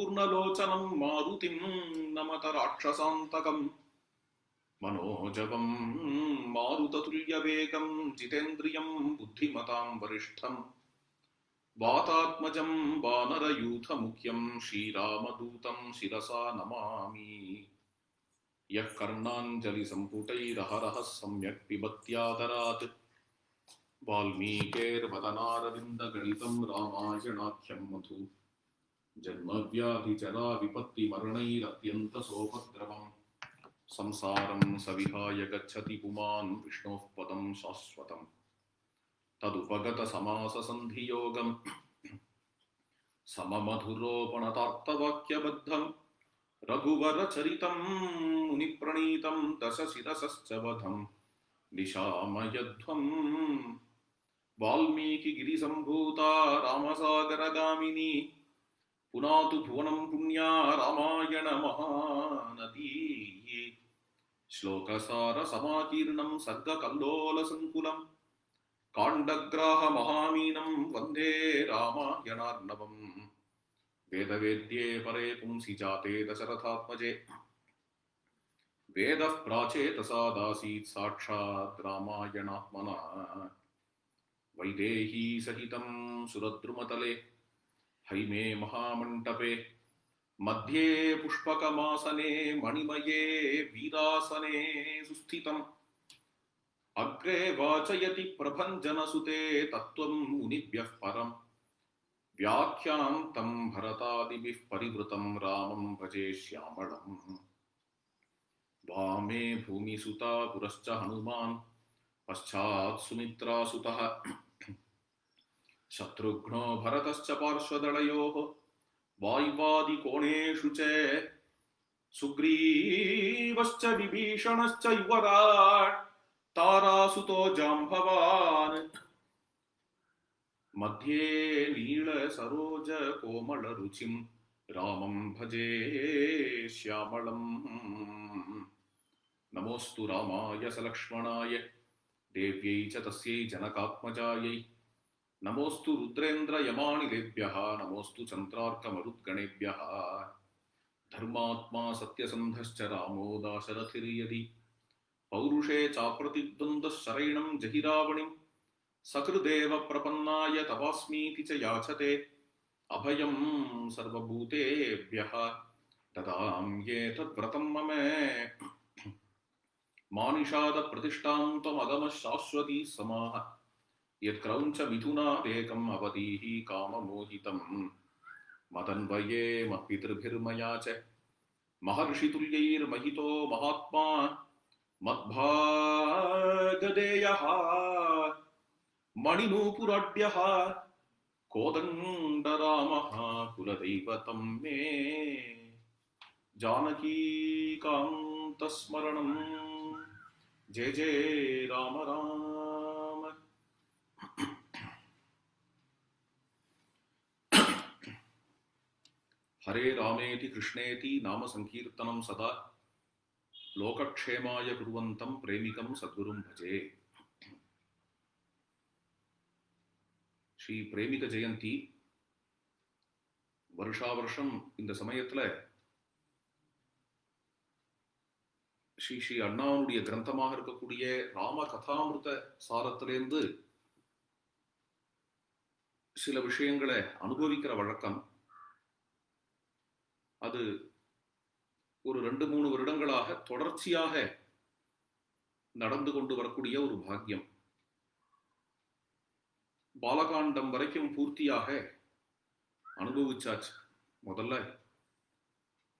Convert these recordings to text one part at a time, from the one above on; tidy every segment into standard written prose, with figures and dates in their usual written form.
पूर्णलोचनं मारुतिं नमत राक्षसान्तकम् मनोजवं मारुततुल्यवेगं जितेन्द्रियं बुद्धिमतां वरिष्ठं वातात्मजं वानरयूथमुख्यं श्रीरामदूतं शिरसा नमामि। यः कर्णाञ्जलिसम्पुटैरहरः सम्यक् पिबत्यादरात् वाल्मीकेर्वदनारविन्दगणितं रामायणाख्यं मधु जन्मव्याधिजरा विपत्तिमरणैरत्यन्तसोपद्रवम् संसारं सविहाय गच्छति पुमान् विष्णोः पदं शाश्वतम् तदुपगतसमाससन्धियोगं सममधुरोपणतार्तवाक्यबद्धं रघुवरचरितं मुनिप्रणीतं दशशिरसश्च वधं निशामयध्वं वाल्मीकिगिरिसम्भूता रामसागरगामिनी पुनातु भुवनं पुण्या रामायणमहानदी श्लोकसारसमाकीर्णं सर्गकल्लोलसङ्कुलं काण्डग्राहमहामीनं वन्दे रामायणार्णवम् वेदवेद्ये परे पुंसि जाते दशरथात्मजे वेदः प्राचेतसादासीत् साक्षात् रामायणात्मना वैदेही सहितं सुरद्रुमतले हैमे महामण्डपे मध्ये पुष्पकमासने मणिमये वीरासने सुस्थितम् अग्रे वाचयति प्रभञ्जनसुते तत्त्वं मुनिभ्यः परम् व्याख्यान्तं भरतादिभिः परिवृतं रामं भजे श्यामळम् वामे भूमिसुता पुरश्च हनुमान् पश्चात् सुमित्रासुतः शत्रुघ्नो भरतश्च पार्श्वदलयोः वाय्वादिकोणेषु च सुग्रीवश्च विभीषणश्च युवराट् तारासुतो जाम्बवान् मध्ये नीलसरोजकोमलरुचिं रामं भजे श्यामळम् नमोऽस्तु रामाय सलक्ष्मणाय देव्यै च तस्यै जनकात्मजायै नमोऽस्तु रुद्रेन्द्रयमानिलेभ्यः नमोऽस्तु चन्द्रार्कमरुद्गणेभ्यः धर्मात्मा सत्यसन्धश्च रामो दाशरथिर्यदि पौरुषे चाप्रतिद्वन्द्वः शरैणं जहिरावणिं सकृदेव प्रपन्नाय तवास्मीति च याचते अभयं सर्वभूतेभ्यः ददाम्येतद्व्रतं मम मानिषादप्रतिष्ठां त्वमगमः शाश्वती समाः यत्क्रौञ्च मिथुनादेकम् अवधीः काममोहितं मदन्वये मत्पितृभिर्मया च महर्षितुल्यैर्महितो महात्मा मद्भागधेयः मणिनूपुराढ्यः कोदण्डरामः कुलदैवतं मे जानकीकान्तस्मरणं जय जय राम राम। हरे रामेति कृष्णेति नाम संकीर्तनं सदा लोकक्षेमाय कुर्वन्तं प्रेमिकं सद्गुरुं भजे। ஸ்ரீ பிரேமிக ஜெயந்தி வருஷா வருஷம் இந்த சமயத்துல ஸ்ரீ ஸ்ரீ அண்ணாவுடைய கிரந்தமாக இருக்கக்கூடிய ராம கதாமிருத சாரத்திலிருந்து சில விஷயங்களை அனுபவிக்கிற வழக்கம் அது ஒரு 2-3 வருடங்களாக தொடர்ச்சியாக நடந்து கொண்டு வரக்கூடிய ஒரு பாக்கியம். பாலகாண்டம் வரைக்கும் பூர்த்தியாக அனுபவிச்சாச்சு. முதல்ல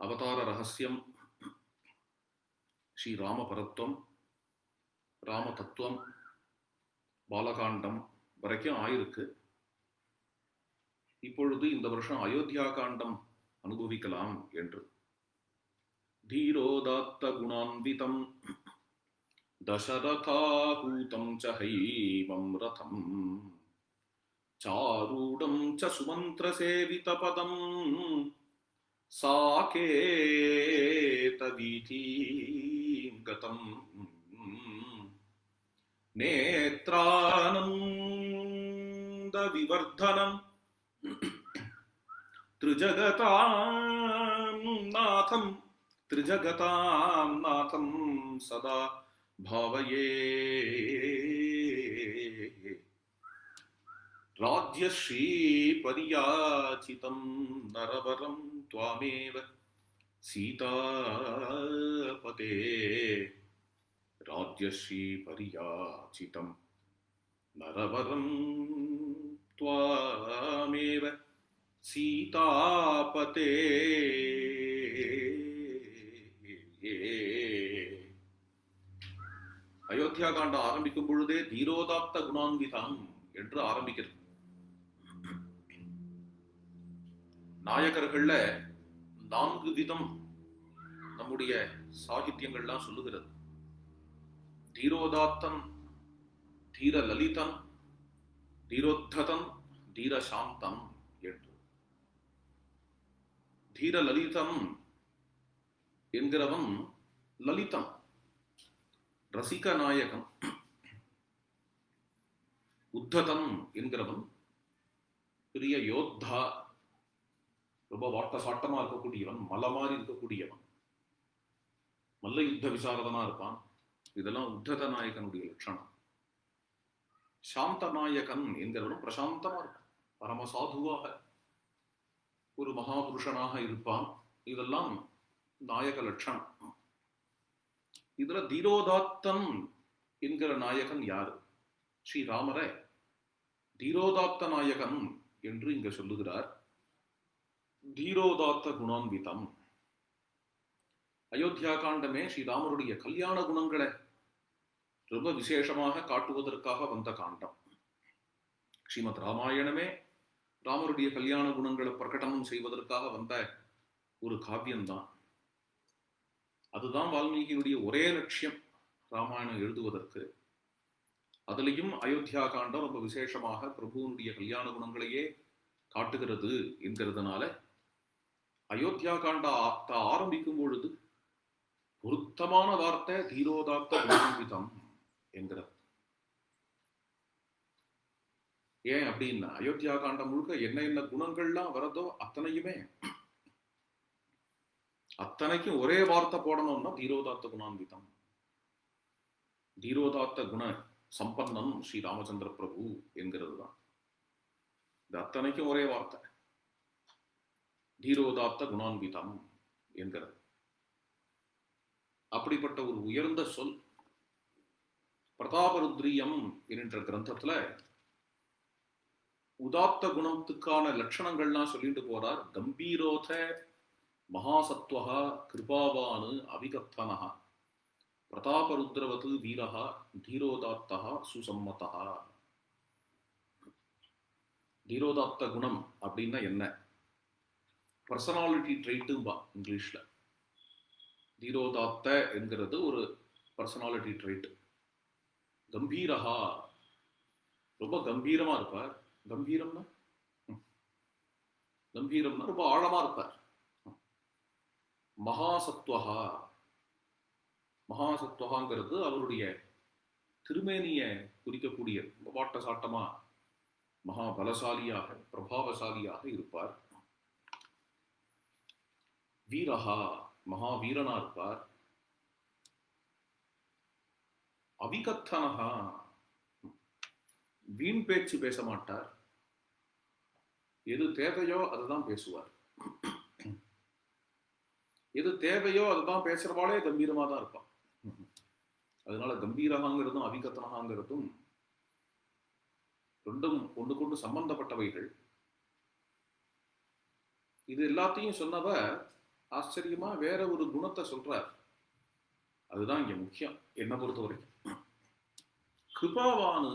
அவதார ரகசியம், ஸ்ரீ ராமபரத்வம், ராம தத்துவம், பாலகாண்டம் வரைக்கும் ஆயிருக்கு. இப்பொழுது இந்த வருஷம் அயோத்தியா காண்டம் அனுபவிக்கலாம் என்று. தீரோதாத்த குணான்விதம் தசரதாஹூதம் ச ஹைமம் ரதம் चारूढं च सुमन्त्रसेवितपदं साकेतवीथीं गतं नेत्रानन्दविवर्धनं त्रिजगतां नाथं त्रिजगतां नाथं सदा भावये राज्यश्री पर्याचितं नरवरं त्वामेव सीतापते राज्यश्री पर्याचितं नरवरं त्वामेव सीतापते அயோத்தியா காண்ட ஆரம்பிக்கும் பொழுதே தீரோதாத்த குணான்விதம் என்று ஆரம்பிக்கிறது. நாயகர்கள்ல 4 விதம் நம்முடைய சாகித்யங்கள்லாம் சொல்லுகிறது. தீரோதாத்தன், தீர லலிதன், தீரோத்ததன், தீர சாந்தன் என்று. தீர லலிதன் என்கிறவன் லலிதன், ரசிக நாயகன். உத்ததன் என்கிறவன் பெரிய யோத்தா, ரொம்ப வாட்ட சாட்டமா இருக்கக்கூடியவன், மலை மாதிரி இருக்கக்கூடியவன், மல்ல யுத்த விசாரதனா இருப்பான். இதெல்லாம் உத்தத நாயகனுடைய லட்சணம். சாந்த நாயகன் என்கிறவனும் பிரசாந்தமா இருப்பான், பரமசாதுவாக ஒரு மகாபுருஷனாக இருப்பான். இதெல்லாம் நாயக லட்சணம். இதுல தீரோதாத்தன் என்கிற நாயகன் யாரு? ஸ்ரீராமரை தீரோதாத்த நாயகன் என்று இங்க சொல்லுகிறார். தீரோதாத்த குணான்விதம். அயோத்தியா காண்டமே ஸ்ரீராமருடைய கல்யாண குணங்களை ரொம்ப விசேஷமாக காட்டுவதற்காக வந்த காண்டம். ஸ்ரீமத் ராமாயணமே ராமருடைய கல்யாண குணங்களை பிரகடனம் செய்வதற்காக வந்த ஒரு காவியம்தான். அதுதான் வால்மீகியுடைய ஒரே லட்சியம் ராமாயணம் எழுதுவதற்கு. அதுலேயும் அயோத்தியா காண்டம் ரொம்ப விசேஷமாக பிரபுவனுடைய கல்யாண குணங்களையே காட்டுகிறது என்கிறதுனால அயோத்தியா காண்ட ஆரம்பிக்கும் பொழுது பொருத்தமான வார்த்தை தீரோதாத்த குணான்விதம் என்கிறது. ஏன் அப்படின்னா அயோத்தியா காண்டம் முழுக்க என்ன என்ன குணங்கள்லாம் வரதோ அத்தனைக்கும் ஒரே வார்த்தை போடணும்னா தீரோதாத்த குணான்விதம். தீரோதாத்த குண சம்பன்னன் ஸ்ரீ ராமச்சந்திர பிரபு என்கிறது தான். இது அத்தனைக்கும் ஒரே வார்த்தை தீரோதாத்த குணான்விதம் என்கிறது. அப்படிப்பட்ட ஒரு உயர்ந்த சொல் பிரதாபருத்ரியம் என்கின்ற கிரந்தத்துல உதாத்த குணத்துக்கான லட்சணங்கள்லாம் சொல்லிட்டு போறார். கம்பீரோத மகாசத்வஹா கிருபாவானு அவிகத்தனஹ பிரதாபருத்ரவது வீரஹா தீரோதாத்தஹா சுசம்மதஹா. தீரோதாத்த குணம் அப்படின்னா என்ன? பர்சனாலிட்டி ட்ரைட்டும்பா இங்கிலீஷ்ல. தீரோதாத்த என்கிறது ஒரு பர்சனாலிட்டி ட்ரைட். கம்பீரஹா, ரொம்ப கம்பீரமா இருப்பார். கம்பீரம்னா ரொம்ப ஆழமா இருப்பார். மகாசத்வஹா, மகாசத்வகாங்கிறது அவருடைய திருமேனிய குறிக்கக்கூடிய வாட்ட சாட்டமா மகாபலசாலியாக பிரபாவசாலியாக இருப்பார். வீரஹா, மகாவீரனா இருப்பார். அவிகத்தனஹா, வீண் பேச்சு பேச மாட்டார். எது தேவையோ அதுதான் பேசுவார். எது தேவையோ அதுதான் பேசுறவாளே கம்பீரமா தான் இருப்பான். அதனால கம்பீரகாங்கிறதும் அவிகத்தனகாங்கிறதும் ரெண்டும் ஒன்றுக்கொண்டு சம்பந்தப்பட்டவைகள். இது எல்லாத்தையும் சொன்னவ ஆச்சரியமா வேற ஒரு குணத்தை சொல்றார். அதுதான் இங்க முக்கியம் என்ன பொறுத்த வரைக்கும். கிருபாவானு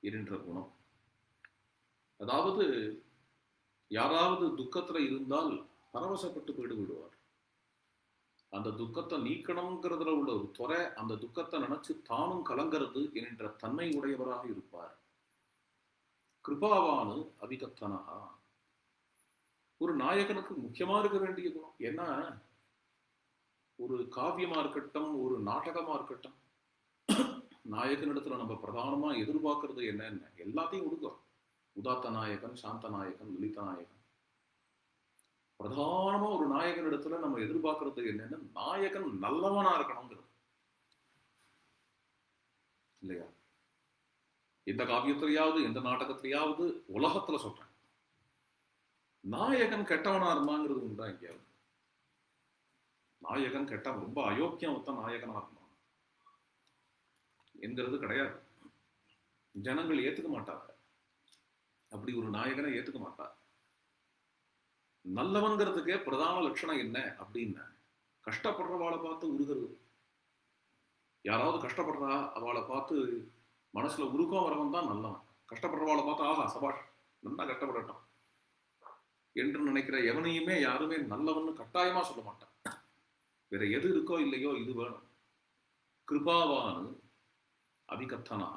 என்ற குணம். அதாவது யாராவது துக்கத்துல இருந்தால் பரவசப்பட்டு போயிடு விடுவார். அந்த துக்கத்தை நீக்கணுங்கிறதுல உள்ள ஒரு துறை, அந்த துக்கத்தை நினைச்சு தானும் கலங்கிறது என்ற தன்மை உடையவராக இருப்பார். கிருபாவானு அவிகத்தனஹா, ஒரு நாயகனுக்கு முக்கியமா இருக்க வேண்டிய குணம். ஏன்னா ஒரு காவியமா இருக்கட்டும், ஒரு நாடகமா இருக்கட்டும், நாயகனிடத்துல நம்ம பிரதானமா எதிர்பார்க்கறது என்னென்ன எல்லாத்தையும் கொடுக்கும். உதாத்த நாயகன், சாந்த நாயகன், லலித நாயகன், பிரதானமா ஒரு நாயகன் இடத்துல நம்ம எதிர்பார்க்கறது என்னன்னா, நாயகன் நல்லவனா இருக்கணுங்கிறது இல்லையா? எந்த காவியத்திலேயாவது எந்த நாடகத்திலேயாவது உலகத்துல சொல்றேன், நாயகன் கெட்டவனா இருந்தாங்கிறது உண்டா எங்கேயாவது? நாயகன் கெட்டவன், ரொம்ப அயோக்கியம் நாயகனா இருந்தான் என்கிறது கிடையாது. ஜனங்கள் ஏத்துக்க மாட்டாங்க, அப்படி ஒரு நாயகனை ஏத்துக்க மாட்டார். நல்லவன்கிறதுக்கே பிரதான லட்சணம் என்ன அப்படின்னா, கஷ்டப்படுறவாளை பார்த்து உருகிறது. யாராவது கஷ்டப்படுறா அவளை பார்த்து மனசுல உருக்கம் வரவன் தான் நல்லவன். கஷ்டப்படுறவாளை பார்த்து ஆஹா சபாஷ் நல்லா கஷ்டப்படட்டும் என்று நினைக்கிற எவனையுமே யாருமே நல்லவன்னு கட்டாயமா சொல்ல மாட்டான். வேற எது இருக்கோ இல்லையோ இது வேணும். கிருபாவானு அபிகத்தனா,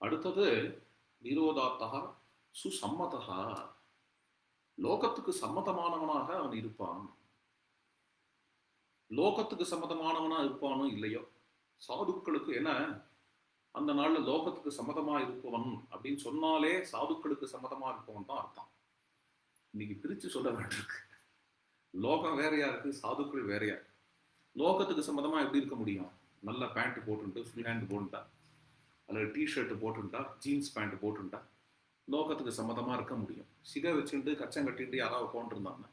அடுத்தது நிரோதாத்தா சுசம்மதா, லோகத்துக்கு சம்மதமானவனாக அவன் இருப்பான். லோகத்துக்கு சம்மதமானவனா இருப்பானோ இல்லையோ, சாதுக்களுக்கு என்ன அந்த நாள்ல லோகத்துக்கு சம்மதமா இருப்பவன் அப்படின்னு சொன்னாலே சாதுக்களுக்கு சம்மதமா இருப்பவன் தான் அர்த்தம். இன்னைக்கு பிரிச்சு சொல்ல வேண்டியிருக்கு. லோகம் வேறையா இருக்கு, சாதுக்கள் வேறையா இருக்கு. லோகத்துக்கு சம்மதமா எப்படி இருக்க முடியும்? நல்ல பேண்ட் போட்டுட்டு ஃபுல் ஹேண்ட் போட்டுட்டா, அல்லது டிஷர்ட் போட்டுட்டா, ஜீன்ஸ் பேண்ட் போட்டுட்டா லோகத்துக்கு சம்மதமா இருக்க முடியும். சிகை வச்சுட்டு கச்சம் கட்டிட்டு யாராவது உட்காந்துருந்தாங்க,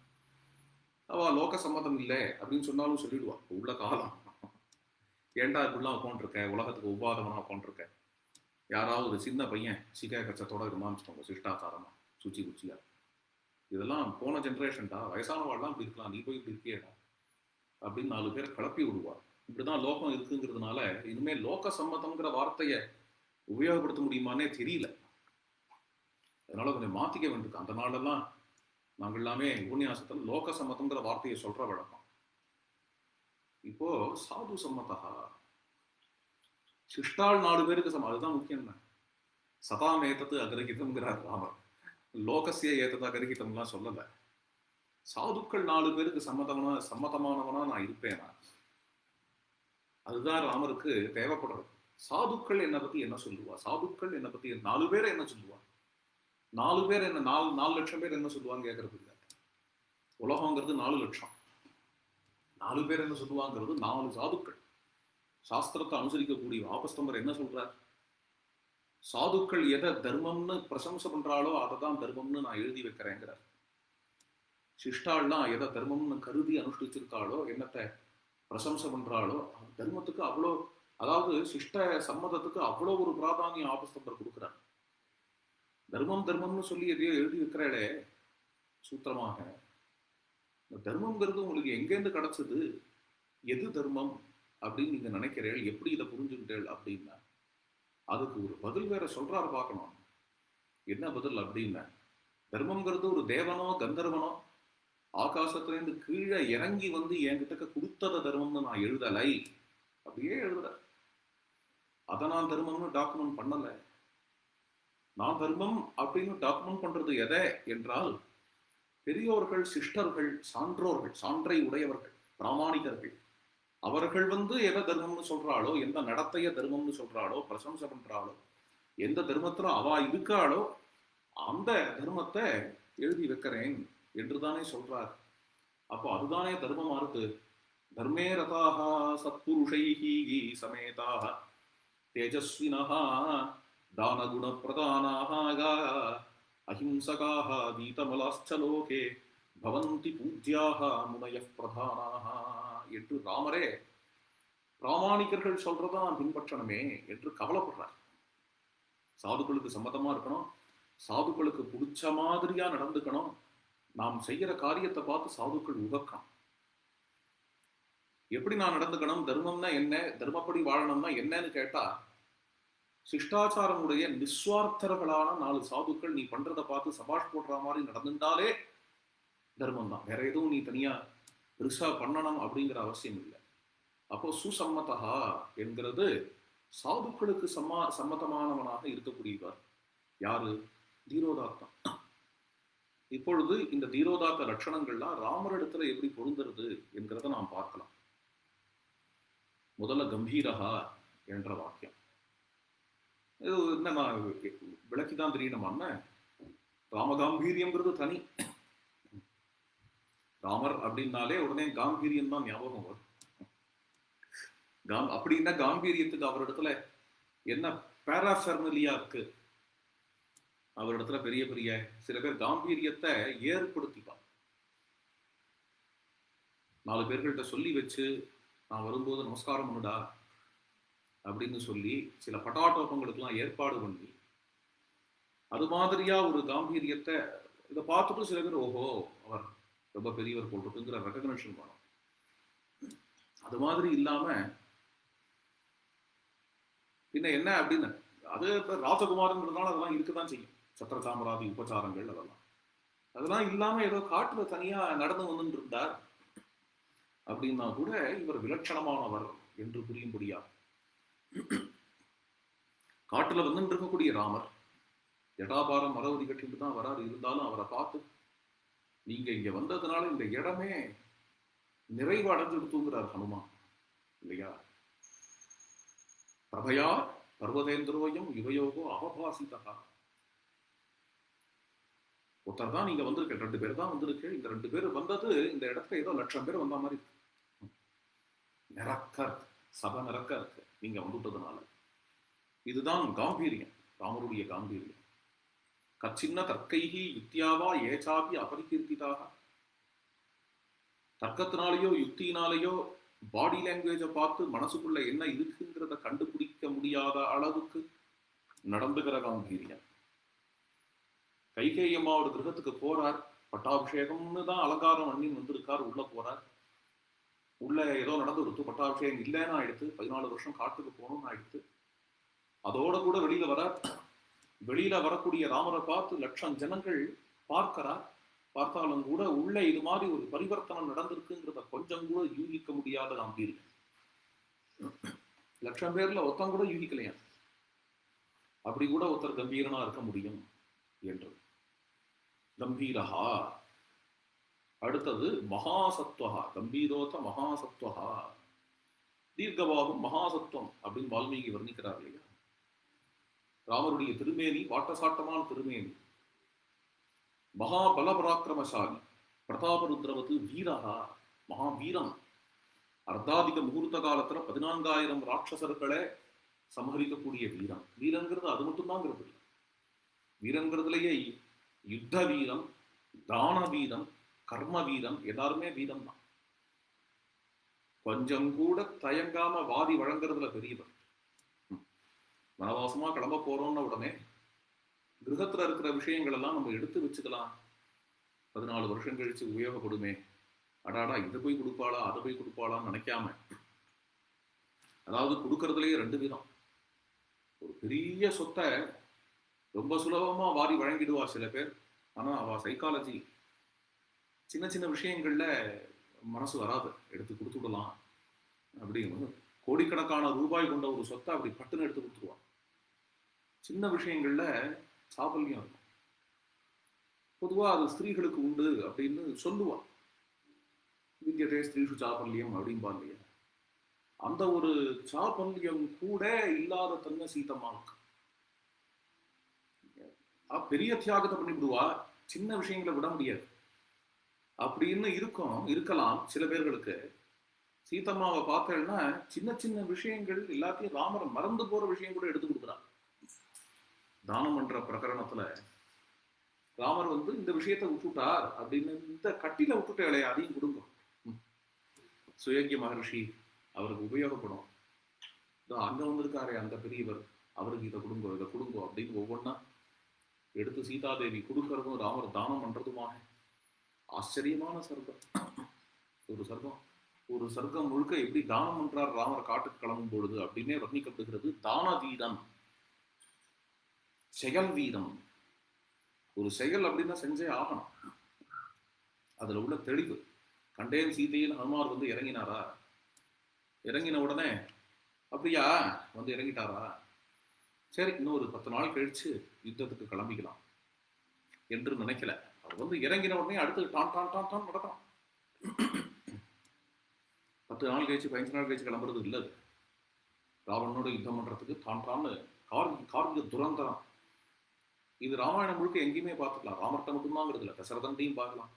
அவ லோக சம்மதம் இல்லை அப்படின்னு சொன்னாலும் சொல்லிடுவா. உள்ள காலம் ஏண்டா இப்படிலாம் உட்காந்துருக்க, உலகத்துக்கு உபாதவனா உட்காந்துருக்க. யாராவது ஒரு சின்ன பையன் சிகை கச்சத்தோட இருந்தான்னு வச்சுக்கோங்க, சிஷ்டாச்சாரமா சுச்சி குச்சியா, இதெல்லாம் போன ஜென்ரேஷன்டா, வயசானவாள்லாம் இப்படி இருக்கலாம், நீ போய் இப்படி இருக்கியேடா அப்படின்னு 4 பேரை கிளப்பி விடுவார். இப்படிதான் லோகம் இருக்குங்கிறதுனால இனிமே லோக சம்மதம்ங்கிற வார்த்தையை உபயோகப்படுத்த முடியுமானே தெரியல. அதனால கொஞ்சம் மாத்திக்க வேண்டியிருக்கு. அந்த நாளெல்லாம் நாங்கள் எல்லாமே உபன்யாசத்தில் லோக சம்மதம்ங்கிற வார்த்தையை சொல்ற வழக்கம். இப்போ சாது சம்மதா, சிஷ்டால் 4 பேருக்கு சமம், அதுதான் முக்கியம். சதாம் ஏத்தது அகிரகிதம்ங்கிறார் ராமர். லோகசிய ஏத்தது அகிரகிதம்லாம் சொல்லல. சாதுக்கள் 4 பேருக்கு சம்மதமானவனா நான் இருப்பேனா, அதுதான் ராமருக்கு தேவைப்படுறது. சாதுக்கள் என்னை பத்தி என்ன சொல்லுவா, சாதுக்கள் என்னை பத்தி 4 பேரை என்ன சொல்லுவா, 4 பேர் என்ன 4 லட்சம் பேர் என்ன சொல்லுவாங்க கேட்கறது இல்லை. உலகங்கிறது 4 லட்சம், 4 பேர் என்ன சொல்லுவாங்கிறது 4 சாதுக்கள். சாஸ்திரத்தை அனுசரிக்கக்கூடிய ஆபஸ்தம்பர் என்ன சொல்றார், சாதுக்கள் எதை தர்மம்னு பிரசம்சை பண்றாளோ அதை தான் தர்மம்னு நான் எழுதி வைக்கிறேங்கிறார். சிஷ்டாள்லாம் எதை தர்மம்னு கருதி அனுஷ்டிச்சிருக்காளோ, என்னத்தை பிரசம்சை பண்றாளோ தர்மத்துக்கு அவ்வளோ, அதாவது சிஷ்ட சம்மதத்துக்கு அவ்வளோ ஒரு பிராதானியம் ஆபஸ்தம்பர் கொடுக்குறார். தர்மம் தர்மம்னு சொல்லி எதையோ எழுதி வைக்கிறாளே சூத்திரமாக, இந்த தர்மம்ங்கிறது உங்களுக்கு எங்கேருந்து கிடைச்சது, எது தர்மம் அப்படின்னு நீங்க நினைக்கிறீள், எப்படி இதை புரிஞ்சுக்கிட்டேள் அப்படின்னா அதுக்கு ஒரு பதில் வேற சொல்றாரு பார்க்கணும். என்ன பதில் அப்படின்னா, தர்மம்ங்கிறது ஒரு தேவனோ கந்தர்வனோ ஆகாசத்திலேருந்து கீழே இறங்கி வந்து என்கிட்ட கொடுத்தத தர்மம்னு நான் எழுதலை, அப்படியே எழுதுற. அதை நான் தர்மம்னு டாக்குமெண்ட் பண்ணல. நான் தர்மம் அப்படின்னு டாக்குமெண்ட் பண்றது எதை என்றால், பெரியோர்கள், சிஷ்டர்கள், சான்றோர்கள், சான்றை உடையவர்கள், பிராமணிகர்கள், அவர்கள் வந்து எதை தர்மம்னு சொல்றாளோ, எந்த நடத்தைய தர்மம்னு சொல்றாளோ, பிரசம்சை பண்றாளோ, எந்த தர்மத்துல அவா இருக்காளோ அந்த தர்மத்தை எழுதி வைக்கிறேன் என்றுதானே சொல்றார். அப்போ அதுதானே தர்மமா இருக்கு. தர்மே ரதாக சத்புருஷைஹி சமேதாக தேஜஸ்வினஹ தானகுண பிரதானாக அஹிம்சகாக தீதமலாஸ்ச லோகே பவந்தி பூஜ்யாக முனயப் பிரதானாக என்று ராமரே பிராமணிகர்கள் சொல்றதா பின்பற்றணுமே என்று கவலைப்படுறார். சாதுக்களுக்கு சம்மதமா இருக்கணும், சாதுக்களுக்கு பிடிச்ச மாதிரியா நடந்துக்கணும், நாம் செய்யற காரியத்தை பார்த்து சாதுக்கள் உகக்கணும். எப்படி நான் நடந்துக்கணும், தர்மம்னா என்ன, தர்மப்படி வாழணும்னா என்னன்னு கேட்டா, சிஷ்டாச்சாரமுடைய நிஸ்வார்த்தர்களான 4 சாதுக்கள் நீ பண்றதை பார்த்து சபாஷ் போடுற மாதிரி நடந்துட்டாலே தர்மம் தான். வேற எதுவும் நீ தனியா பெருசா பண்ணணும் அப்படிங்கிற அவசியம் இல்லை. அப்போ சுசம்மதா என்கிறது சாதுக்களுக்கு சம்மதமானவனாக இருக்கக்கூடியவர் யாரு, தீரோதாத்தம். இப்பொழுது இந்த தீரோதாத்த லட்சணங்கள்லாம் ராமரிடத்துல எப்படி பொருந்துறது என்கிறத நாம் பார்க்கலாம். முதல்ல கம்பீரஹா என்ற வாக்கியம், இது என்ன நான் விளக்கிதான் தெரியணுமான்னு, ராமகாம்பீரியம்ங்கிறது தனி, ராமர் அப்படின்னாலே உடனே காம்பீரியம் தான் ஞாபகம் வரும். அப்படின்னா காம்பீரியத்துக்கு அவரிடத்துல என்ன பேராஃபெர்னலியா இருக்கு? அவரிடத்துல பெரிய பெரிய சில பேர் காம்பீரியத்தை ஏற்படுத்திப்பாங்க. 4 பேர்கள்ட்ட சொல்லி வச்சு, நான் வரும்போது நமஸ்காரம் பண்ணுடா அப்படின்னு சொல்லி சில பட்டாட்டோப்பங்களுக்கெல்லாம் ஏற்பாடு பண்ணி, அது மாதிரியா ஒரு காம்பீரியத்தை இதை பார்த்துட்டு சில பேர் ஓஹோ அவர் ரொம்ப பெரியவர் போட்டுங்கிற ரெகக்னேஷன் பண்ணும். அது மாதிரி இல்லாம பின்ன என்ன அப்படின்னு, அது ராஜகுமாரங்கிறதுனால அதெல்லாம் இருக்குதான் செய்யும். சத்திர சாமராதி உபச்சாரங்கள் அதெல்லாம் இல்லாம ஏதோ காட்டுல தனியா நடந்து வந்துட்டு இருந்தார் அப்படின்னா கூட இவர் விலட்சணமானவர் என்று புரியும்படியா, காட்டுல வந்துட்டு இருக்கக்கூடிய ராமர் ஜடாபாரம் மரவதி கட்டிட்டு தான் வராது. இருந்தாலும் அவரை பார்த்து நீங்க இங்க வந்ததுனால இந்த இடமே நிறைவு அடைஞ்சுடுத்துங்கிறார் ஹனுமான் இல்லையா? பிரபயா பர்வதேந்திரோயம் யுவயோகோ அவபாசிதா. ஒருத்தர் தான் நீங்க வந்திருக்க, 2 பேர் தான் வந்திருக்கு. இந்த 2 பேர் வந்தது இந்த இடத்துல ஏதோ 1,00,000 பேர் வந்த மாதிரி இருக்கு. நிறக்க இருக்கு, சபை நிறக்க இருக்கு நீங்க வந்துட்டதுனால. இதுதான் காம்பீரியம், ராமருடைய காம்பீரியம். கச்சின்ன தர்க்கைஹி யுக்தியாவா ஏச்சாபி அபரிகீர்த்திதாக. தர்க்கத்தினாலேயோ யுக்தியினாலேயோ பாடி லாங்குவேஜை பார்த்து மனசுக்குள்ள என்ன இருக்குங்கிறத கண்டுபிடிக்க முடியாத அளவுக்கு நடந்துகிற காம்பீரியம். கைகேயி அம்மாவோட கிரகத்துக்கு போறார், பட்டாபிஷேகம்னு தான் அலங்காரம் பண்ணி வந்திருக்கார். உள்ள போறார், உள்ள ஏதோ நடந்து கொடுத்து பட்டாபிஷேகம் இல்லைன்னு ஆயிடுத்து. 14 வருஷம் காட்டுக்கு போகணும்னு ஆயிடுத்து. அதோட கூட வெளியில வரார். வெளியில வரக்கூடிய ராமரை பார்த்து 1,00,000 ஜனங்கள் பார்க்கிறார். பார்த்தாலும் கூட உள்ள இது மாதிரி ஒரு பரிவர்த்தனம் நடந்திருக்குங்கிறத கொஞ்சம் கூட யூகிக்க முடியாத காம்பீரியம். 1,00,000 பேர்ல ஒருத்தன் கூட யூகிக்கலையா அப்படி கூட ஒருத்தர் கம்பீரனா இருக்க முடியும் என்று. கம்பீரஹா. அடுத்தது மகாசத்வஹா. கம்பீரோத மகாசத்வஹா. தீர்க்கபாகும் மகாசத்துவம் அப்படின்னு வால்மீகி வர்ணிக்கிறார் இல்லையா? ராமருடைய திருமேனி வாட்டசாட்டமான திருமேனி, மகாபல பராக்கிரமசாலி, பிரதாபருத்ரவத்து வீரஹா, மகாவீரம். அர்த்தாதிக முகூர்த்த காலத்துல 14,000 ராட்சசர்களை சமஹரிக்கக்கூடிய வீரம். வீரங்கிறது அது மட்டும்தாங்கிறது. வீரங்கிறதுலயே யுத்த வீரம், தான வீரம், கர்ம வீரம், எல்லாருமே வீரம் தான். கொஞ்சம் கூட தயங்காம வாதி வழங்குறதுல பெரியவர். வனவாசமா கிளம்ப போறோம்னு உடனே கிரகத்துல இருக்கிற விஷயங்கள் எல்லாம் நம்ம எடுத்து வச்சுக்கலாம். 14 வருஷம் கழிச்சு உபயோகப்படுமே, அடாடா இதை போய் கொடுப்பாளா அதை போய் கொடுப்பாளான்னு நினைக்காம, அதாவது கொடுக்கறதுலயே 2 விதம். ஒரு பெரிய சொத்தை ரொம்ப சுலபமா வாரி வழங்கிடுவா சில பேர். ஆனா அவ சைக்காலஜி சின்ன சின்ன விஷயங்கள்ல மனசு வராது, எடுத்து கொடுத்துடலாம் அப்படின்னு. கோடிக்கணக்கான ரூபாய் கொண்ட ஒரு சொத்தை அப்படி பட்டுன்னு எடுத்து கொடுத்துருவான். சின்ன விஷயங்கள்ல சாபல்யம் இருக்கும். பொதுவா அது ஸ்திரீகளுக்கு உண்டு அப்படின்னு சொல்லுவான். வித்யதே ஸ்திரீஷு சாபல்யம் அப்படின்பா இல்லையா? அந்த ஒரு சாபல்யம் கூட இல்லாத தன்மை சீதம்மாவுக்கு. பெரிய தியாகத்தை பண்ணிவிடுவா, சின்ன விஷயங்களை விட முடியாது அப்படின்னு இருக்கலாம் சில பேர்களுக்கு. சீதம்மாவை பார்த்தேன்னா சின்ன சின்ன விஷயங்கள் எல்லாத்தையும் ராமரை மறந்து போற விஷயம் கூட எடுத்து கொடுக்குறான். தானம் பண்ற பிரகரணத்துல ராமர் இந்த விஷயத்த விட்டுட்டார் அப்படின்னு, இந்த கட்டில விட்டுட்டே அதையும் கொடுங்க, சுயோக்கிய மகர்ஷி அவருக்கு உபயோகப்படும், அங்க வந்திருக்காரே அந்த பெரியவர் அவருக்கு இதை கொடுங்கோ அப்படின்னு ஒவ்வொன்னா எடுத்து சீதாதேவி கொடுக்கறதும் ராமர் தானம் பண்றதுமாக ஆச்சரியமான சர்க்கம். ஒரு சர்க்கம் முழுக்க எப்படி தானம் பண்றார் ராமர் காட்டுக்கு கிளம்பும் பொழுது அப்படின்னே வர்ணிக்கப்படுகிறது. தான வீரம், செயல் வீரம். ஒரு செயல் அப்படின்னா செஞ்சே ஆகணும். அதுல உள்ள தெளிவு. கண்டேன் சீதையில் ஹனுமார் இறங்கினாரா? இறங்கின உடனே அப்படியா இறங்கிட்டாரா? சரி, இன்னும் ஒரு 10 நாள் கழிச்சு யுத்தத்துக்கு கிளம்பிக்கலாம் என்று நினைக்கல. அவர் இறங்கின உடனே அடுத்து டான் டான் டான் டான் நடக்கும். 10 நாள் கழிச்சு 15 நாள் கழிச்சு கிளம்புறது இல்லை. ராவணனோட யுத்தம் பண்றதுக்கு டான் டான்னு கார்கிக துரந்தரம். இது ராமாயணம் முழுக்க எங்கேயுமே பார்த்துக்கலாம். ராமர்கிட்ட மட்டும்தாங்கிறது இல்லை, தசரதன்டையும் பார்க்கலாம்.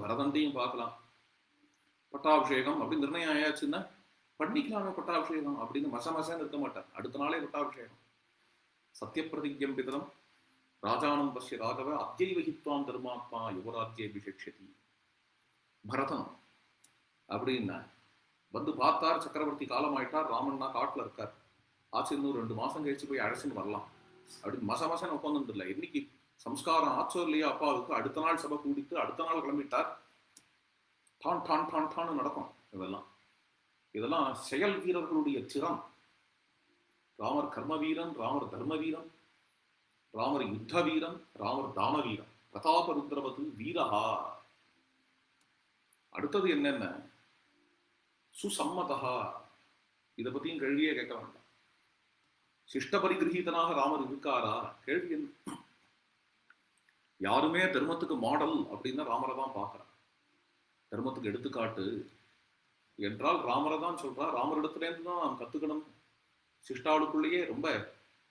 பரதண்டையும் பார்க்கலாம். பட்டாபிஷேகம் அப்படின்னு நிர்ணயம் ஆயாச்சுன்னா பண்ணிக்கலாமே பட்டாபிஷேகம் அப்படின்னு மசமசன்னு இருக்க மாட்டார். அடுத்த நாளே பட்டாபிஷேகம். சத்தியப்பிரதிஜ்யம் பிதரம் ராஜானம் பசிய ராகவ அத்தியவகித்வான் தர்மாத்மா யுவராஜ்யபிஷேக்ஷதி. பரதம் அப்படின்னா வந்து பார்த்தார், சக்கரவர்த்தி காலமாயிட்டார், ராமன்னா காட்டுல இருக்கார், ஆச்சு இன்னும் 2 மாசம் கழிச்சு போய் அழைச்சின்னு வரலாம் அப்படின்னு மசமசன் உட்காந்துட்டு இல்லை. இன்னைக்கு சம்ஸ்காரம் ஆச்சோ இல்லையா அப்பாவுக்கு, அடுத்த நாள் சபை கூடிட்டு அடுத்த நாள் கிளம்பிட்டார். டான் டான் டான் டான்னு நடக்கும். இதெல்லாம் செயல் வீரர்களுடைய திறம். ராமர் கர்ம வீரன், ராமர் தர்ம வீரன், ராமர் யுத்த வீரன், ராமர் தான வீரன், பிரதாப ருத்ரவது வீரஹா. அடுத்தது என்னென்ன, சுசம்மதா. இதை பத்தியும் கேள்வியே கேட்க வேண்டாம். சிஷ்ட பரிகிரகீதனாக ராமர் இருக்காரா? கேள்வி என்ன? யாருமே தர்மத்துக்கு மாடல் அப்படின்னா ராமரை தான் பார்க்கிறார். தர்மத்துக்கு எடுத்துக்காட்டு என்றால் ராமரை தான் சொல்றா. ராமரிடத்துலேருந்து தான் நாம் கத்துக்கணும். சிஷ்டாளுக்குள்ளேயே ரொம்ப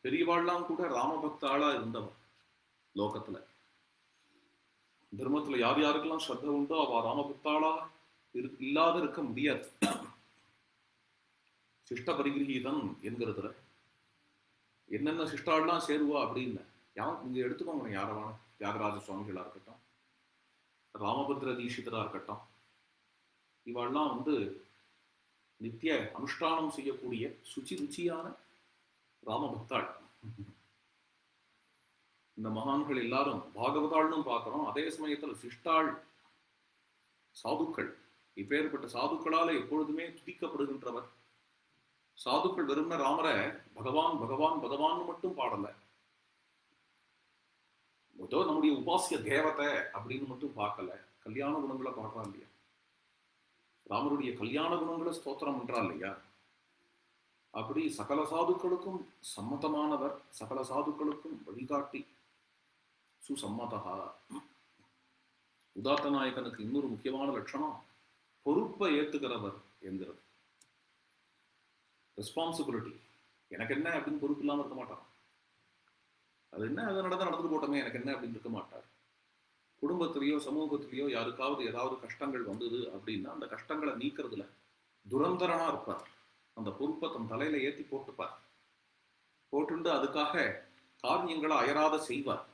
பெரியவாள்லாம் கூட ராமபக்த ஆளா இருந்தவர். லோகத்துல தர்மத்துல யார் யாருக்கெல்லாம் ஸ்ரத்த உண்டோ அவ ராமபக்தாளா இல்லாத இருக்க முடியாது. சிஷ்ட பரிகிரகீதன் என்கிறதுல என்னென்ன சிஷ்டாள்லாம் சேருவா அப்படின்னு யார் நீங்க எடுத்துக்கோங்க. யாரவான தியாகராஜ சுவாமிகளா இருக்கட்டும், ராமபத்ர தீட்சிதரா இருக்கட்டும், இவாள்லாம் நித்திய அனுஷ்டானம் செய்யக்கூடிய சுச்சி ருச்சியான ராமபக்தாள். இந்த மகான்கள் எல்லாரும் பாகவதாள்னு பார்க்கிறோம். அதே சமயத்துல சிஷ்டாள் சாதுக்கள். இப்பேற்பட்ட சாதுக்களால எப்பொழுதுமே துதிக்கப்படுகின்றவர். சாதுக்கள் வெறும்ன ராமரை பகவான் பகவான் பகவான் மட்டும் பாடல, ஏதோ நம்முடைய உபாசிய தேவதை அப்படின்னு மட்டும் பார்க்கல. கல்யாண குணங்களை பாடுறா இல்லையா, ராமருடைய கல்யாண குணங்களை ஸ்தோத்திரம் பண்றா இல்லையா. அப்படி சகல சாதுக்களுக்கும் சம்மதமானவர், சகல சாதுக்களுக்கும் வழிகாட்டி, சுசம்மதா. உதாத்த நாயகனுக்கு இன்னொரு முக்கியமான லட்சணம் பொறுப்பை ஏத்துக்கிறவர் என்கிறது. ரெஸ்பான்சிபிலிட்டி. எனக்கு என்ன அப்படின்னு பொறுப்பு இல்லாம இருக்க மாட்டார். அது என்ன, அதை நடந்துட்டு போட்டோமே எனக்கு என்ன அப்படின்னு இருக்க மாட்டார். குடும்பத்திலேயோ சமூகத்திலேயோ யாருக்காவது ஏதாவது கஷ்டங்கள் வந்தது அப்படின்னா அந்த கஷ்டங்களை நீக்கிறதுல துரந்தரனா இருப்பார். அந்த பொறுப்பை தன் தலையில ஏற்றி போட்டுப்பார். போட்டுண்டு அதுக்காக காரியங்களை அயராத செய்வார்.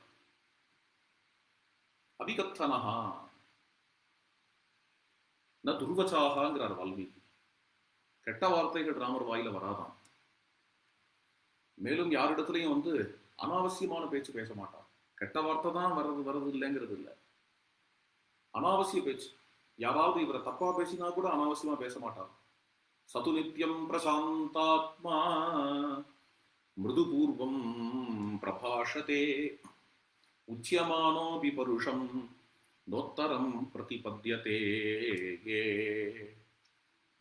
அபிகத்தனஹா ந துர்வச்சாகாங்கிறார் வால்மீகி. கெட்ட வார்த்தைகள் ராமர் வாயில வராதான். மேலும் யாரிடத்துலையும் அனாவசியமான பேச்சு பேச மாட்டார். கெட்ட வார்த்தை தான் வர்றது இல்லைங்கிறது இல்லை, அனாவசிய பேச்சு. யாராவது இவரை தப்பா பேசினா கூட அனாவசியமா பேச மாட்டார். சது நித்யம் பிரசாந்தாத்மா மிருதுபூர்வம் பிரபாஷதே உச்சியமானோபி பருஷம் நோத்தரம் பிரதிபத்யதே.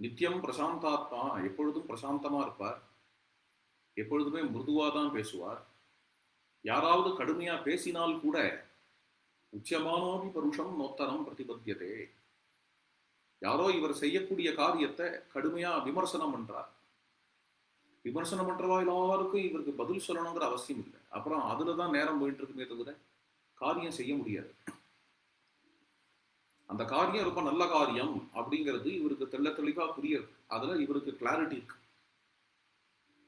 நித்தியம் பிரசாந்தாத்மா, எப்பொழுதும் பிரசாந்தமா இருப்பார். எப்பொழுதுமே மிருதுவாதான் பேசுவார். யாராவது கடுமையா பேசினால் கூட உச்சமானோபி பருஷம் நோத்தரம் பிரதிபத்தியதே. யாரோ இவர் செய்யக்கூடிய காரியத்தை கடுமையா விமர்சனம் பண்றார். விமர்சனம் பண்றவா எல்லாருக்கும் இவருக்கு பதில் சொல்லணுங்கிற அவசியம் இல்லை. அப்புறம் அதுலதான் நேரம் போயிட்டு இருக்குமே தவிர காரியம் செய்ய முடியாது. அந்த காரியம் ரொம்ப நல்ல காரியம் அப்படிங்கிறது இவருக்கு தெளிவா புரியுது. அதுல இவருக்கு கிளாரிட்டி இருக்கு.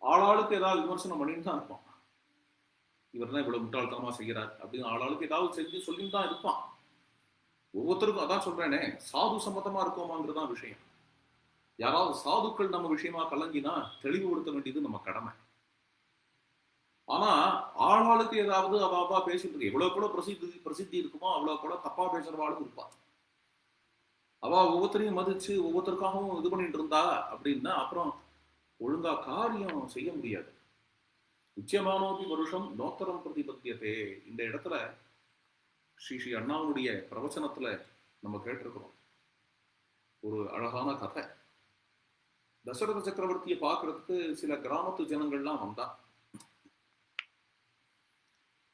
ஆளாளுக்கு ஏதாவது விமர்சனம் பண்ணிட்டு தான் இருப்பான். இவர் தான் இவ்வளவு முட்டாள்தனமா செய்கிறார் அப்படின்னு ஆளாளுக்கு ஏதாவது செஞ்சு சொல்லிட்டு தான் இருப்பான். ஒவ்வொருத்தருக்கும் அதான் சொல்றேனே, சாது சம்மதமா இருக்கோமாங்கிறதான் விஷயம். யாராவது சாதுக்கள் நம்ம விஷயமா கலங்கினா தெளிவுபடுத்த வேண்டியது நம்ம கடமை. ஆனா ஆளாளுக்கு ஏதாவது அவாபா பேசிட்டு இருக்கு. எவ்வளவு கூட பிரசித்தி இருக்குமோ அவ்வளவு கூட தப்பா பேசுறவாளும் இருப்பா. அவ ஒவ்வொருத்தரையும் மதிச்சு ஒவ்வொருத்தருக்காகவும் இது பண்ணிட்டு இருந்தா அப்படின்னா அப்புறம் ஒழுங்கா காரியம் செய்ய முடியாது. உச்சியமானோபி வருஷம் நோத்தரம் பிரதிபத்தியதே. இந்த இடத்துல ஸ்ரீ அண்ணாவுடைய பிரவச்சனத்துல நம்ம கேட்டிருக்கிறோம் ஒரு அழகான கதை. தசரத சக்கரவர்த்தியை பார்க்கறதுக்கு சில கிராமத்து ஜனங்கள்லாம் வந்தா.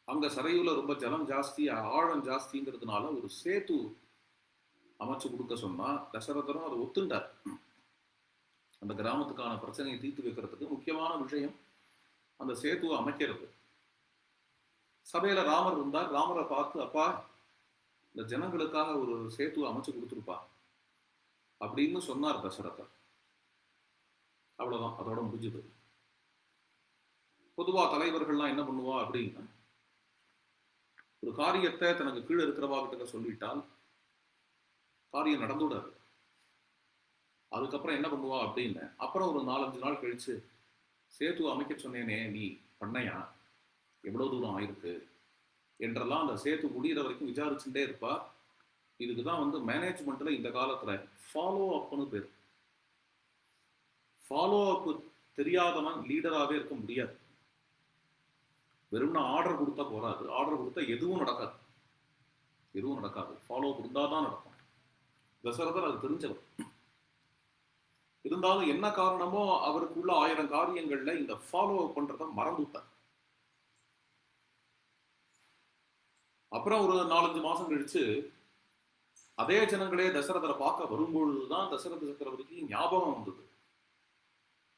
அங்க சரையுல ரொம்ப ஜலம் ஜாஸ்தி, ஆழம் ஜாஸ்திங்கிறதுனால ஒரு சேத்து அமைச்சு கொடுக்க சொன்னா தசரதரும் அதை ஒத்துண்டார். அந்த கிராமத்துக்கான பிரச்சனையை தீர்த்து வைக்கிறதுக்கு முக்கியமான விஷயம் அந்த சேத்துவை அமைக்கிறது. சபையில ராமர் இருந்தார். ராமரை பார்த்து, அப்பா இந்த ஜனங்களுக்காக ஒரு சேத்துவை அமைச்சு கொடுத்துருப்பா அப்படின்னு சொன்னார் தசரதர். அவ்வளவுதான், அதோட முடிஞ்சது. பொதுவா தலைவர்கள்லாம் என்ன பண்ணுவா அப்படின்னா, ஒரு காரியத்தை தனக்கு கீழே இருக்கிறவா கிட்ட சொல்லிட்டால் காரியம் நடந்து விடாது. அதுக்கப்புறம் என்ன பண்ணுவா அப்படின்னு, அப்புறம் ஒரு 4-5 நாள் கழிச்சு, சேத்து அமைக்க சொன்னேனே நீ பண்ணையா, எவ்வளவு தூரம் ஆயிருக்கு என்றெல்லாம் அந்த சேத்து முடிகிற வரைக்கும் விசாரிச்சுட்டே இருப்பா. இதுக்குதான் வந்து மேனேஜ்மெண்ட்ல இந்த காலத்துல ஃபாலோ அப்னு பேர். ஃபாலோ அப் தெரியாதவன் லீடராகவே இருக்க முடியாது. வெறும்னா ஆர்டர் கொடுத்தா போறாது, ஆர்டர் கொடுத்தா எதுவும் நடக்காது, எதுவும் நடக்காது. ஃபாலோ கொடுத்தாதான் நடக்கும். தசரதர் அது தெரிஞ்சவர். இருந்தாலும் என்ன காரணமோ அவருக்குள்ள 1000 காரியங்கள்ல இந்த ஃபாலோ பண்றத மறந்துட்டார். அப்புறம் ஒரு 4-5 மாசம் கழிச்சு அதே ஜனங்களே தசரதரை பார்க்க வரும்பொழுதுதான் தசரத சக்கரவர்த்திக்கு ஞாபகம் வந்தது.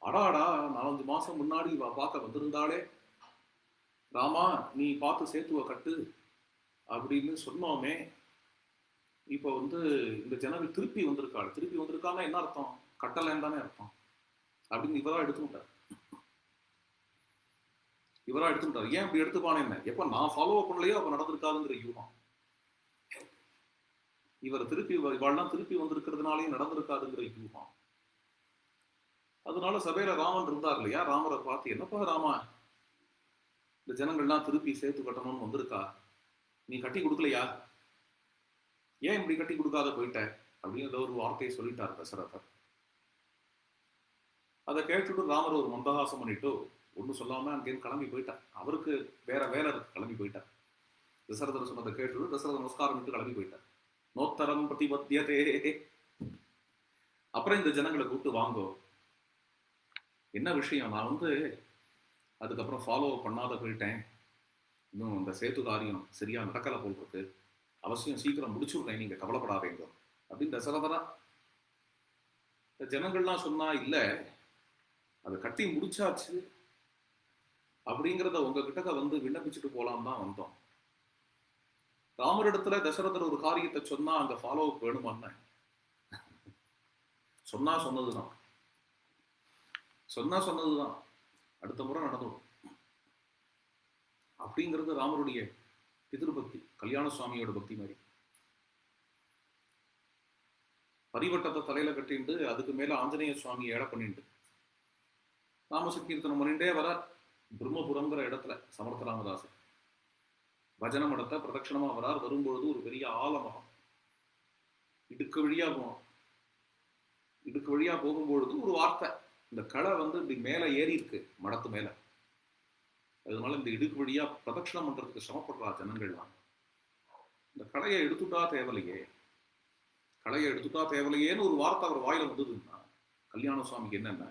அடாடா, 4-5 மாசம் முன்னாடி பார்க்க வந்திருந்தாலே, ராமா நீ பார்த்து சேத்துவ கட்டு அப்படின்னு சொன்னோமே, இப்ப வந்து இந்த ஜனங்கள் திருப்பி வந்திருக்காள். திருப்பி வந்திருக்காங்கன்னா என்ன அர்த்தம்? கட்டலைன்னு தானே அர்த்தம் அப்படின்னு இவரா எடுத்துக்கிட்டார். இவரா எடுத்துக்கிட்டார். ஏன் அப்படி எடுத்துப்பானே, என்ன எப்ப நான் ஃபாலோ பண்ணலையோ அப்ப நடந்திருக்காதுங்கிற யூகம். இவர் திருப்பி இவாள்லாம் திருப்பி வந்திருக்கிறதுனாலையும் நடந்திருக்காதுங்கிற யூகம். அதனால சபையில ராமன் இருந்தார் இல்லையா, ராமரை பார்த்து, என்னப்பா ராமா, இந்த ஜனங்கள்லாம் திருப்பி சேர்த்து கட்டணும்னு வந்திருக்கா, நீ கட்டி கொடுக்கலையா, ஏன் இப்படி கட்டி கொடுக்காத போயிட்ட அப்படிங்கிற ஒரு வார்த்தையை சொல்லிட்டார் தசரதர். அதை கேட்டுட்டு ராமர் ஒரு மந்தகாசம் பண்ணிட்டு ஒன்றும் சொல்லாம அங்கேருந்து கிளம்பி போயிட்டார். அவருக்கு வேற வேலை இருக்கு, கிளம்பி போயிட்டார். தசரதர் சொன்னதை கேட்டுட்டு தசரதர் நமஸ்காரம் விட்டு கிளம்பி போயிட்டார். நோத்தரம் பிரதிபத்தியதே. அப்புறம் இந்த ஜனங்களை கூப்பிட்டு, வாங்கோ, என்ன விஷயம், நான் வந்து அதுக்கப்புறம் ஃபாலோ பண்ணாத போயிட்டேன், இன்னும் இந்த சேத்து காரியம் சரியா நடக்கலை போல் இருக்கு, அவசியம் சீக்கிரம் முடிச்சு விடுறேன், நீங்க கவலைப்படாதீங்க அப்படின்னு தசரதரா. இந்த ஜனங்கள்லாம் சொன்னா, இல்ல அதை கட்டி முடிச்சாச்சு அப்படிங்கிறத உங்ககிட்ட வந்து விண்ணப்பிச்சுட்டு போலாம் தான் வந்தோம். ராமரிடத்துல தசரதர் ஒரு காரியத்தை சொன்னா அந்த ஃபாலோ அப் வேணுமான்னு, சொன்னா சொன்னதுதான், சொன்னா சொன்னதுதான், அடுத்த முறை நடந்துடும் அப்படிங்கிறது ராமருடைய பிதிருபக்தி, கல்யாண சுவாமியோட பக்தி மாதிரி. பரிவட்டத்தை தலையில கட்டிட்டு அதுக்கு மேல ஆஞ்சநேய சுவாமி ஏழை பண்ணிட்டு நாமசங்கீர்த்தனம் பண்ணிட்டே வர பிரம்மபுரம்ங்கிற இடத்துல சமர்த்த ராமதாசர் பஜன மடத்தை பிரதட்சணமா வரார். வரும்பொழுது ஒரு பெரிய ஆலமரம் இடுக்கு வழியா போனோம். இடுக்கு வழியா போகும்பொழுது ஒரு வார்த்தை, இந்த களை வந்து இப்படி மேல ஏறி இருக்கு மடத்து மேல, அதனால இந்த இடுக்கு வழியா பிரதட்சணம் பண்றதுக்கு சிரமப்படுறா ஜனங்கள்லாம். இந்த களையை எடுத்துட்டா தேவலையே, களையை எடுத்துட்டா தேவலையேன்னு ஒரு வார்த்தை அவர் வாயில வந்ததுன்னா கல்யாண சுவாமிக்கு என்னென்ன,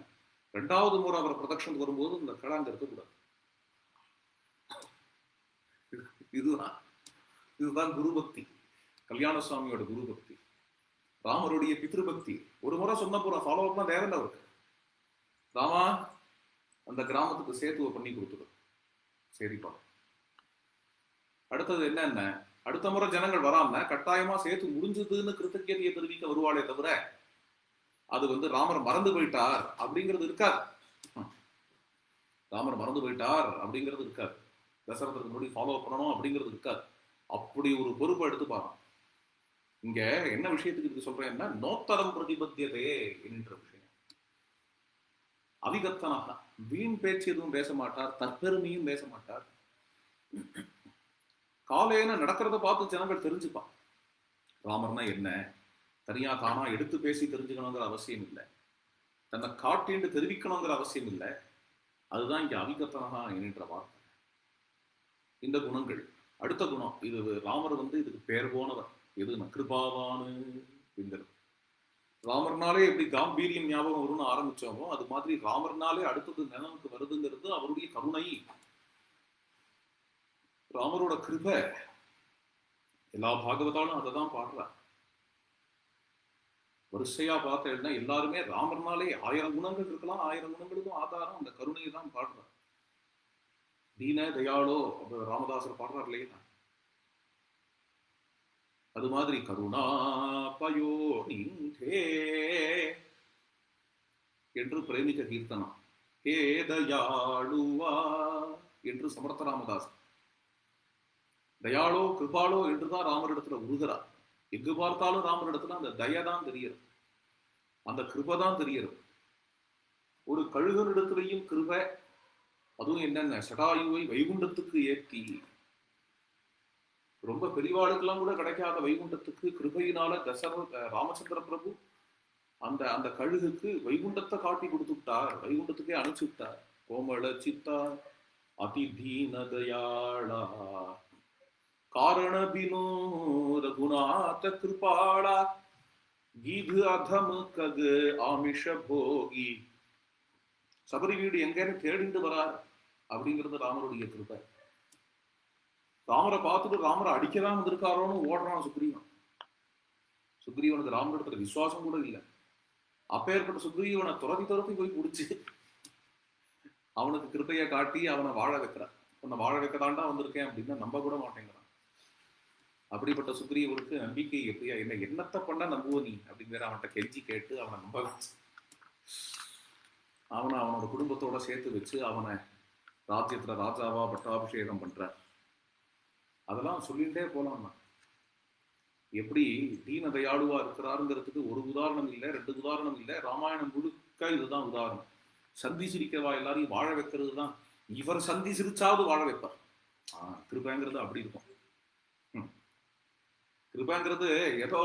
2வது முறை அவர் பிரதட்சணம் வரும்போது இந்த களை அங்க இருக்கக்கூடாது. இதுதான் குருபக்தி, கல்யாண சுவாமியோட குருபக்தி, ராமருடைய பித்ருபக்தி. ஒரு முறை சொன்ன போற ஃபாலோ அப்லாம் தேவையில்லை அவருக்கு. ராமா அந்த கிராமத்துக்கு சேத்துவை பண்ணி கொடுத்துரு, சரிப்பா. அடுத்தது என்னென்ன, அடுத்த முறை ஜனங்கள் வராம கட்டாயமா சேத்து முடிஞ்சதுன்னு கிருத்தஜ்ஞதையை தெரிவிக்க வருவாளே தவிர அது வந்து ராமர் மறந்து போயிட்டார் அப்படிங்கிறது இருக்காது. ராமர் மறந்து போயிட்டார் அப்படிங்கிறது இருக்காது, தசரதற்கு முன்னாடி ஃபாலோ பண்ணணும் அப்படிங்கிறது இருக்காது. அப்படி ஒரு பொறுப்பை எடுத்து பாருங்க. இங்க என்ன விஷயத்துக்கு இதுக்கு சொல்றேன்னா, நோத்தரம் பிரதிபத்தியதே என்கின்ற விஷயம். அவிகத்தனாக வீண் பேச்சு எதுவும் பேச மாட்டார், தற்பெருமையும் பேச மாட்டார். காலையில நடக்கிறத பார்த்து ஜனங்கள் தெரிஞ்சுப்பான் ராமர்னா என்ன. தனியா தானா எடுத்து பேசி தெரிஞ்சுக்கணுங்கிற அவசியம் இல்லை, தன்னை காட்டின்னு தெரிவிக்கணுங்கிற அவசியம் இல்லை. அதுதான் இங்க அவிகத்தனகா என்கின்ற வார்த்தை. இந்த குணங்கள். அடுத்த குணம், இது ராமர் வந்து இதுக்கு பேர் போனவர் எதுனா கிருபாவானு அப்படிங்கிறது. ராமர்னாலே எப்படி காம்பீரியம் ஞாபகம் வரும்னு ஆரம்பிச்சோமோ அது மாதிரி ராமர்னாலே அடுத்தது நினைவுக்கு வருதுங்கிறது அவருடைய கருணை, ராமரோட கிருபை. எல்லா பாகவதாலும் அதை தான் பாடுறார். வரிசையா பார்த்தேன்னா எல்லாருமே ராமர்னாலே 1000 குணங்கள் இருக்கலாம், 1000 குணங்களுக்கும் ஆதாரம் அந்த கருணையை தான் பாடுறார். தீன தயாளோ ராமதாசர் பாடுறார் இல்லையா. அது மாதிரி கருணா பயோனிந்தே என்று பிரேமிக கீர்த்தனம், ஹே தயாளுவா என்று சமர்த்தராமதாஸ். தயாளோ கிருபாலோ என்றுதான் ராமரிடத்துல உருகிறார். எங்கு பார்த்தாலும் ராமரிடத்துல அந்த தயதான் தெரிகிறது, அந்த கிருபதான் தெரிகிறது. ஒரு கழுகனிடத்திலையும் கிருபை, அதுவும் என்னென்ன சடாயுவை வைகுண்டத்துக்கு ஏற்றி, ரொம்ப பெரியவாளுக்கெல்லாம் கூட கிடைக்காத வைகுண்டத்துக்கு கிருபையினால ராமச்சந்திர பிரபு அந்த அந்த கழுகுக்கு வைகுண்டத்தை காட்டி கொடுத்து விட்டார், வைகுண்டத்துக்கே அனுப்பிச்சு விட்டார். கோமள சித்தா அதிதீன தயாளா காரண பினோ ரகுநாத கிருபாளா கீது அதம் ககு ஆமிஷ போகி. சபரி வீடு எங்கன்னு தேடிட்டு வரார் அப்படிங்கிறது ராமருடைய கிருபை. ராமரை பார்த்துட்டு ராமரை அடிக்கதான் வந்திருக்காரோன்னு ஓடுறான் சுக்ரீவன். சுக்ரீவனுக்கு ராமரிடத்துல விசுவாசம் கூட இல்லை. அப்பேற்பட்ட சுக்ரீவனை துரத்தி போய் பிடிச்சி அவனுக்கு கிருபையை காட்டி அவனை வாழ வைக்கிறான். உன்னை வாழ வைக்கதாண்டா வந்திருக்கேன் அப்படின்னா நம்ப கூட மாட்டேங்கிறான். அப்படிப்பட்ட சுக்ரீவனுக்கு நம்பிக்கை எப்படியா, என்ன என்னத்தை பண்ண நம்புவ நீ அப்படிங்கிற அவன்கிட்ட கெஞ்சி கேட்டு அவனை நம்ப வச்சு அவனை அவனோட குடும்பத்தோட சேர்த்து வச்சு அவனை ராஜ்யத்துல ராஜாவா பட்டாபிஷேகம் பண்ற. அதெல்லாம் சொல்லிகிட்டே போலாம்னா எப்படி தீன தயாளுவா இருக்கிறாருங்கிறதுக்கு ஒரு உதாரணம் இல்லை, ரெண்டு உதாரணம் இல்லை, ராமாயணம் முழுக்க இதுதான் உதாரணம். சந்தி சிரிக்கவா எல்லாரையும் வாழ வைக்கிறது தான். இவர் சந்தி சிரிச்சாவது வாழ வைப்பார். கிருபைங்கிறது அப்படி இருக்கும். கிருபைங்கிறது ஏதோ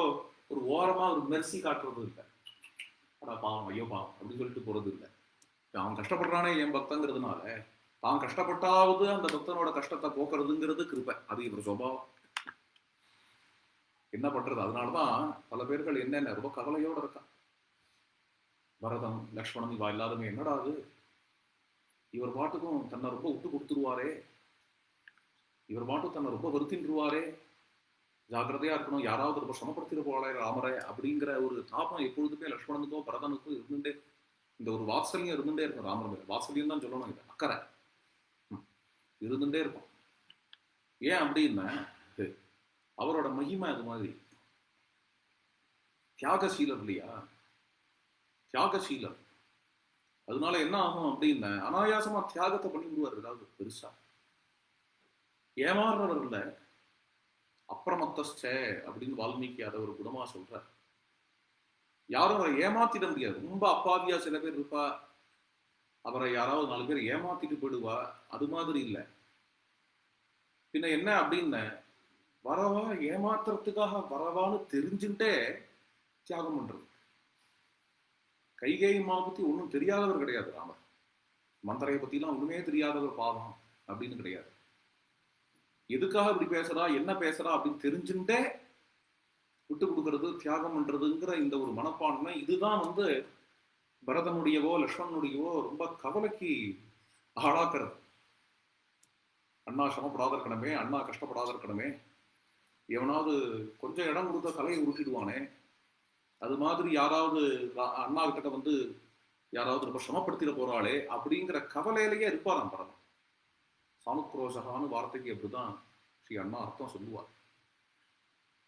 ஒரு ஓரமா ஒரு மெர்சி காட்டுறது இல்லை. பாவம் ஐயோ பாவம் அப்படின்னு சொல்லிட்டு போறது இல்லை. அவன் கஷ்டப்படுறானே என் பக்தங்கிறதுனால தான் கஷ்டப்பட்டாவது அந்த பக்தனோட கஷ்டத்தை போக்குறதுங்கிறது கிருபை. அது இவர் சுபாவம். என்ன பண்றது? அதனாலதான் பல பேர்கள் என்னென்ன ரொம்ப கவலையோட இருக்கா. பரதம் லக்ஷ்மணன் இவா எல்லாருமே என்னடா அது, இவர் பாட்டுக்கும் தன்னை ரொம்ப விட்டு கொடுத்துருவாரே, இவர் பாட்டும் தன்னை ரொம்ப வருத்தின்றுவாரே, ஜாக்கிரதையா இருக்கணும், யாராவது ரொம்ப சமப்படுத்திட போல ராமரை அப்படிங்கிற ஒரு தாபம் எப்பொழுதுமே லக்ஷ்மணனுக்கோ பரதனுக்கோ இருந்துட்டே, இந்த ஒரு வாத்சல்யம் இருந்துட்டே இருக்கும். ராமர் மேல வாத்சல்யம் தான் சொல்லணும், இது அக்கறை இருந்துட்டே இருக்கும். ஏன் அப்படின்னா அவரோட மகிமை அது மாதிரி. தியாகசீலர் இல்லையா, தியாகசீலர். அதனால என்ன ஆகும் அப்படின்னா அனாயாசமா தியாகத்தை பண்ணி விடுவார். ஏதாவது பெருசா ஏமாறுறவர் இல்ல, அப்பிரமத்தே அப்படின்னு வால்மீகி அதை ஒரு குணமா சொல்றார். யாரும் அவரை ஏமாத்திட முடியாது. ரொம்ப அப்பாவியா சில பேர் இருப்பா, அவரை யாராவது 4 பேர் ஏமாத்திட்டு போயிடுவா, அது மாதிரி இல்லை. பின்ன என்ன அப்படின்னு வரவா ஏமாத்துறதுக்காக வரவான்னு தெரிஞ்சுட்டே தியாகம் பண்றது. கைகேயி அம்மாவை பத்தி ஒன்றும் தெரியாதவர் கிடையாது ராமர். மந்திரையை பத்திலாம் ஒண்ணுமே தெரியாதவர் பாவம் அப்படின்னு கிடையாது. எதுக்காக இப்படி பேசுறா என்ன பேசுறா அப்படின்னு தெரிஞ்சுட்டே விட்டு கொடுக்கறது தியாகம் பண்றதுங்கிற இந்த ஒரு மனப்பான்மை, இதுதான் பரதனுடையவோ லக்ஷ்மணனுடையவோ ரொம்ப கவலைக்கு ஆளாக்குறது. அண்ணா சிரமப்படாத இருக்கணுமே, அண்ணா கஷ்டப்படாத இருக்கணுமே, எவனாவது கொஞ்சம் இடம் கொடுத்த தலையை உருட்டிடுவானே, அது மாதிரி யாராவது அண்ணா கிட்ட யாராவது ரொம்ப சிரமப்படுத்திட போறாளே அப்படிங்கிற கவலையிலேயே இருப்பாராம் பரதன். சானுக்ரோஷகான்னு வார்த்தைக்கு அப்படிதான் ஸ்ரீ அண்ணா அர்த்தம் சொல்லுவார்.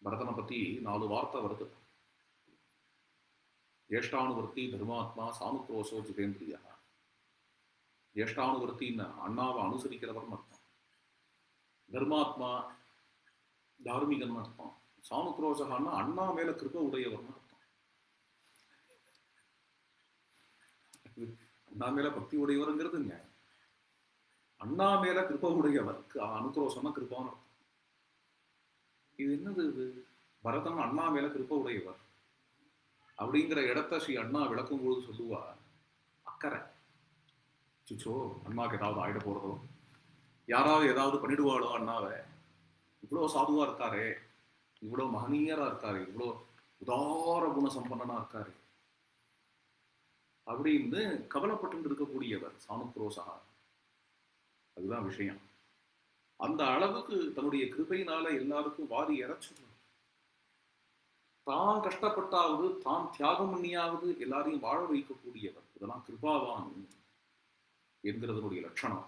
பரதனை பத்தி 4 வார்த்தை வருது. ஜேஷ்டானுவர்த்தி தர்மாத்மா சானுக்ரோஷோ ஜிதேந்திரியா. ஜேஷ்டானுவர்த்தின்னு அண்ணாவை அனுசரிக்கிறவர்னு அர்த்தம். தர்மாத்மா தார்மீகன் அர்த்தம். சானுக்ரோஷகான்னா அண்ணா மேல கிருபை உடையவர்னு அர்த்தம். அண்ணா மேல பக்தி உடையவருங்கிறதுங்க, அண்ணா மேல கிருபை உடையவர். அனுக்ரோஷமா கிருபான்னு அர்த்தம். இது என்னது இது? பரதன் அண்ணா மேல கிருபை உடையவர் அப்படிங்கிற இடத்த ஸ்ரீ அண்ணா விளக்கும் பொழுது சொல்லுவா, அக்கறை. சுச்சோ அண்ணாக்கு ஏதாவது ஆயிட போறதோ, யாராவது ஏதாவது பண்ணிடுவாளோ அண்ணாவை, இவ்வளவு சாதுவா இருக்காரு, இவ்வளவு மகனீயரா இருக்காரு, இவ்வளவு உதார குண சம்பன்னனா இருக்காரு அப்படின்னு கவலைப்பட்டு இருக்கக்கூடியவர் சானுக்ரோஷகா. அதுதான் விஷயம். அந்த அளவுக்கு தன்னுடைய கிருபையினால எல்லாருக்கும் வாரி இறைச்சு, தான் கஷ்டப்பட்டாவது தான் தியாகம் பண்ணியாவது எல்லாரையும் வாழ வைக்கக்கூடியவர். இதெல்லாம் கிருபாவான் என்கிறதனுடைய லட்சணம்.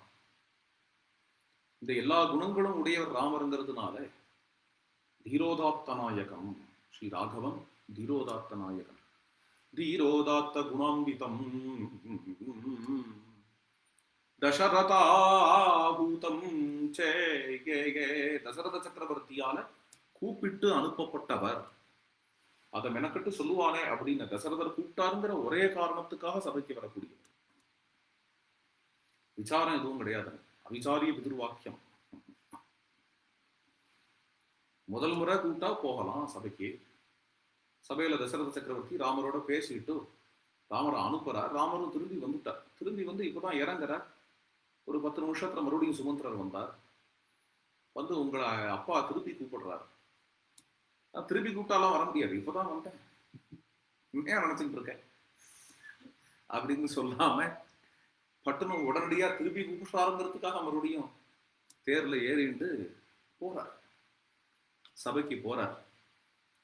இந்த எல்லா குணங்களும் உடையவர் ராமருங்கிறதுனால தீரோதாத்த நாயகம் ஸ்ரீ ராகவன் தீரோதாத்த நாயகன் தீரோதாத்த குணாம்பிதம் தசரதாபூதம் தசரத சக்கரவர்த்தியால கூப்பிட்டு அனுப்பப்பட்டவர். அதை மெனக்கட்டு சொல்லுவானே அப்படின்னு தசரதர் கூப்பிட்டாருங்கிற ஒரே காரணத்துக்காக சபைக்கு வரக்கூடியது. விசாரம் எதுவும் கிடையாது, அவிசாரிய பிதிர்வாக்கியம். முதல் முறை கூப்பிட்டா போகலாம் சபைக்கு. சபையில தசரத சக்கரவர்த்தி ராமரோட பேசிட்டு ராமரை அனுப்புறார். ராமரும் திரும்பி வந்துட்டார். திரும்பி வந்து இப்பதான் இறங்குறார். ஒரு 10 நிமிஷத்துல மறுபடியும் சுமந்திரர் வந்தார். வந்து உங்களை அப்பா திருப்பி கூப்பிடுறாரு. நான் திருப்பி கூப்பிட்டாலாம் வர முடியாது, இப்பதான் வந்தேன், ஏன் நினைச்சுட்டு இருக்கேன் அப்படின்னு சொல்லாம பட்டுன்னு உடனடியா திருப்பி கூப்பிட்டாருங்கிறதுக்காக மறுபடியும் தேர்ல ஏறிண்டு போறார், சபைக்கு போறார்.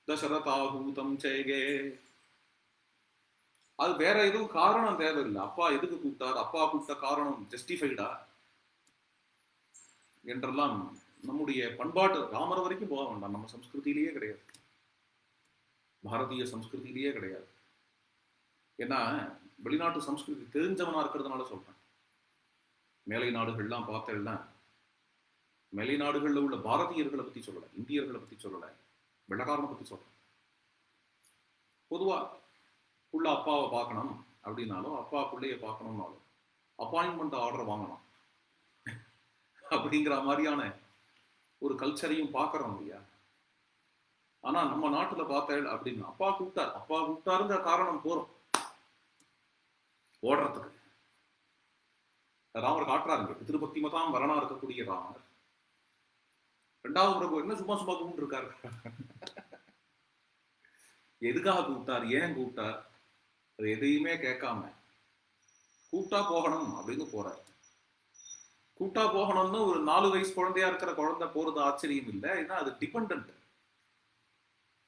தசரதாபூதம் செய்கே. அது வேற எதுவும் காரணம் தேவையில்லை. அப்பா எதுக்கு கூப்பிட்டார், அப்பா கூப்பிட்ட காரணம் ஜஸ்டிஃபைடா என்றெல்லாம் நம்முடைய பண்பாட்டு ராமர் வரைக்கும் போக வேண்டாம். நம்ம சம்ஸ்கிருதியிலேயே கிடையாது, பாரதிய சம்ஸ்கிருதியிலேயே கிடையாது. ஏன்னா வெளிநாட்டு சம்ஸ்கிருதி தெரிஞ்சவனா இருக்கிறதுனால சொல்றேன். மேலை நாடுகள்லாம் பார்த்தேன்னா மேலை நாடுகள்ல உள்ள பாரதியர்களை பத்தி சொல்லல, இந்தியர்களை பத்தி சொல்லல, வெள்ளக்காரனை பத்தி சொல்றேன். பொதுவா புள்ள அப்பாவை பார்க்கணும் அப்படின்னாலும், அப்பா பிள்ளைய பார்க்கணும்னாலும் அப்பாயின்மெண்ட் ஆர்டர் வாங்கணும் அப்படிங்கிற மாதிரியான ஒரு கல்ச்சரையும் பார்க்கறோம் இல்லையா. ஆனா நம்ம நாட்டுல பார்த்தேன் அப்படின்னு அப்பா கூப்பிட்டாருங்கிற காரணம் போறோம் ஓடுறதுக்கு. ராமர் காட்டுறாருங்க, பிதிருபக்தி மதாம் வரனா இருக்கக்கூடிய ராமர். 2வது முறை என்ன சும்மா சும்மா கூப்பிட்டு இருக்காரு. எதுக்காக கூப்பிட்டார், ஏன் கூப்பிட்டார், அது எதையுமே கேட்காம கூப்பிட்டா போகணும் அப்படின்னு போறாரு. கூப்பிட்டா போகணும்னு ஒரு 4 வயசு குழந்தையா இருக்கிற குழந்தை போறது ஆச்சரியம் இல்லை. ஏன்னா அது டிபெண்ட்.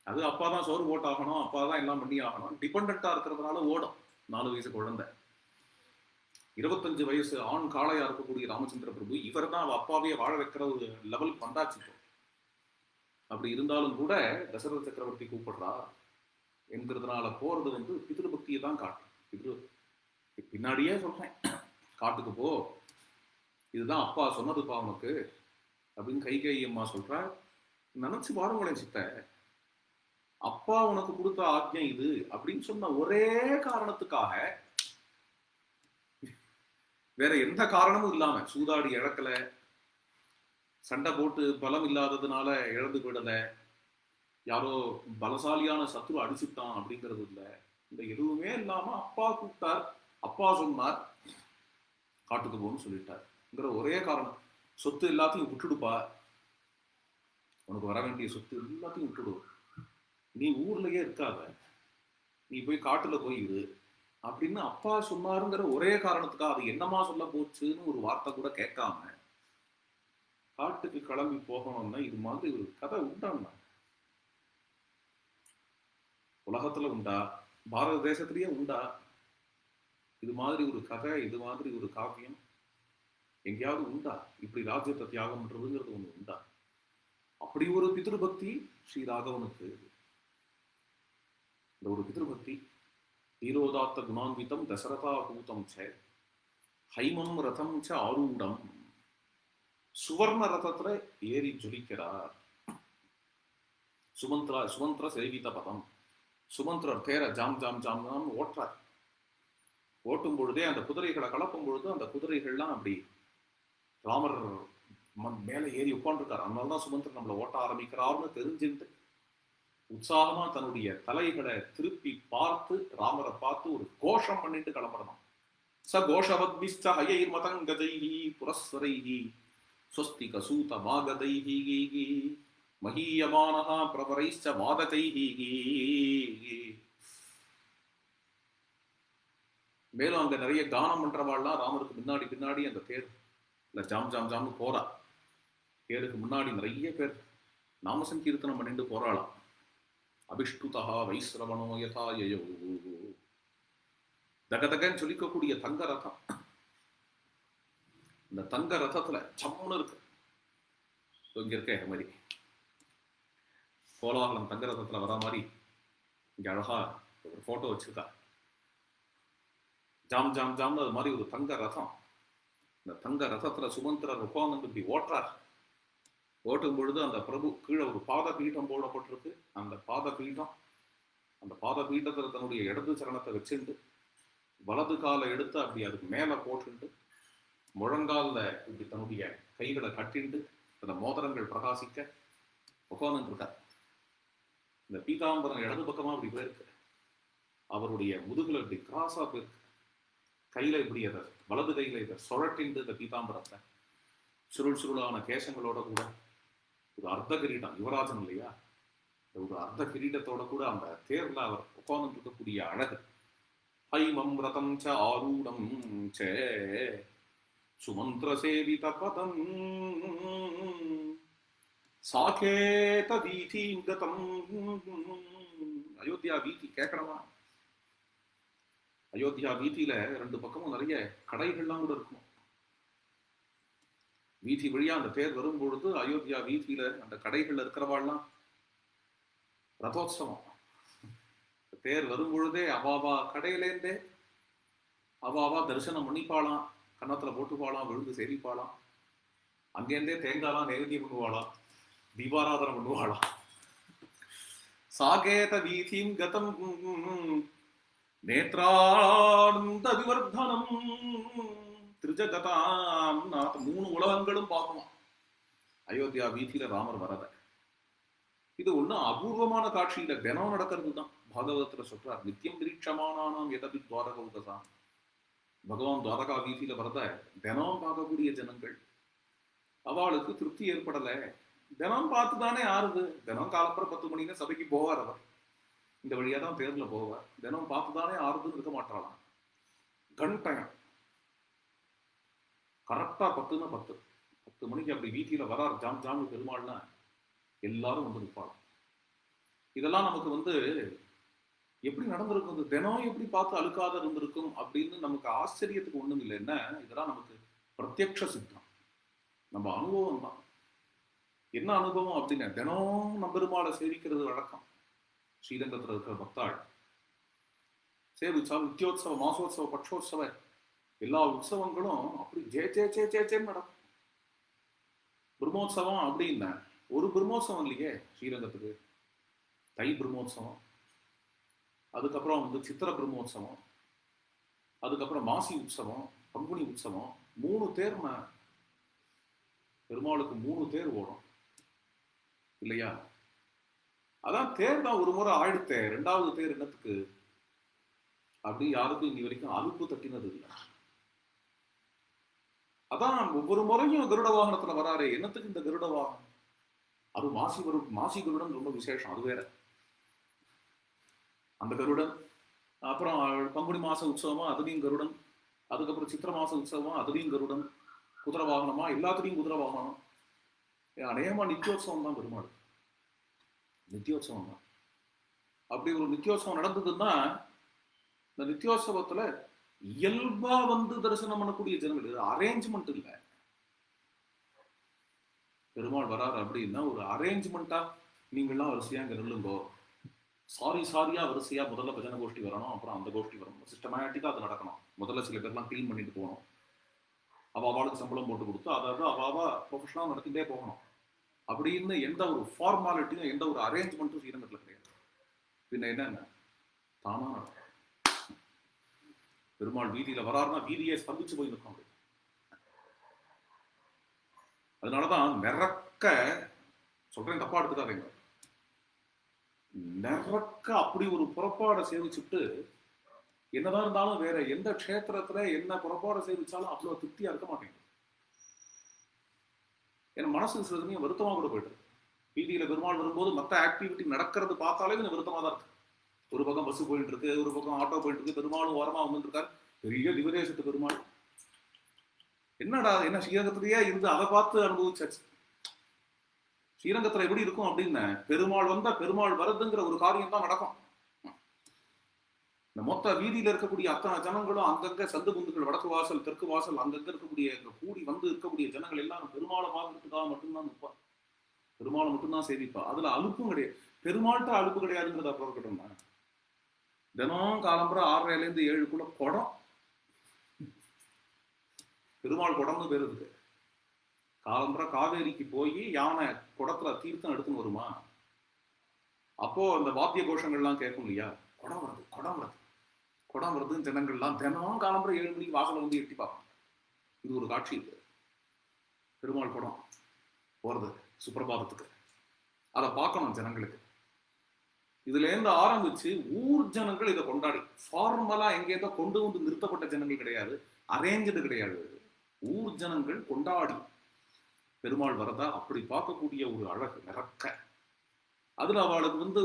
அது அப்பா தான் சோறு போட்டாகணும், அப்பா தான் எல்லாம் பண்ணி ஆகணும். டிபெண்டா இருக்கிறதுனால ஓடும் 4 வயசு குழந்தை. 25 வயசு ஆண் காளையா இருக்கக்கூடிய ராமச்சந்திர பிரபு இவர் தான் அப்பாவே வாழ வைக்கிற ஒரு லெவலுக்கு வந்தாச்சு. அப்படி இருந்தாலும் கூட தசரத சக்கரவர்த்தி கூப்பிடுறா என்கிறதுனால போறது வந்து பிதிருபக்தியை தான் காட்டும். பின்னாடியே சொல்றேன், காட்டுக்கு போ, இதுதான் அப்பா சொன்னதுப்பா உனக்கு அப்படின்னு கைகேயி அம்மா சொல்ற. நினைச்சு பாருங்களேன் சித்த, அப்பா உனக்கு கொடுத்த ஆக்ஞை இது அப்படின்னு சொன்ன ஒரே காரணத்துக்காக, வேற எந்த காரணமும் இல்லாம, சூதாடி இழக்கல, சண்டை போட்டு பலம் இல்லாததுனால இழந்து விடல, யாரோ பலசாலியான சத்ரு அடிச்சுட்டான் அப்படிங்கிறது இல்லை, இந்த எதுவுமே இல்லாம அப்பா கூப்பிட்டார், அப்பா சொன்னார், காட்டுக்கு போன்னு சொல்லிட்டார்ங்கிற ஒரே காரணம். சொத்து எல்லாத்தையும் விட்டுடுப்பா, உனக்கு வர வேண்டிய சொத்து எல்லாத்தையும் விட்டுடு, நீ ஊர்லயே இருக்காத, நீ போய் காட்டுல போய் இரு அப்படின்னு அப்பா சொன்னாருங்கிற ஒரே காரணத்துக்காக, அது என்னமா சொல்ல போச்சுன்னு ஒரு வார்த்தை கூட கேட்காம காட்டுக்கு கிளம்பி போகணும்னா இது மாதிரி ஒரு கதை உண்டான்னா உலகத்துல உண்டா, பாரத தேசத்திலேயே உண்டா இது மாதிரி ஒரு கதை, இது மாதிரி ஒரு காவியம் எங்கேயாவது உண்டா? இப்படி ராஜ்யத்தை தியாகம் பண்றதுங்கிறது ஒண்ணு உண்டா? அப்படி ஒரு பிதிருபக்தி ஸ்ரீ ராகவனுக்கு. இந்த ஒரு பிதிருபக்தி தீரோதாத்த குணான்விதம் தசரதாபூதம் ச ஹைமம் ரதம் ச ஆரூடம். சுவர்ண ரதத்துல ஏறி ஜொலிக்கிறார். சுமந்திர சேவித பதம். சுமந்திரர் தேர ஜாம் ஜாம் ஜாம் ஜாம் ஓட்டுறார். ஓட்டும் பொழுதே அந்த குதிரைகளை கலப்பும் பொழுது அந்த குதிரைகள்லாம் அப்படி ராமர் மேல ஏறி உட்காந்துருக்காரு. அதனாலதான் சுமந்திரர் நம்மளை ஓட்ட ஆரம்பிக்கிறார்னு தெரிஞ்சுட்டு உற்சாகமா தன்னுடைய தலைகளை திருப்பி பார்த்து ராமரை பார்த்து ஒரு கோஷம் பண்ணிட்டு கிளம்புறதாம். ச கோஷவத்பிஸ்ச ஹயைர் மதங்கதைஹி புரஸ்வரைஹி ஸ்வஸ்தி கசூத மாகதைஹி மஹீயமானஹ பிரவரைஸ்ச வாதகைஹி. மேலும் அங்க நிறைய கானம் பண்றவாள்லாம் ராமருக்கு பின்னாடி பின்னாடி அந்த தேர்ல ஜாம் ஜாம் ஜாம்னு போறா. தேருக்கு முன்னாடி நிறைய பேர் நாம சங்கீர்த்தனம் பண்ணிட்டு போறாளாம். அபிஷ்டுதா வைஸ்ரவணோ யதா யயோ. தகதகன்னு சொல்லிக்கக்கூடிய தங்க ரதம். இந்த தங்க ரதத்துல சம்னு இருக்கு, இங்க இருக்க மாதிரி கோலாகலம் தங்க ரதத்துல வர மாதிரி இங்க அழகா ஒரு போட்டோ வச்சிருக்கா. ஜாம் ஜாம் ஜாம்னு அது மாதிரி ஒரு தங்க ரதம். இந்த தங்க ரதத்துல சுமந்திரர் உட்கார்ந்து இப்படி ஓட்டுறார். ஓட்டும் பொழுது அந்த பிரபு கீழே ஒரு பாத பீடம் போடப்பட்டிருக்கு. அந்த பாத பீடத்துல தன்னுடைய இடது சரணத்தை வச்சுட்டு வலது காலை எடுத்து அப்படி அதுக்கு மேல போட்டுட்டு முழங்கால இப்படி தன்னுடைய கைகளை கட்டிண்டு அந்த மோதிரங்கள் பிரகாசிக்க உட்கார்ந்து இருக்கார். இந்த பீதாம்பரம் இடது பக்கமா அப்படி போயிருக்கு. அவருடைய முதுகுல இப்படி கிராஸா போயிருக்கு. கையில இப்படி அதை வலது கையில இதை சுழட்டிண்டு இந்த பீதாம்பரத்தை சுருள் சுருளான கேசங்களோட கூட ஒரு அர்த்த கிரீடம், யுவராஜன் இல்லையா, ஒரு அர்த்த கிரீடத்தோட கூட அந்த தேர்ல அவர் உட்கார்ந்து இருக்கக்கூடிய அழகு. ஹைமம் ரதம் ச ஆரூடம் ச சுமந்திர சேவித பதம் சாகேத வீதிங்கதம். அயோத்தியா வீதி கேட்கணுமா? அயோத்தியா வீதியில ரெண்டு பக்கமும் நிறைய கடைகள்லாம் கூட இருக்கும். வீதி வழியா அந்த தேர் வரும் பொழுது அயோத்தியா வீதியில அந்த கடைகள்ல இருக்கிறவாள்லாம் ரதோத்சவம். தேர் வரும் பொழுதே அவாவா கடையிலேருந்தே அவாவா தரிசனம் பண்ணிப்பாளாம், கன்னத்துல போட்டுப்பாளாம், விழுந்து சேவிப்பாளாம். அங்கேருந்தே தேங்காய்லாம் நைவேத்தியம் பண்ணுவாளாம், தீபாராதனம் பண்ணுவாளாம். சாகேத வீதிம் கதம் நேத்ரானந்த விவர்தனம் திருஜகதாம். மூணு உலகங்களும் பார்க்கணும் அயோத்தியா வீதியில ராமர் வரத. இது ஒண்ணு அபூர்வமான காட்சியில தினம் நடக்கிறது தான். பாகவதத்துல சொல்றார், நித்தியம் நிரீட்சமானாம் எதபி துவாரகௌதசாம். பகவான் துவாரகா வீதியில வரத தினம் பார்க்கக்கூடிய ஜனங்கள், அவளுக்கு திருப்தி ஏற்படல. தினம் பார்த்துதானே ஆறுது. தினம் காலம்புற 10 மணிக்கு சபைக்கு போவார் அவர். இந்த வழியா தான் தேர்ல போவார். தினம் பார்த்துதானே ஆறுதுன்னு இருக்க மாட்டாளாம். கண்டையம் கரெக்டா 10ன்னா 10 மணிக்கு அப்படி வீதியில வரார் ஜாம் ஜாமு பெருமாள்னா எல்லாரும் வந்து நிற்பாங்க. இதெல்லாம் நமக்கு எப்படி நடந்திருக்கும், தினம் எப்படி பார்த்து அழுக்காத இருந்திருக்கும் அப்படின்னு நமக்கு ஆச்சரியத்துக்கு ஒண்ணும் இல்லை. என்ன, இதெல்லாம் நமக்கு பிரத்யக்ஷ சித்தம், நம்ம அனுபவம் தான். என்ன அனுபவம் அப்படின்னா, தினம் நம்பெருமாளை சேவிக்கிறது வழக்கம். ஸ்ரீரங்கத்தில் இருக்கிற பக்தாள் சேவிச்சா நித்தியோத்சவ, மாசோத்சவ, பட்சோத்சவ எல்லா உற்சவங்களும் அப்படி ஜேன்னு நடக்கும். பிரம்மோத்சவம் அப்படின்னா ஒரு பிரம்மோத்சவம் இல்லையே ஸ்ரீரங்கத்துக்கு. தை பிரம்மோத்சவம், அதுக்கப்புறம் சித்திர பிரம்மோத்சவம், அதுக்கப்புறம் மாசி உற்சவம், பங்குனி உற்சவம். 3 தேர்னா பெருமாளுக்கு 3 தேர் ஓடும் இல்லையா? அதான் தேர் தான் ஒரு முறை ஆயிடுத்த, 2வது தேர் என்னத்துக்கு அப்படி யாருக்கும் இனி வரைக்கும் அலுப்பு தட்டினது இல்லை. அதான் ஒவ்வொரு முறையும் கருட வாகனத்துல வராரு. என்னத்துக்கு இந்த கருட வாகனம்? அது மாசி கருடன் ரொம்ப விசேஷம், அது வேற. அந்த கருடன், அப்புறம் பங்குனி மாச உற்சவமா அதுலயும் கருடன், அதுக்கப்புறம் சித்திர மாச உற்சவமா அதுலயும் கருடன், குதிரை வாகனமா எல்லாத்துலயும் குதிரை வாகனம். அநேகமா நித்தியோத்சவம் தான் பெருமாள், நித்தியோத்சவம் தான். அப்படி ஒரு நித்தியோத்சவம் நடந்ததுன்னா இந்த நித்தியோத்சவத்துல இயல்பா தரிசனம் பண்ணக்கூடிய ஜனங்கள், அரேஞ்ச்மெண்ட் இல்லை. பெருமாள் வராரு அப்படின்னா ஒரு அரேஞ்ச்மெண்டா நீங்கள்லாம் வரிசையா இங்க நில்லுங்கோ, சாரியா வரிசையா முதல்ல பஜனை கோஷ்டி வரணும், அப்புறம் அந்த கோஷ்டி வரணும், சிஸ்டமேட்டிக்கா அது நடக்கணும். முதல்ல சில பேர்லாம் கிளீன் பண்ணிட்டு போகணும், அவளுக்கு சம்பளம் போட்டு கொடுத்து அதாவது அவாவா ப்ரொஃபஷனலா நடத்திட்டே போகணும் அப்படின்னு எந்த ஒரு ஃபார்மாலிட்டியும் எந்த ஒரு அரேஞ்ச்மெண்ட்டும் ஸ்ரீரங்கத்தில் கிடையாது. பின்ன என்ன தானா நடக்கும். பெருமாள் வீதியில வராருன்னா வீதியே ஸ்பந்திச்சு போய் நிற்கும். அதனாலதான் நிறக்க சொல்றேன், தப்பா எடுத்துக்காதீங்க, நிறக்க அப்படி ஒரு புறப்பாடை சேவிச்சுட்டு என்னதான் இருந்தாலும் வேற எந்த க்ஷேத்திரத்துல என்ன புறப்பாடை சேவிச்சாலும் அவ்வளவு திருப்தியா இருக்க மாட்டேங்குது. ஏன்னா மனசு சில சமயம் வருத்தமா கூட போயிட்டு இருக்கு. வீதியில பெருமாள் வரும்போது மற்ற ஆக்டிவிட்டி நடக்கிறது பார்த்தாலே கொஞ்சம் வருத்தமா தான் இருக்கு. ஒரு பக்கம் பஸ் போயிட்டு இருக்கு, ஒரு பக்கம் ஆட்டோ போயிட்டு இருக்கு, பெருமாளும் ஓரமா வந்துருக்காரு. பெரிய திவதேசத்து பெருமாள், என்னடா என்ன ஸ்ரீரங்கத்திலேயே இருந்து அதை பார்த்து அனுபவிச்சாச்சு. ஸ்ரீரங்கத்துல எப்படி இருக்கும் அப்படின்னா, பெருமாள் வந்தா பெருமாள் வருதுங்கிற ஒரு காரியம் தான் நடக்கும். இந்த மொத்த வீதியில இருக்கக்கூடிய அத்தனை ஜனங்களும் அங்கங்க சந்து குந்துகள், வடக்கு வாசல் தெற்கு வாசல் அங்கங்க இருக்கக்கூடிய கூடி இருக்கக்கூடிய ஜனங்கள் எல்லாரும் பெருமாளை பார்க்கறதுக்காக மட்டும்தான் நிற்பா, பெருமாளை மட்டும்தான் சேவிப்பா. அதுல அலுப்பும் கிடையாது. பெருமாள்கிட்ட அலுப்பு கிடையாதுங்கிறது அப்புறம் இருக்கட்டும். தினம் காலம்புற 6:30 7 குடம், பெருமாள் குடம்னு பேர் இருக்கு. காலம்புற காவேரிக்கு போய் யானை குடத்துல தீர்த்தம் எடுத்துன்னு வருமா, அப்போ அந்த வாத்திய கோஷங்கள்லாம் கேட்கும் இல்லையா, குடம் வருது குடம் வருது குடம் வருதுன்னு ஜனங்கள்லாம் தினம் காலம்புற 7 மணிக்கு வாசல வந்து எட்டி பார்ப்பாங்க. இது ஒரு காட்சி இருக்கு. பெருமாள் குடம் போறது சுப்பிரபாதத்துக்கு, அதை பார்க்கணும் ஜனங்களுக்கு. இதுல இருந்து ஆரம்பிச்சு ஊர் ஜனங்கள் இதை கொண்டாடி, ஃபார்மலா எங்கேயோ கொண்டு வந்து நிறுத்தப்பட்ட ஜனங்கள் கிடையாது, அரேஞ்சது கிடையாது. ஊர் ஜனங்கள் கொண்டாடி பெருமாள் வரதா அப்படி பார்க்கக்கூடிய ஒரு அழகு நிறக்க. அதுல அவளுக்கு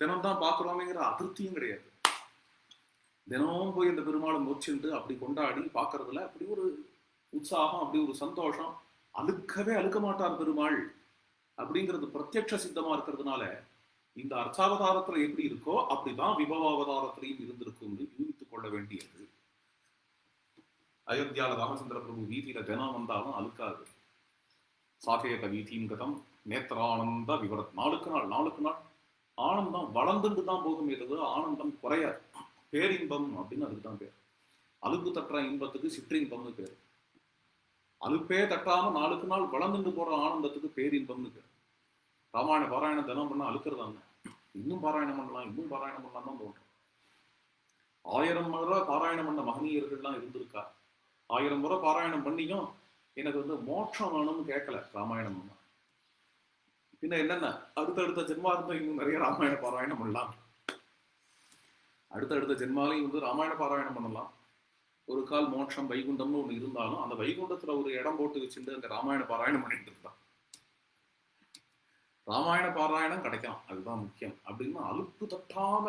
தினம்தான் பார்க்கிறோமேங்கிற அதிருப்தியும் கிடையாது. தினமும் போய் இந்த பெருமாளை முச்சிண்டு அப்படி கொண்டாடி பார்க்கறதுல அப்படி ஒரு உற்சாகம், அப்படி ஒரு சந்தோஷம். அழுக்க மாட்டார் பெருமாள் அப்படிங்கிறது பிரத்யட்ச சித்தமா இருக்கிறதுனால இந்த அர்ச்சாவதாரத்துல எப்படி இருக்கோ அப்படிதான் விபவாவதாரத்திலையும் இருந்திருக்கும் யூகித்துக் கொள்ள வேண்டியது. அயோத்தியால ராமச்சந்திர பிரபு வீதியில தினம் வந்தாலும் அழுக்காது. சாகேத வீதியும் கதம் நேத்திரானந்த விவரத். நாளுக்கு நாள் ஆனந்தம் வளர்ந்துட்டு தான் போகுமே தவிர ஆனந்தம் குறையாது. பேரின்பம் அப்படின்னு அதுக்கு தான் பேர். அலுப்பு தட்டுற இன்பத்துக்கு சிற்றின்பம்னு பேர். அலுப்பே தட்டாம நாளுக்கு நாள் வளர்ந்துட்டு போற ஆனந்தத்துக்கு பேரின்பம்னு பேர். ராமாயண பாராயணம் தினம் பண்ண அழுக்கிறதாங்க. இன்னும் பாராயணம் பண்ணலாம் தான் தோன்றும். 1000 முறை பாராயணம் பண்ண மகனீயர்கள்லாம் இருந்திருக்கா. 1000 முறை பாராயணம் பண்ணியும் எனக்கு மோட்சம் வேணும்னு கேட்கல ராமாயணம் பண்ண. பின்ன என்னென்ன அடுத்தடுத்த ஜென்மார்த்தம் இன்னும் நிறைய ராமாயண பாராயணம் பண்ணலாம். அடுத்தடுத்த ஜென்மாலையும் ராமாயண பாராயணம் பண்ணலாம். ஒரு கால் மோட்சம் வைகுண்டம்னு ஒண்ணு இருந்தாலும் அந்த வைகுண்டத்துல ஒரு இடம் போட்டு வச்சுட்டு அந்த ராமாயண பாராயணம் பண்ணிட்டு இருந்தான். ராமாயண பாராயணம் கிடைக்கலாம், அதுதான் முக்கியம் அப்படின்னு அலுப்பு தட்டாம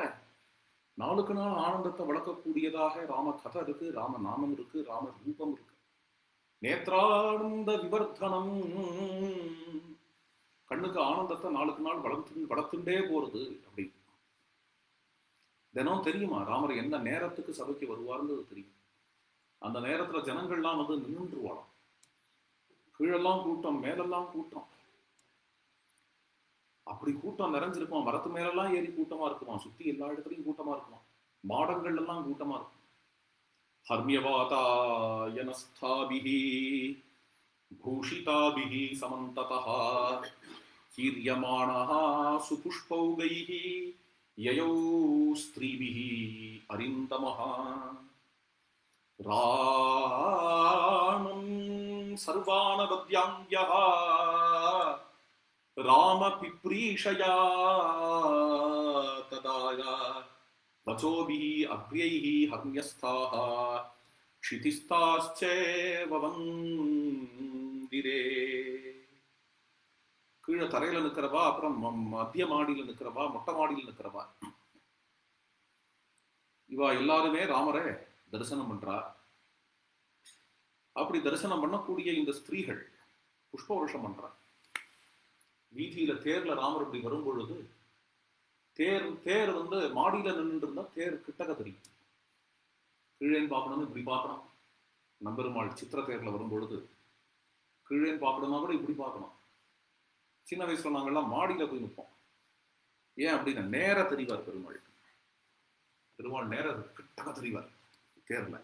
நாளுக்கு நாள் ஆனந்தத்தை வளர்க்கக்கூடியதாக ராம கதை இருக்கு, ராம நாமம் இருக்கு, ராம ரூபம் இருக்கு. நேத்ரானந்த விவர்த்தனம், கண்ணுக்கு ஆனந்தத்தை நாளுக்கு நாள் வளர்த்துட்டே போறது. அப்படி தினம் தெரியுமா ராமர் எந்த நேரத்துக்கு சபைக்கு வருவாருங்கிறது தெரியும். அந்த நேரத்துல ஜனங்கள்லாம் நின்றுவாளாம். கீழெல்லாம் கூட்டம், மேலெல்லாம் கூட்டம். அப்படி கூட்டம் நிறைஞ்சிருக்குமா, மரத்து மேலெல்லாம் ஏறி கூட்டமா இருக்குமா, சுத்தி எல்லா இடத்துலையும் கூட்டமா இருக்குமா, மாடங்கள் எல்லாம் கூட்டமா இருக்கும். ஹர்மியவாதாயனஸ்தாபிஹி பூஷிதாபிஹி சமந்ததஹ கீர்யமானஹ சுபுஷ்பௌகைஹி யயௌ ஸ்திரீபிஹி அரிந்தமஹ ராமம் சர்வானவத்யாங்யஹ ராம பிப்ரீஷயா ததாயா வசோபிஹி அக்ரியைஹி ஹர்ம்யஸ்தாஹ க்ஷிதிஸ்தாஸ்சேவ வந்திரே. கீழே தரையில நிற்கிறவா, அப்புறம் மத்திய மாடியில நிற்கிறவா, மொட்டை மாடியில் நிற்கிறவா, இவா எல்லாருமே ராமரை தரிசனம் பண்றா. அப்படி தரிசனம் பண்ணக்கூடிய இந்த ஸ்திரீகள் புஷ்ப வருஷம் பண்றா. வீதியில தேர்ல ராமர் இப்படி வரும் பொழுது தேர் மாடியில நின்று இருந்தா தேர் கிட்டக்க தெரியும். கீழேன்னு பார்க்கணும்னு இப்படி பார்க்கணும். நம்பெருமாள் சித்திர தேர்ல வரும் பொழுது கீழேன்னு பார்க்கணும்னா கூட இப்படி பார்க்கணும். சின்ன வயசுல நாங்கெல்லாம் மாடியில போய் நிற்போம். ஏன் அப்படின்னா நேர தெரிவார் பெருமாள். பெருமாள் நேர கிட்டக்க தெரிவார் தேர்ல.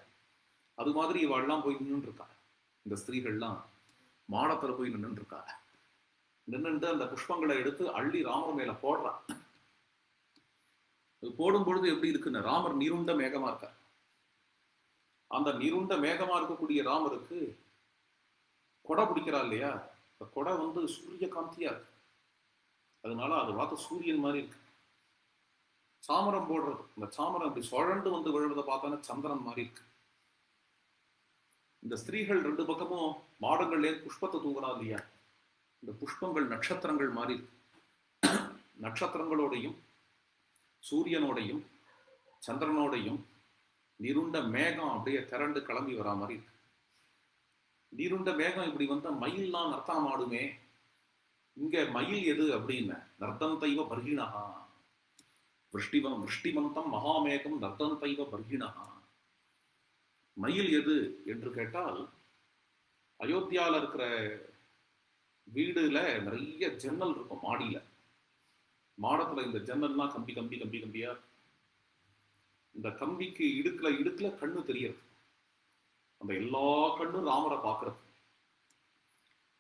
அது மாதிரி இவாள்லாம் போய் நின்று இருக்கா. இந்த ஸ்திரீகள்லாம் மாடத்துல போய் நின்று இருக்கா. நின்றுட்டு அந்த புஷ்பங்களை எடுத்து அள்ளி ராமர் மேல போடுறான். போடும் பொழுது எப்படி இருக்குன்னு, ராமர் நீருண்ட மேகமா இருக்கார். அந்த நீருண்ட மேகமா இருக்கக்கூடிய ராமருக்கு கொடை பிடிக்கிறா இல்லையா, அந்த கொடை சூரிய காந்தியா இருக்கு. அதனால அது பார்த்து சூரியன் மாதிரி இருக்கு. சாமரம் போடுறது, இந்த சாமரம் இப்படி சுழண்டு விழுவதை பார்த்தோன்னா சந்திரன் மாதிரி இருக்கு. இந்த ஸ்திரீகள் 2 பக்கமும் மாடங்கள்ல புஷ்பத்தை தூங்குறா இல்லையா, இந்த புஷ்பங்கள் நட்சத்திரங்கள் மாதிரி இருக்கு. நட்சத்திரங்களோடையும் சூரியனோடையும் சந்திரனோடையும் நீருண்ட மேகம் அப்படியே திரண்டு கிளம்பி வரா மாதிரி இருக்கு. நீருண்ட மேகம் இப்படி மயில்லாம் நர்த்தனம் ஆடுமே. இங்க மயில் எது அப்படின்னு, நர்த்தந்தைவ பர்கிணஹா, விருஷ்டிமந்தம் மகாமேகம் நர்த்தந்தைவ பர்கிணஹா. மயில் எது என்று கேட்டால், அயோத்தியால இருக்கிற வீடுல நிறைய ஜன்னல் இருக்கும். மாடியில மாடத்துல இந்த ஜன்னல்லாம் கம்பி கம்பி கம்பி கம்பியா, இந்த கம்பிக்கு இடுக்குல இடுக்குல கண்ணு தெரியறது. அந்த எல்லா கண்ணும் ராமரை பார்க்கறது.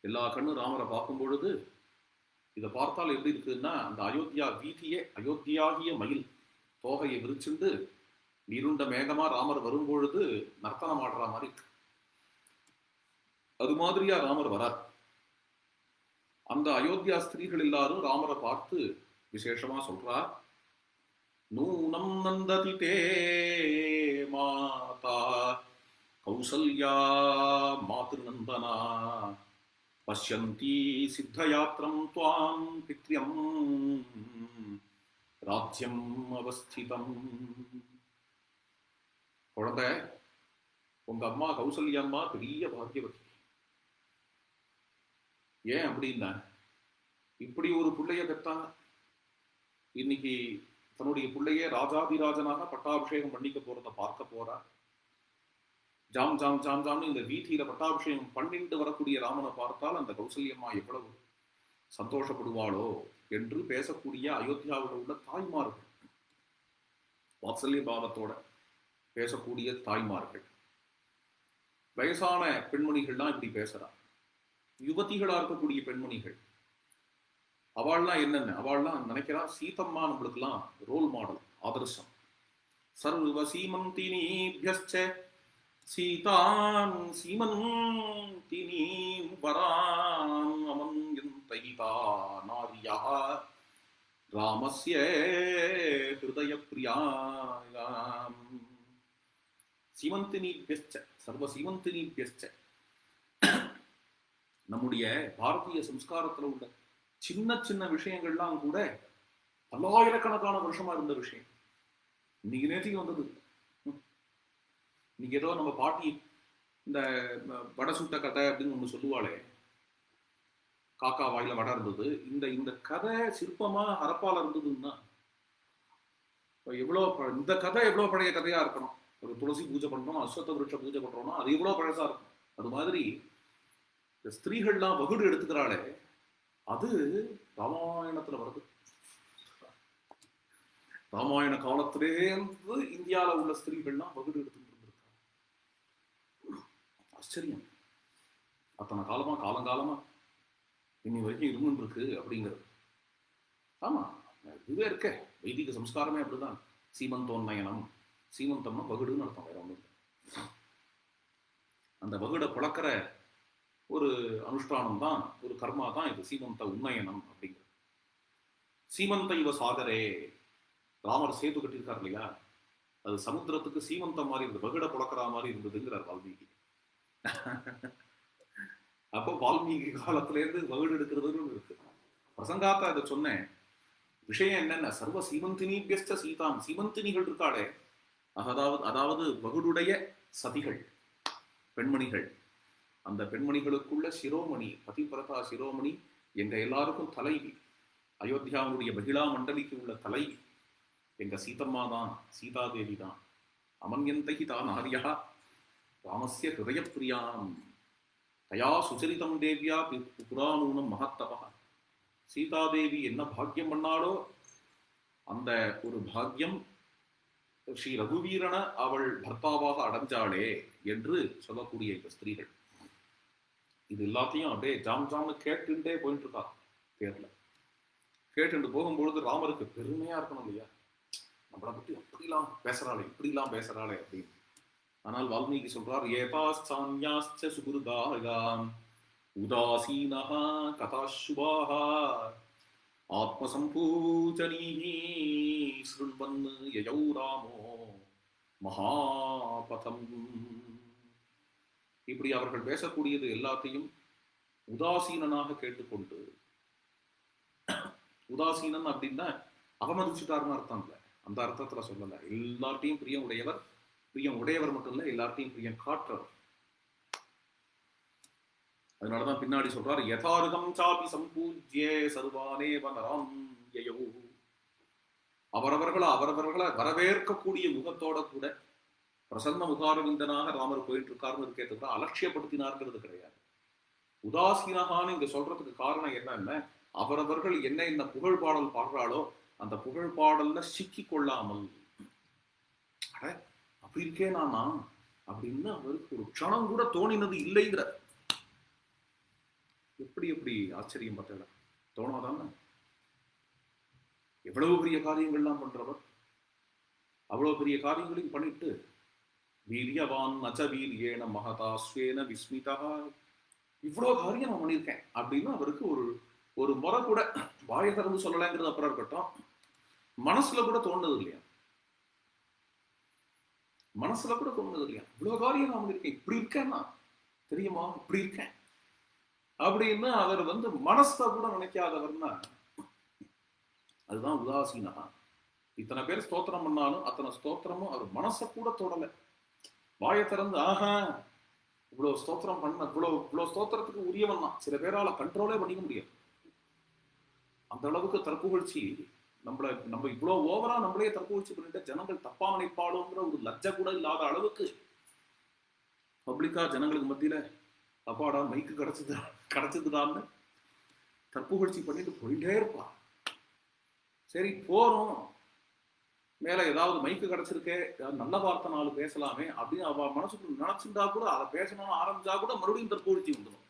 எல்லா கண்ணும் ராமரை பார்க்கும் பொழுது இதை பார்த்தால் எப்படி இருக்குன்னா, அந்த அயோத்தியா வீதியே அயோத்தியாகிய மயில் தோகையை விரிச்சுண்டு இருண்ட மேகமா ராமர் வரும்பொழுது நர்த்தனம் ஆடுற மாதிரி இருக்கு. அது மாதிரியா ராமர் வரார். அந்த அயோத்தியா ஸ்திரீகள் எல்லாரும் ராமரை பார்த்து விசேஷமா சொல்றார். நூனம் நந்ததி தே மாதா கௌசல்யா மாத்ருநந்தனா பஷ்யந்தி சித்தயாத்ரம் துவாம் பித்யம் ராஜ்யம் அவஸ்திதம். குழந்தை, உங்க அம்மா கௌசல்யா அம்மா பெரிய பாக்கியவதி. ஏன் அப்படின்னா, இப்படி ஒரு பிள்ளைய பெற்றாங்க. இன்னைக்கு தன்னுடைய பிள்ளைய ராஜாதிராஜனாக பட்டாபிஷேகம் பண்ணிக்க போறத பார்க்க போறா. ஜாம் ஜாம் ஜாம் ஜாம்னு இந்த வீதியில பட்டாபிஷேகம் பண்ணிட்டு வரக்கூடிய ராமனை பார்த்தால் அந்த கௌசல்யம்மா எவ்வளவு சந்தோஷப்படுவாளோ என்று பேசக்கூடிய அயோத்தியாவில் உள்ள தாய்மார்கள், வாத்சல்ய பாவத்தோட பேசக்கூடிய தாய்மார்கள், வயசான பெண்மணிகள்லாம் இப்படி பேசுறா. யுவதிகளா இருக்கக்கூடிய பெண்மணிகள் அவள்லாம் என்னென்ன, அவள்லாம் நினைக்கிறா சீதம்மா நம்மளுக்கெல்லாம் ரோல் மாடல், ஆதர்சம். சர்வ சீமந்தினீப்யஸ்ச சீதான் சீமந்தினீம் வரான் அமன்யந்தைதா நார்யः ராமஸ்ய ஹிருதய பிரியாயாம். சீமந்தினீப்யஸ்ச சர்வ சீமந்தினீப்யஸ்ச, நம்முடைய பாரதிய சம்ஸ்காரத்துல உள்ள சின்ன சின்ன விஷயங்கள்லாம் கூட பல்லாயிரக்கணக்கான வருஷமா இருந்த விஷயம் இன்னைக்கு நேற்றுக்கு வந்தது. இன்னைக்கு ஏதோ நம்ம பாட்டி இந்த வடை சுட்ட கதை அப்படின்னு ஒண்ணு சொல்லுவாளே, காக்கா வாயில வடை இருந்தது. இந்த இந்த கதை சிற்பமா ஹரப்பால இருந்ததுன்னா எவ்வளவு, இந்த கதை எவ்வளவு பழைய கதையா இருக்கணும். ஒரு துளசி பூஜை பண்றோம், அஸ்வத்த விருட்ச பூஜை பண்றோம்னா அது எவ்வளவு பழசா இருக்கும். அது மாதிரி இந்த ஸ்திரீகள்லாம் வகுடு எடுத்துக்கிறாளே, அது ராமாயணத்துல வருது. ராமாயண காலத்திலேருந்து இந்தியாவில உள்ள ஸ்திரீகள்லாம் வகுடு எடுத்துட்டு இருந்திருக்காங்க. ஆச்சரியம். அத்தனை காலமா காலங்காலமா இன்னி வரைக்கும் இருந்துட்டு இருக்கு அப்படிங்கிறது. ஆமா, இதுவே இருக்க வைதிக சம்ஸ்காரமே அப்படிதான். சீமந்தோன்னயனம், சீமந்தம்னா வகுடுன்னு அர்த்தம், வேற ஒண்ணு. அந்த வகுடை பழக்கிற ஒரு அனுஷ்டானம் தான், ஒரு கர்மா தான் இது சீமந்த உன்னயனம் அப்படிங்கிறது. சீமந்த இவ சாகரே, ராமர் சேது கட்டியிருக்கார் இல்லையா, அது சமுத்திரத்துக்கு சீமந்தம் மாதிரி இருந்தது, வகுட புழக்கிற மாதிரி இருந்ததுங்கிறார் வால்மீகி. அப்போ வால்மீகி காலத்துல இருந்து வகுடு எடுக்கிறதுன்னு இருக்கு. பிரசங்காத்தா இதை சொன்னேன். விஷயம் என்னன்னா, சர்வ சீமந்தினிபியஸ்ட சீதாம், சீமந்தினிகள் இருக்காளே, அதாவது வகுடுடைய சதிகள், பெண்மணிகள். அந்த பெண்மணிகளுக்குள்ள சிரோமணி, பதிபிரதா சிரோமணி, எங்க எல்லாருக்கும் தலைவி, அயோத்தியாவுடைய மகிழா மண்டலிக்கு உள்ள தலைவி எங்க சீதம்மா தான், சீதாதேவி தான். அமன்யந்தகி தான் ஆரியா ராமஸ்ய ஹிருதய பிரியாம் தயா சுச்சரிதம் தேவியா புராணூனம் மகத்தபா. சீதாதேவி என்ன பாக்கியம் பண்ணாலோ அந்த ஒரு பாக்கியம் ஸ்ரீ ரகுவீரனை அவள் பர்த்தாவாக அடைஞ்சாளே என்று சொல்லக்கூடிய இந்த ஸ்திரீகள். இது எல்லாத்தையும் அப்படியே ஜாம் ஜாம்னு கேட்டுட்டே போயிட்டு இருக்கா தேர்ல. கேட்டு போகும்பொழுது ராமருக்கு பெருமையா இருக்கணும் இல்லையா, நம்மளை பற்றி அப்படிலாம் பேசுறாளே, இப்படிலாம் பேசுறாளே அப்படின்னு. ஆனால் வால்மீகி சொல்றார், ஏதாஸ்சான்யாஸ்ச சுகுருதாயாம் உதாசீனஹ கதாசுபாஹ ஆத்மசம்பூஜனீஹி ஸ்ருண்வன் யயௌ ராமோ மகாபதம். இப்படி அவர்கள் பேசக்கூடியது எல்லாத்தையும் உதாசீனனாக கேட்டுக்கொண்டு, உதாசீனன் அப்படின்னா அவமதிச்சுட்டாருன்னு அர்த்தம் இல்லை, அந்த அர்த்தத்துல சொல்லல. எல்லார்ட்டையும் பிரியம் உடையவர், பிரியம் உடையவர் மட்டும் இல்ல, எல்லார்ட்டையும் பிரியம் காற்றவர். அதனாலதான் பின்னாடி சொல்றார், யதார்கம் சாபி சம்பூஜ்யே சர்வானே வனராம் யயௌ. அவரவர்களை வரவேற்கக்கூடிய முகத்தோட கூட பிரசன்ன முகாரவிந்தனாக ராமர் போயிட்டு இருக்காருன்னு இருக்கேன், அலட்சியப்படுத்தினார்ங்கிறது கிடையாது. உதாசீனகான்னு இங்க சொல்றதுக்கு காரணம் என்னன்னா, அவரவர்கள் என்ன என்ன புகழ் பாடல் பாடுறாளோ அந்த புகழ் பாடல்ல சிக்கி கொள்ளாமல், அப்படி இருக்கே நானா அப்படின்னு அவருக்கு ஒரு க்ஷணம் கூட தோணினது இல்லைங்கிற. எப்படி எப்படி ஆச்சரியம் பார்த்தல, தோணாதான? எவ்வளவு பெரிய காரியங்கள்லாம் பண்றவர், அவ்வளவு பெரிய காரியங்களையும் பண்ணிட்டு வீரியவான் நச்ச வீரியேன மகதா ஸ்வேன விஸ்மிதா, இவ்வளவு காரியம் நான் பண்ணியிருக்கேன் அப்படின்னு அவருக்கு ஒரு முறை கூட வாயை திறந்து சொல்லலைங்கிறது அப்புறம் இருக்கட்டும், மனசுல கூட தோணுது இல்லையா? மனசுல கூட தோணுது இல்லையா? இவ்வளவு காரியம் நான் பண்ணியிருக்கேன், இப்படி இருக்கேன்னா தெரியுமா, இப்படி இருக்கேன் அப்படின்னு அவர் மனசுல கூட நினைக்காதவர்னா அதுதான் உதாசீனா. இத்தனை பேர் ஸ்தோத்திரம் பண்ணாலும் அத்தனை ஸ்தோத்திரமும் அவர் மனசை கூட தொடல. வாயை திறந்து ஆஹா இவ்வளவு ஸ்தோத்திரம் பண்ண, இவ்வளவு ஸ்தோத்திரத்துக்கு உரியவன் தான், சில பேரால கண்ட்ரோலே பண்ணிக்க முடியாது. அந்த அளவுக்கு தற்புகழ்ச்சி நம்ம இவ்வளவு ஓவரா நம்மளே தற்புகழ்ச்சி பண்ணிட்டு ஜனங்கள் தப்பா நினைப்பாளோங்கிற ஒரு லஜ்ஜை கூட இல்லாத அளவுக்கு பப்ளிக்கா ஜனங்களுக்கு மத்தியில அப்பாடா மைக்கு கிடைச்சதுடான்னு தற்புகழ்ச்சி பண்ணிட்டு போயிட்டே இருப்பா. சரி போறோம், மேல ஏதாவது மைக்கு கிடைச்சிருக்கே, நல்ல வார்த்தை நாலு பேசலாமே அப்படின்னு அவ மனசுக்குள்ள நினைச்சிருந்தா கூட, அதை பேசணும்னு ஆரம்பிச்சா கூட மறுபடியும் தற்புகழ்ச்சி வந்துடும்.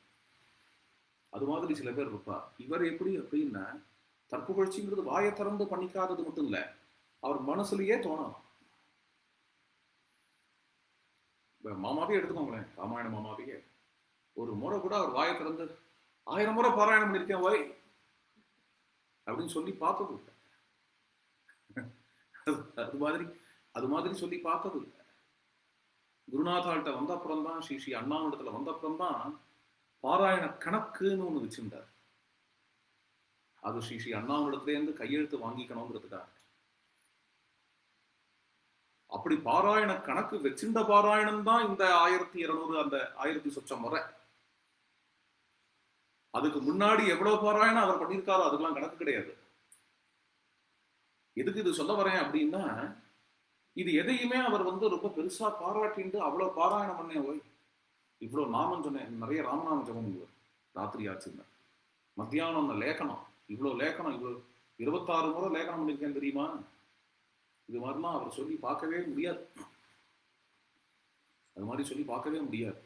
அது மாதிரி சில பேர் இருப்பா. இவர் எப்படி அப்படின்னா தற்புகழ்ச்சிங்கிறது வாயை திறந்து பண்ணிக்காதது மட்டும் இல்ல, அவர் மனசுலயே தோணலாம். மாமாவே எடுத்துக்கோங்களேன், ராமாயண மாமாவையே ஒரு முறை கூட அவர் வாயை திறந்து 1000 முறை பாராயணம் பண்ணிருக்கேன் வை அப்படின்னு சொல்லி பார்த்தது இல்லை. அது மாதிரி சொல்லி பார்த்தது இல்லை. குருநாதாள்கிட்ட வந்த அப்புறம் தான், ஸ்ரீ அண்ணாவிடத்துல வந்த அப்புறம் தான் பாராயண கணக்குன்னு ஒண்ணு வச்சிருந்தார். அது ஸ்ரீ அண்ணாவிடத்துல இருந்து கையெழுத்து வாங்கிக்கணுங்கிறதுக்காக. அப்படி பாராயண கணக்கு வச்சிருந்த பாராயணம் தான் இந்த 1200 அந்த 1000 சொச்சம் முறை. அதுக்கு முன்னாடி எவ்வளவு பாராயணம் அவர் பண்ணியிருக்காரோ அதுக்கெல்லாம் கணக்கு கிடையாது. எதுக்கு இது சொல்ல வரேன் அப்படின்னா, இது எதையுமே அவர் ரொம்ப பெருசா பாராட்டிட்டு அவ்வளவு பாராயணம் பண்ணேன் போய் இவ்வளவு நாமம் சொன்னேன், நிறைய ராமநாம ஜபம் ராத்திரி ஆச்சுங்க, மத்தியானம் லேக்கனம், இவ்வளவு லேக்கனம், இவ்வளவு 26 முறை லேக்கனம் பண்ணிருக்கேன் தெரியுமா. இது மாதிரிலாம் அவர் சொல்லி பார்க்கவே முடியாது. அது மாதிரி சொல்லி பார்க்கவே முடியாது.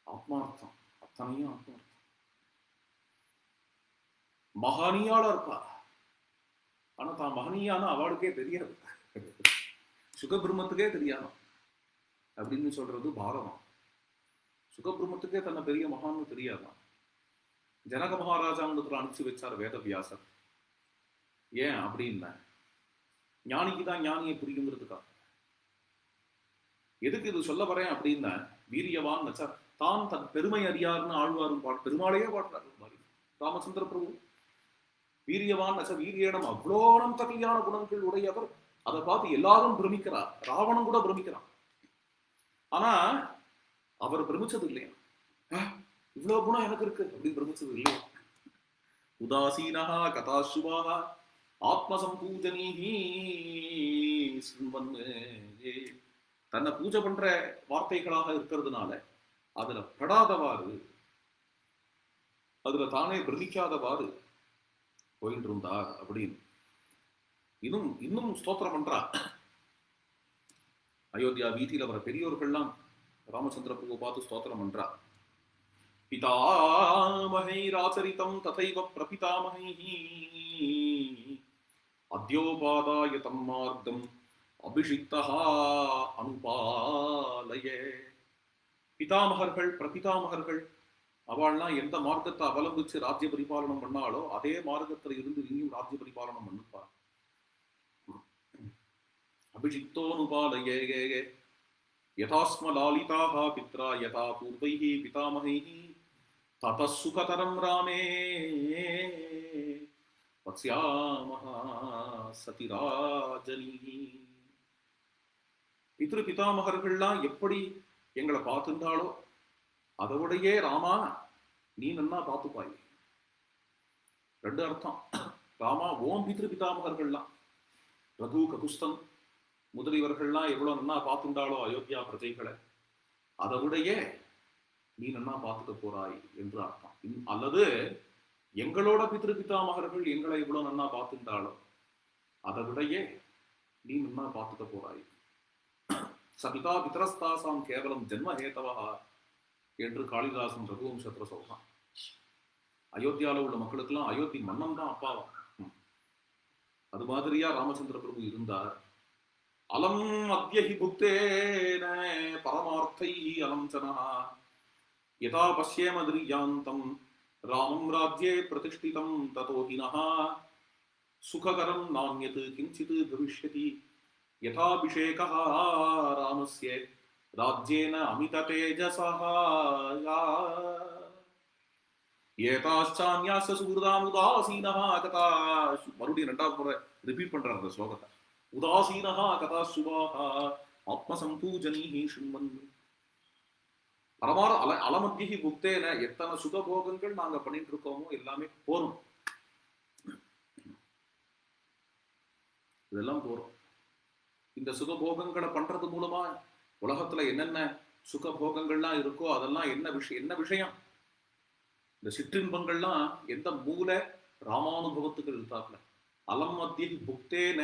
ஆத்மார்த்தம், அத்தனையும் ஆத்மார்த்தம். மகனியாளா இருப்பா, ஆனா தான் மகனியான அவளுக்கே தெரியாது, சுகபிரம்மத்துக்கே தெரியாது அப்படின்னு சொல்றது பாரதம். சுகபிரம்மத்துக்கே தன்னை பெரிய மகான்னு தெரியாதான். ஜனக மகாராஜாங்கிறதுல அனுப்பிச்சு வச்சார் வேதவியாசர். ஏன் அப்படின்னா ஞானிக்குதான் ஞானியை புரியுங்கிறதுக்காக. எதுக்கு இது சொல்ல வரேன் அப்படின்னா, வீரியவான் நச்சார் தான் தன் பெருமை அறியாருன்னு ஆழ்வாரும் பெருமாளையே பாடுறாரு ராமச்சந்திர பிரபு. வீரியவான் நச்ச வீரியனம், அவ்வளோனம் தகையான குணங்கள் உடையவர். அதை பார்த்து எல்லாரும் பிரமிக்கிறார், ராவணன் கூட பிரமிக்கிறான். ஆனா அவர் பிரமிச்சது இல்லையா, இவ்வளவு குணம் எனக்கு இருக்கு அப்படின்னு பிரமிச்சது இல்லையா. உதாசீனா கதாசுவாக ஆத்மசம்பூஜனீஹி, தன்னை பூஜை பண்ற வார்த்தைகளாக இருக்கிறதுனால அதுல படாதவாறு, அதுல தானே பிரமிக்காதவாறு போயிட்டு இருந்தார் அப்படின்னு இன்னும் ஸ்தோத்திரம் பண்றா. அயோத்தியா வீதியில வர பெரியோர்கள்லாம் ராமச்சந்திர பிரபு பார்த்து ஸ்தோத்திரம் பண்றா. பிதாமஹைராச்சரிதம் ததைவ பிரபிதாமஹைஹி அத்யோபாதாய தம் மார்க்கம் அபிஷிக்தஹ அனுபாலய. பிதாமகர்கள் பிரபிதாமகர்கள் அவள்லாம் எந்த மார்க்கத்தை அவலம்பிச்சு ராஜ்ய பரிபாலனம் பண்ணாலோ அதே மார்க்கத்துல இருந்து இனியும் ராஜ்ய பரிபாலனம் பண்ணுப்பார். அபிஷிக்தோனுபாலயே யதாஸ்ம லாலிதாக பித்ரா யதா பூர்வைஹி பிதாமகைஹி தத சுகதரம் ராமே வத்ஸ்யாமஹா சதிராஜனீ. பித்ரு பிதாமகர்கள்லாம் எப்படி எங்களை பார்த்துருந்தாலோ அதோடையே ராமா நீ நன்னா பார்த்துப்பாய். 2 அர்த்தம். ராமா ஓம் பித்ரு பிதாமகர்கள்லாம், ரகு ககுஸ்தன் முதலியவர்கள்லாம் எவ்வளவு நன்னா பார்த்துண்டாலோ அயோத்தியா பிரஜைகளை, அதை விடையே நீ நன்னா பார்த்துக்க போறாய் என்று அர்த்தம். அல்லது எங்களோட பித்ரு பிதாமகர்கள் எங்களை இவ்வளவு நன்னா பார்த்துட்டாலும் அதை விடையே நீ நன்னா பார்த்துக்க போறாய். சபிதா பிதரஸ்தாசாம் கேவலம் ஜென்ம ஹேதவா என்று காளிதாசன் ரகுவம்சத்துல சொல்றான். அயோத்தியால உள்ள மக்களுக்கெல்லாம் அயோத்தி மன்னன் தான் அப்பாவா. அது மாதிரியா ராமச்சந்திர பிரபு இருந்தார். அலம் அத்யஹி புக்தேன பரமார்த்தைஹி அலம் சனஹ யதா பஷ்யேம திரியாந்தம் ராமம் ராஜ்யே பிரதிஷ்டிதம் ததோஹினஹ சுககரம் நான்யத் கிஞ்சித் பவிஷ்யதி யதாபிஷேகः ராமஸ்ய ராஜ்யேன அமித தேஜசஹ ஏதாச்சான்யாஸ சுஹ்ருதாமுதாசீனஹ கதா. மறுபடியும் ரெண்டாவது முறை ரிப்பீட் பண்றார் அந்த ஸ்லோகத்தை. உதாசீனஹ கதா சுபாஹ ஆத்மசம்பூஜனீஹி ஷுண்மன். பரமார அலமத்தியகி புக்தேன எத்தனை சுகபோகங்கள் நாங்க பண்ணிட்டு இருக்கோமோ எல்லாமே போறோம். இதெல்லாம் போறோம். இந்த சுகபோகங்களை பண்றது மூலமா உலகத்துல என்னென்ன சுகபோகங்கள்லாம் இருக்கோ அதெல்லாம் என்ன விஷயம்? இந்த சிற்றின்பங்கள்லாம் எந்த மூல ராமானுபவத்துக்கு இருந்தாப்ல. அலம் மத்தியகி புக்தேன.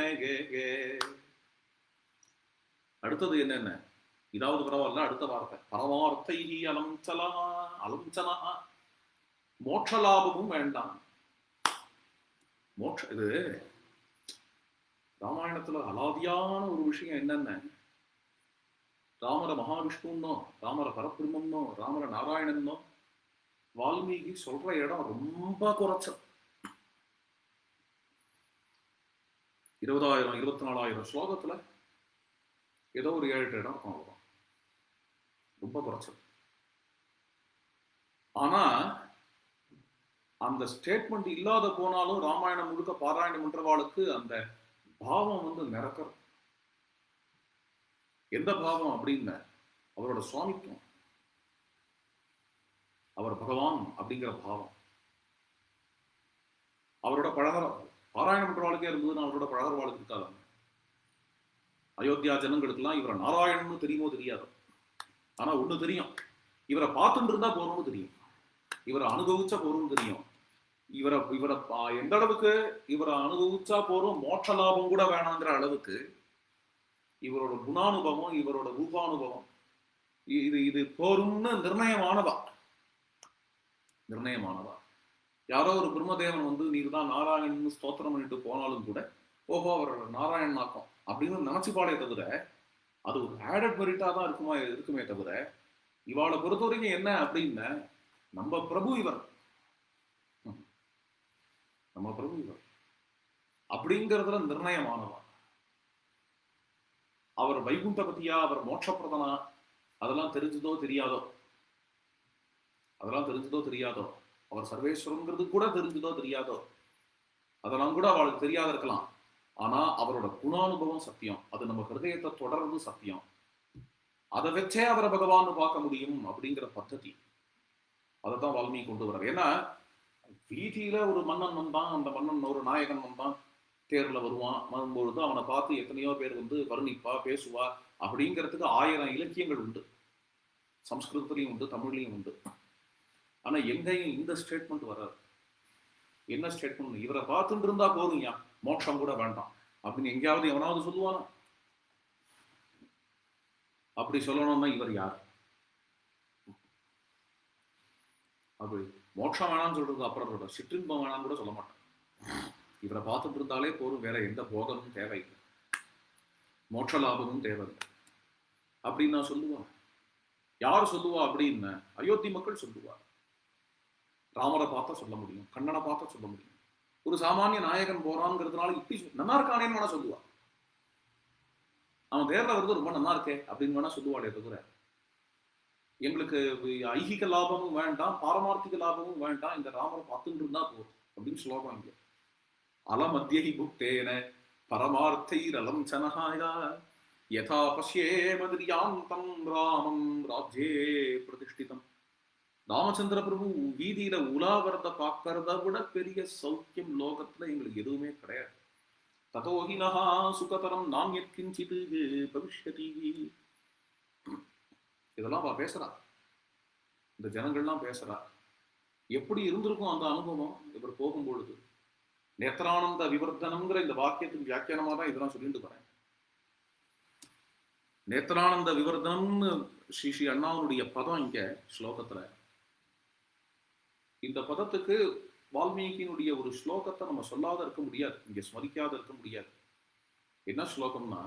அடுத்தது என்னென்ன? இதாவது பரவாயில்ல, அடுத்த வார்த்தை பரமார்த்தைஹி அலஞ்சனா. மோட்ச லாபமும் வேண்டாம். மோட்ச இது ராமாயணத்துல அலாதியான ஒரு விஷயம் என்னென்ன, ராமர மகாவிஷ்ணுன்னோ ராமர பரபிரம்மன்னோ ராமர நாராயணன்னோ வால்மீகி சொல்ற இடம் ரொம்ப குறைச்சல். 20,000 24,000 ஸ்லோகத்துல ஏதோ ஒரு 7-8 இடம் இருக்கும். அவ்வளவுதான், ரொம்ப குறைச்சல். ஆனா அந்த ஸ்டேட்மெண்ட் இல்லாத போனாலும் ராமாயணம் முழுக்க பாராயணம் பண்றவாளுக்கு அந்த பாவம் நிரக்கிறது. எந்த பாவம் அப்படின்னு, அவரோட சுவாமித்துவம், அவர் பகவான் அப்படிங்கிற பாவம். அவரோட பழகிற பாராயணம் பண்றவாளுக்கே இருந்ததுன்னா அவரோட பழகிறவாளுக்கு இருக்காது. அயோத்தியா ஜனங்களுக்கெல்லாம் இவரை நாராயணன்னு தெரியுமோ தெரியாது. ஆனா ஒண்ணு தெரியும், இவரை பார்த்துட்டு இருந்தா போறோம்னு தெரியும், இவரை அனுபவிச்சா போறோம்னு தெரியும். இவரை எந்த அளவுக்கு இவரை அனுபவிச்சா போறோம், மோட்ச லாபம் கூட வேணாங்கிற அளவுக்கு இவரோட குணானுபவம், இவரோட ரூபானுபவம் இது போரும்னு நிர்ணயமானவா. யாரோ ஒரு பிரம்மதேவன் நீர் தான் நாராயணன் ஸ்தோத்திரம் பண்ணிட்டு போனாலும் கூட ஓஹோ அவரோட நாராயணன் ஆக்கம் அப்படின்னு நினைச்சுப்பாடே தவிர அது ஒரு ஆடட் மெரிட்டா தான் இருக்குமே தவிர இவாளை பொறுத்த வரைக்கும் என்ன அப்படின்னு, நம்ம பிரபு இவர் அப்படிங்கிறதுல நிர்ணயமானவா. அவர் வைகுண்ட பத்தியா, அவர் மோட்சப்பிரதனா, அதெல்லாம் தெரிஞ்சதோ தெரியாதோ, அவர் சர்வேஸ்வரங்கிறது கூட தெரிஞ்சதோ தெரியாதோ, அதெல்லாம் கூட அவளுக்கு தெரியாத இருக்கலாம். ஆனா அவரோட குணானுபவம் சத்தியம், அது நம்ம ஹிருதயத்தை தொடர்ந்து சத்தியம். அதை வச்சே அவரை பகவான் பார்க்க முடியும் அப்படிங்கிற பద్ధதி. அதைத்தான் வால்மீகி கொண்டு வர்றார். ஏன்னா வீதியில ஒரு மன்னன் வந்தான், அந்த மன்னன் ஒரு நாயகன் வந்தான், தேர்ல வரும்பொழுது அவனை பார்த்து எத்தனையோ பேர் வர்ணிப்பா பேசுவா. அப்படிங்கிறதுக்கு 1000 இலக்கியங்கள் உண்டு, சம்ஸ்கிருதத்திலையும் உண்டு, தமிழ்லையும் உண்டு. ஆனா எங்கேயும் இந்த ஸ்டேட்மெண்ட் வராது. என்ன ஸ்டேட்மெண்ட்? இவரை பார்த்துட்டு இருந்தா போதும்யா, மோட்சம் கூட வேண்டாம் அப்படின்னு எங்கேயாவது எவனாவது சொல்லுவானா? அப்படி சொல்லணும்னா இவர் யார்? அப்படி மோட்சம் வேணாம்னு சொல்றது அப்புறம், சிற்றின்பம் வேணாம்னு கூட சொல்ல மாட்டான். இவரை பார்த்துட்டு இருந்தாலே போதும், வேற எந்த போகமும் தேவையில்லை, மோட்ச லாபமும் தேவையில்லை அப்படின்னு நான் சொல்லுவான். யார் சொல்லுவா அப்படின்னு? அயோத்தி மக்கள் சொல்லுவார். ராமரை பார்த்தா சொல்ல முடியும், கண்ணனை பார்த்தா சொல்ல முடியும். ஒரு சாமானிய நாயகன் போறான்ங்கிறதுனால இப்படி நல்லா இருக்கானேன்னு வேணா சொல்லுவா. அவன் தேர்ல ரொம்ப நல்லா இருக்கே அப்படின்னு வேணா சொல்லுவாளே தவிர எங்களுக்கு ஐகிக லாபமும் வேண்டாம், பாரமார்த்திக லாபமும் வேண்டாம், இந்த ராமரை பார்த்துட்டு இருந்தா போதும் அப்படின்னு சொல்லுவாங்க. அலமத்யஹி புக்தேன பரமார்த்தைரலம் சனஹாயா யதா பஷ்யேம திரியாந்தம் ராமம் ராஜ்யே பிரதிஷ்டிதம். ராமச்சந்திர பிரபு வீதியில உலாவரத பார்க்கறத விட பெரிய சௌக்கியம் லோகத்துல எங்களுக்கு எதுவுமே கிடையாது. ததோஹினஹா சுகதரம் நான்யத் கிஞ்சித் பவிஷ்யதி. இதெல்லாம் பேசுறா, இந்த ஜனங்கள்லாம் பேசுறா. எப்படி இருந்திருக்கும் அந்த அனுபவம் இவர் போகும்பொழுது. நேத்ரானந்த விவர்த்தனம்ங்கிற இந்த வாக்கியத்துக்கு வியாக்கியானமா தான் இதெல்லாம் சொல்லிட்டு வரேன். நேத்ரானந்த விவர்த்தனம்னு ஸ்ரீ ஸ்ரீ அண்ணாவுடைய பதம் இங்க ஸ்லோகத்துல. இந்த பதத்துக்கு வால்மீகியினுடைய ஒரு ஸ்லோகத்தை நம்ம சொல்லாத இருக்க முடியாது, இங்க ஸ்மரிக்காத இருக்க முடியாது. என்ன ஸ்லோகம்னா,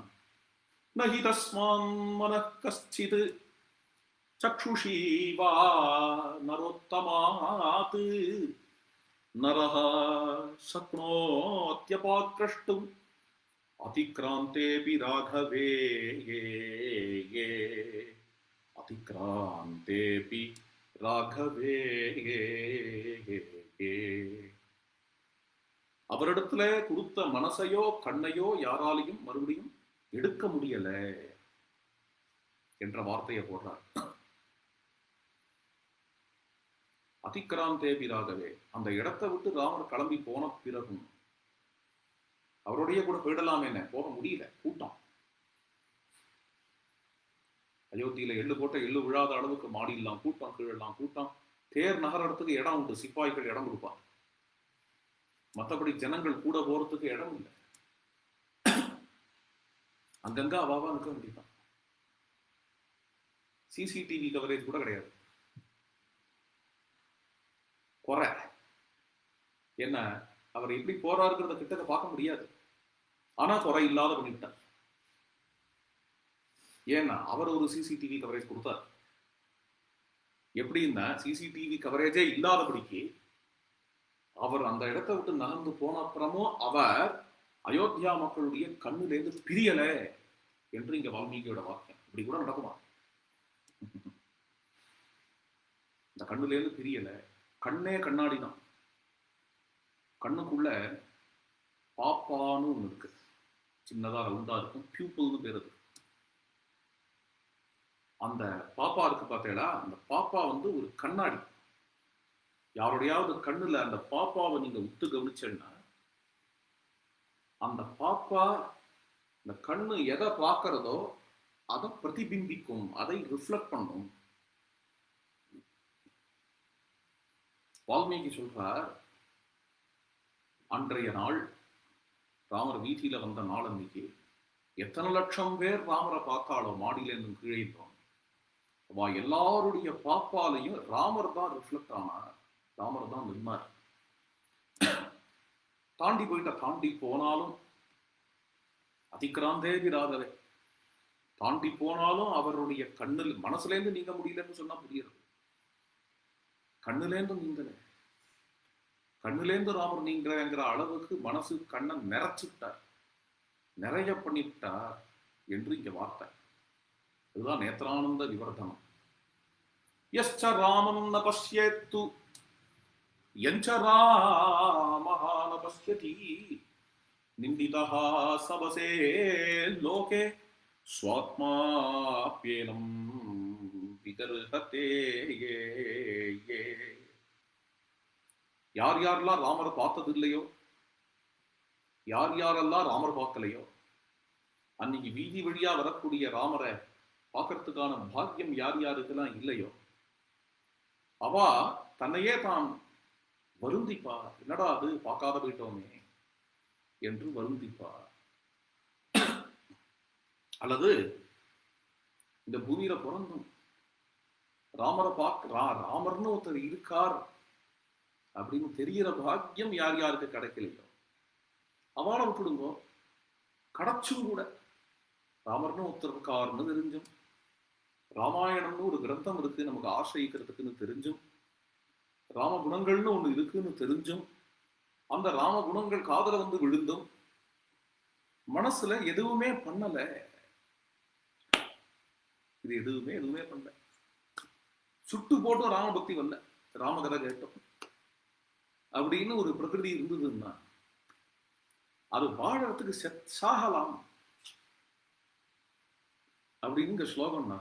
நஹி தஸ்மான் மனः கஷ்சித் சக்ஷுஷி வா நரோத்தமாத் நரஹ சக்னோத்யபாக்ரஷ்டும் அதிக்ராந்தேபி ராகவே அதிக்ராந்தேபி ராகவே. அவரிடத்துல கொடுத்த மனசையோ கண்ணையோ யாராலையும் மறுபடியும் எடுக்க முடியல என்ற வார்த்தையை போடுறார். அதிக்ராந்தேபி ராகவே, அந்த இடத்தை விட்டு ராமர் கிளம்பி போன பிறகும் அவருடைய கூட போயிடலாம், என்ன போக முடியல, கூட்டம். அயோத்தியில எள்ளு போட்ட எள்ளு விழாத அளவுக்கு மாடிடலாம் கூட்டம், கீழெல்லாம் கூட்டம். தேர் நகரத்துக்கு இடம் உண்டு, சிப்பாய்கள் இடம் கொடுப்பார், மற்றபடி ஜனங்கள் கூட போறதுக்கு இடம் இல்லை. அங்கங்க அவாவா இருக்க வேண்டியதான். சிசிடிவி கவரேஜ் கூட கிடையாது. குறை என்ன, அவர் எப்படி போறாருங்கிறத கிட்ட பார்க்க முடியாது. ஆனா குறை இல்லாத பண்ணிட்டார். ஏன்னா அவர் ஒரு சிசிடிவி கவரேஜ் கொடுத்தார். எப்படின்னா, சிசிடிவி கவரேஜே இல்லாதபடிக்கு அவர் அந்த இடத்தை விட்டு நகர்ந்து போன அப்புறமும் அவர் அயோத்தியா மக்களுடைய கண்ணிலேருந்து பிரியல என்று இங்க வால்மீகியோட வாக்கியம். இப்படி கூட நடக்குமா? இந்த கண்ணிலேருந்து பிரியல. கண்ணே கண்ணாடி தான். கண்ணுக்குள்ள பாப்பான்னு ஒண்ணு இருக்கு, சின்னதா ரவுண்டா இருக்கும், பியூப்பிள்னு பேரு. அந்த பாப்பா இருக்கு பார்த்தேடா, அந்த பாப்பா வந்து ஒரு கண்ணாடி. யாருடையாவது கண்ணுல அந்த பாப்பாவை நீங்க உத்து கவனிச்சேன்னா, அந்த பாப்பா இந்த கண்ணு எதை பார்க்கிறதோ அதை பிரதிபிம்பிக்கும், அதை ரிஃப்ளெக்ட் பண்ணும். வால்மீகி சொல்றார், அன்றைய நாள் ராமர் வீதியில வந்த நாள் அன்னைக்கு எத்தனை லட்சம் பேர் ராமரை பார்த்தாலோ மாடியிலேருந்து கீழே இருந்தோம், எல்லாருடைய பாப்பாலையும் ராமர் தான் ரிஃப்ளெக்ட் ஆனார், ராமர் தான் நின்னார். தாண்டி போயிட்ட, தாண்டி போனாலும் அதிக்ராந்தேபி ராகவே, தாண்டி போனாலும் அவருடைய கண்ணில் மனசுலேருந்து நீங்க முடியலன்னு சொன்னா புரியுது. கண்ணுலேருந்து நீங்கல, கண்ணுலேருந்து ராமர் நீங்கிற அளவுக்கு மனசு கண்ணை நிறைச்சுட்டார், நிறைய பண்ணிவிட்டார் என்று இங்க வார்த்தை. இதுதான் நேத்ரானந்த விவர்த்தனம். யஸ்ச ராமம் ந பஷ்யேத்து யஞ்ச ராமஹ ந பஷ்யதி நிந்திதஹ சவசே லோகே ஸ்வாத்மாப்யேனம் விகர்ஹதே. யார் யாரெல்லாம் ராமரை பார்த்தது இல்லையோ, யார் யாரெல்லாம் ராமர் பார்க்கலையோ, அன்னைக்கு வீதி வழியா வரக்கூடிய ராமரை பார்க்கறதுக்கான பாக்கியம் யார் யாருக்கெல்லாம் இல்லையோ, அவா தன்னையே தான் வருந்திப்பா, என்னடா அது பார்க்காத போயிட்டோமே என்று வருந்திப்பா. அல்லது இந்த பூமியில பிறந்தும் ராமரை ராமர்னு ஒருத்தர் இருக்கார் அப்படின்னு தெரிகிற பாக்கியம் யார் யாருக்கு கிடைக்கலையோ அவளை விட்டுடுங்கோ. கிடைச்சும் கூட ராமர்னு ஒருத்தர் இருக்காருன்னு தெரிஞ்சும், ராமாயணம்னு ஒரு கிரந்தம் இருக்கு நமக்கு ஆசிரியக்கிறதுக்குன்னு தெரிஞ்சும், ராம குணங்கள்னு ஒண்ணு இருக்குன்னு தெரிஞ்சும், அந்த ராம குணங்கள் காதல வந்து விழுந்தும் மனசுல எதுவுமே பண்ணல. இது எதுவுமே பண்ணல. சுட்டு போட்டும் ராம பக்தி வரல, ராமகதை கேட்டோம் அப்படின்னு ஒரு பிரகிருதி இருந்ததுன்னா அது வாழறதுக்கு சாகலாம் அப்படின்னு இங்க ஸ்லோகம்னா.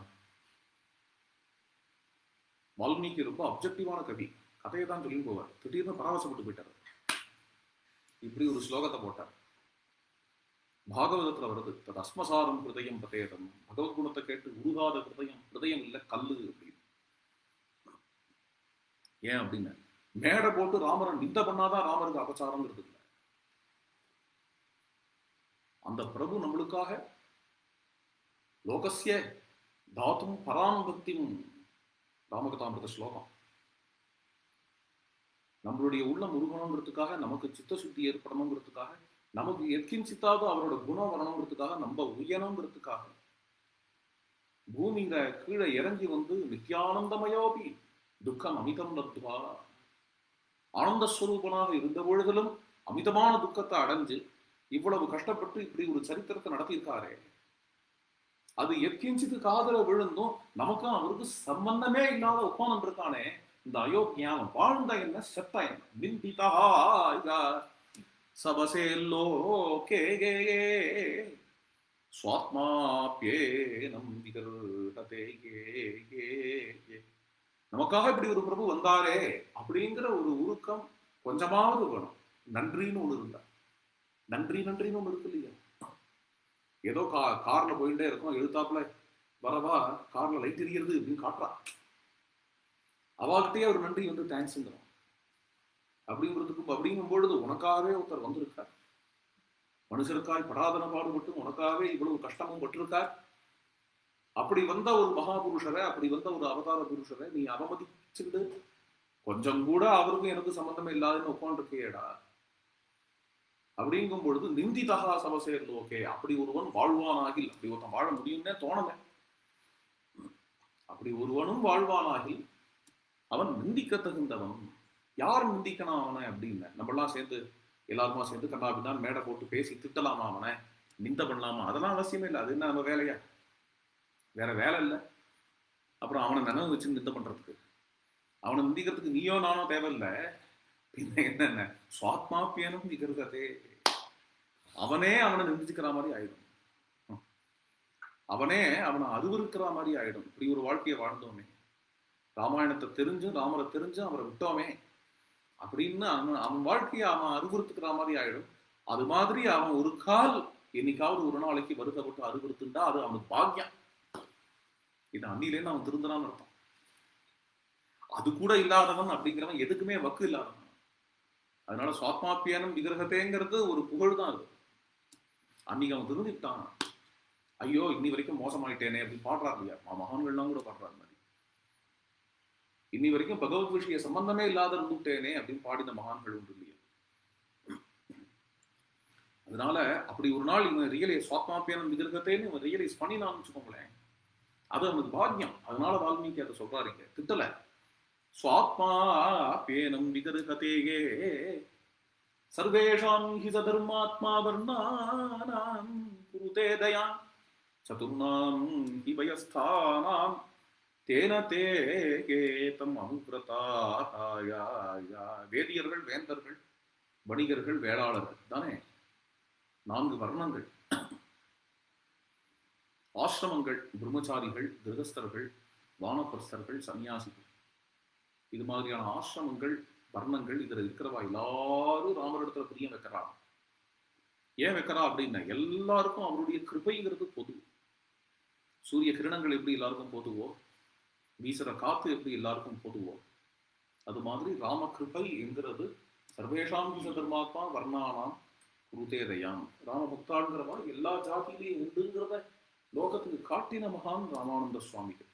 வால்மீகி ரொம்ப அப்ஜெக்டிவான கவி, கதையை தான் சொல்லி போவார். திடீர்னு பரவசப்பட்டு போயிட்டார், இப்படி ஒரு ஸ்லோகத்தை போட்டார். பாகவதத்துல வருது, தஸ்மசாரம் ஹிருதயம் பதேதம், பகவத்குணத்தை கேட்டு உருகாத ஹிருதயம் இல்லை கல்லு அப்படின்னு. ஏன் அப்படின்னு, மேடை போட்டு ராமரை நிந்த பண்ணாதான் ராமருக்கு அபச்சாரங்கிறது இல்லை. அந்த பிரபு நம்மளுக்காக லோகஸ்ய தாத்தும் பரானுபக்தியும், ராமகதாமிருத ஸ்லோகம், நம்மளுடைய உள்ள முருகணுங்கிறதுக்காக, நமக்கு சித்த சுத்தி ஏற்படணுங்கிறதுக்காக, நமக்கு எத்கிஞ்சித்தாவது அவரோட குணம் வரணுங்கிறதுக்காக, நம்ம உயரணுங்கிறதுக்காக பூமியில கீழே இறங்கி வந்து நித்யானந்தமயோபி துக்கம் அமிதம் லப்துவா, ஆனந்த ஸ்வரூபனாக இருந்த பொழுதிலும் அமிதமான துக்கத்தை அடைஞ்சு இவ்வளவு கஷ்டப்பட்டு இப்படி ஒரு சரித்திரத்தை நடத்தியிருக்காரே, அது எத்கிஞ்சித்து காதல விழுந்தும் நமக்கும் அவருக்கு சம்பந்தமே இல்லாத உட்கார்ந்து இருக்கானே இந்த அயோக்கியான். வாழ்ந்த என்ன செத்த என்ன நிந்திதா சபசேல்லோ கே ஸ்வாத்மாப்யேனம் விகர்ஹதே. நமக்காக இப்படி ஒரு பிரபு வந்தாரே அப்படிங்கிற ஒரு உருக்கம் கொஞ்சமாவது வேணும். நன்றின்னு ஒண்ணு இருந்தா, நன்றின்னு ஒண்ணு இருக்கு இல்லையா? ஏதோ கார்ல போயிட்டே இருக்கும், எழுத்தாப்புல வரவா கார்ல லைட் எரிகிறது அப்படின்னு காட்டுறா, அவாகிட்டே ஒரு நன்றி வந்து தேங்க்ஸுங்கிறோம். அப்படிங்கும் பொழுது உனக்காகவே ஒருத்தர் வந்திருக்கார், மனுஷருக்காய் படாதன பாடுபட்டு உனக்காகவே இவ்வளவு கஷ்டமும் பட்டிருக்கார். அப்படி வந்த ஒரு மகாபுருஷரை, அப்படி வந்த ஒரு அவதார புருஷரை நீ அவமதிச்சுட்டு கொஞ்சம் கூட அவருக்கும் எனக்கு சம்பந்தமே இல்லாதுன்னு உட்காந்துருக்கேடா. அப்படிங்கும் பொழுது நிந்திதகா சபசேர்ந்து ஓகே, அப்படி ஒருவன் வாழ்வானாகில், அப்படி ஒருத்தன் வாழ முடியும்னே தோணல. அப்படி ஒருவனும் வாழ்வானாகி அவன் நிந்திக்க தகுந்தவன். யார் நிந்திக்கணும் அவனை அப்படின்னு நம்மளாம் சேர்ந்து எல்லாருமா சேர்ந்து கண்ணாபிதான் மேடை போட்டு பேசி திட்டலாமா, அவனை நிந்த பண்ணலாமா? அதெல்லாம் அவசியமே இல்லை. அது என்ன நம்ம வேலையா? வேற வேலை இல்லை. அப்புறம் அவனை நினைவு வச்சு நிந்த பண்றதுக்கு, அவனை நிந்திக்கிறதுக்கு நீயோ நானோ தேவையில்லை. பின்ன என்னென்ன சுவாத்மாப்பியனும் விகர்ஹதே, அவனே அவனை நிந்திக்கிற மாதிரி ஆயிடும், அவனே அவனை அருவருக்கிற மாதிரி ஆயிடும். இப்படி ஒரு வாழ்க்கையை வாழ்ந்தோமே, ராமாயணத்தை தெரிஞ்சும் ராமரை தெரிஞ்சும் அவரை விட்டோமே அப்படின்னு அவன் வாழ்க்கையை அவன் அருவருத்துக்கிற மாதிரி ஆயிடும். அது மாதிரி அவன் ஒரு கால் என்னைக்காவது ஒரு நாளைக்கு வருத்தப்பட்டு அருவருத்துண்டா அது அவனுக்கு பாக்கியம். இது அன்னிலேருந்து அவன் திருந்தனான்னு அர்த்தம். அது கூட இல்லாதவன் அப்படிங்கிறவன் எதுக்குமே வக்கு இல்லாதவன். அதனால சுவாத்மாப்பியானம் விகிரகத்தேங்கிறது ஒரு புகழ் தான். அது அன்னைக்கு அவன் திருந்திட்டான், ஐயோ இன்னி வரைக்கும் மோசமாயிட்டேனே அப்படின்னு பாடுறாரு இல்லையா? மகான்கள்லாம் கூட பாடுறாரு மாதிரி, இன்னி வரைக்கும் பகவத் விஷய சம்பந்தமே இல்லாத இருந்துட்டேனே அப்படின்னு பாடின மகான்கள் உண்டு இல்லையா? அதனால அப்படி ஒரு நாள் இவன் ரியலைஸ் சுவாத்மாப்பியானம் விகிரகத்தேன்னு இவன் ரியலைஸ் பண்ணினான்னு வச்சுக்கோங்களேன், அது அவனுக்கு பாக்கியம். அதனால வால்மீகி அதை சொல்றாருங்க, திட்டல. ஸ்வாத்மாப்யேனம் விகிரகதேயே சர்வேஷாம் ஹி சதர்மாத்மா வர்ணானாம் குருதே தயாம் சதுர்ணாம் ஹி வயஸ்தானாம் தேன தேகேதம் அனுகிரதாயா. வேதியர்கள், வேந்தர்கள், வணிகர்கள், வேளாளர்கள் தானே 4 வர்ணங்கள். ஆசிரமங்கள், பிரம்மச்சாரிகள், கிரகஸ்தர்கள், வானப்பிரஸ்தர்கள், சன்னியாசிகள், இது மாதிரியான ஆசிரமங்கள், வர்ணங்கள், இதுல இருக்கிறவா எல்லாரும் ராமரிடத்துல பிரியம் வைக்கிறா. ஏன் வைக்கிறா அப்படின்னா எல்லாருக்கும் அவருடைய கிருபைங்கிறது பொது. சூரிய கிரணங்கள் எப்படி எல்லாருக்கும் பொதுவோ, வீசுற காத்து எப்படி எல்லாருக்கும் பொதுவோ, அது மாதிரி ராம கிருபை என்கிறது சர்வேஷாம் தர்மாத்மா வர்ணானாம் குருதேதயாம். ராம பக்தாளுங்கிறவா எல்லா ஜாதியிலையும் உண்டுங்கிறத லோகத்துக்கு காட்டின மகான் ராமானந்த சுவாமிகள்.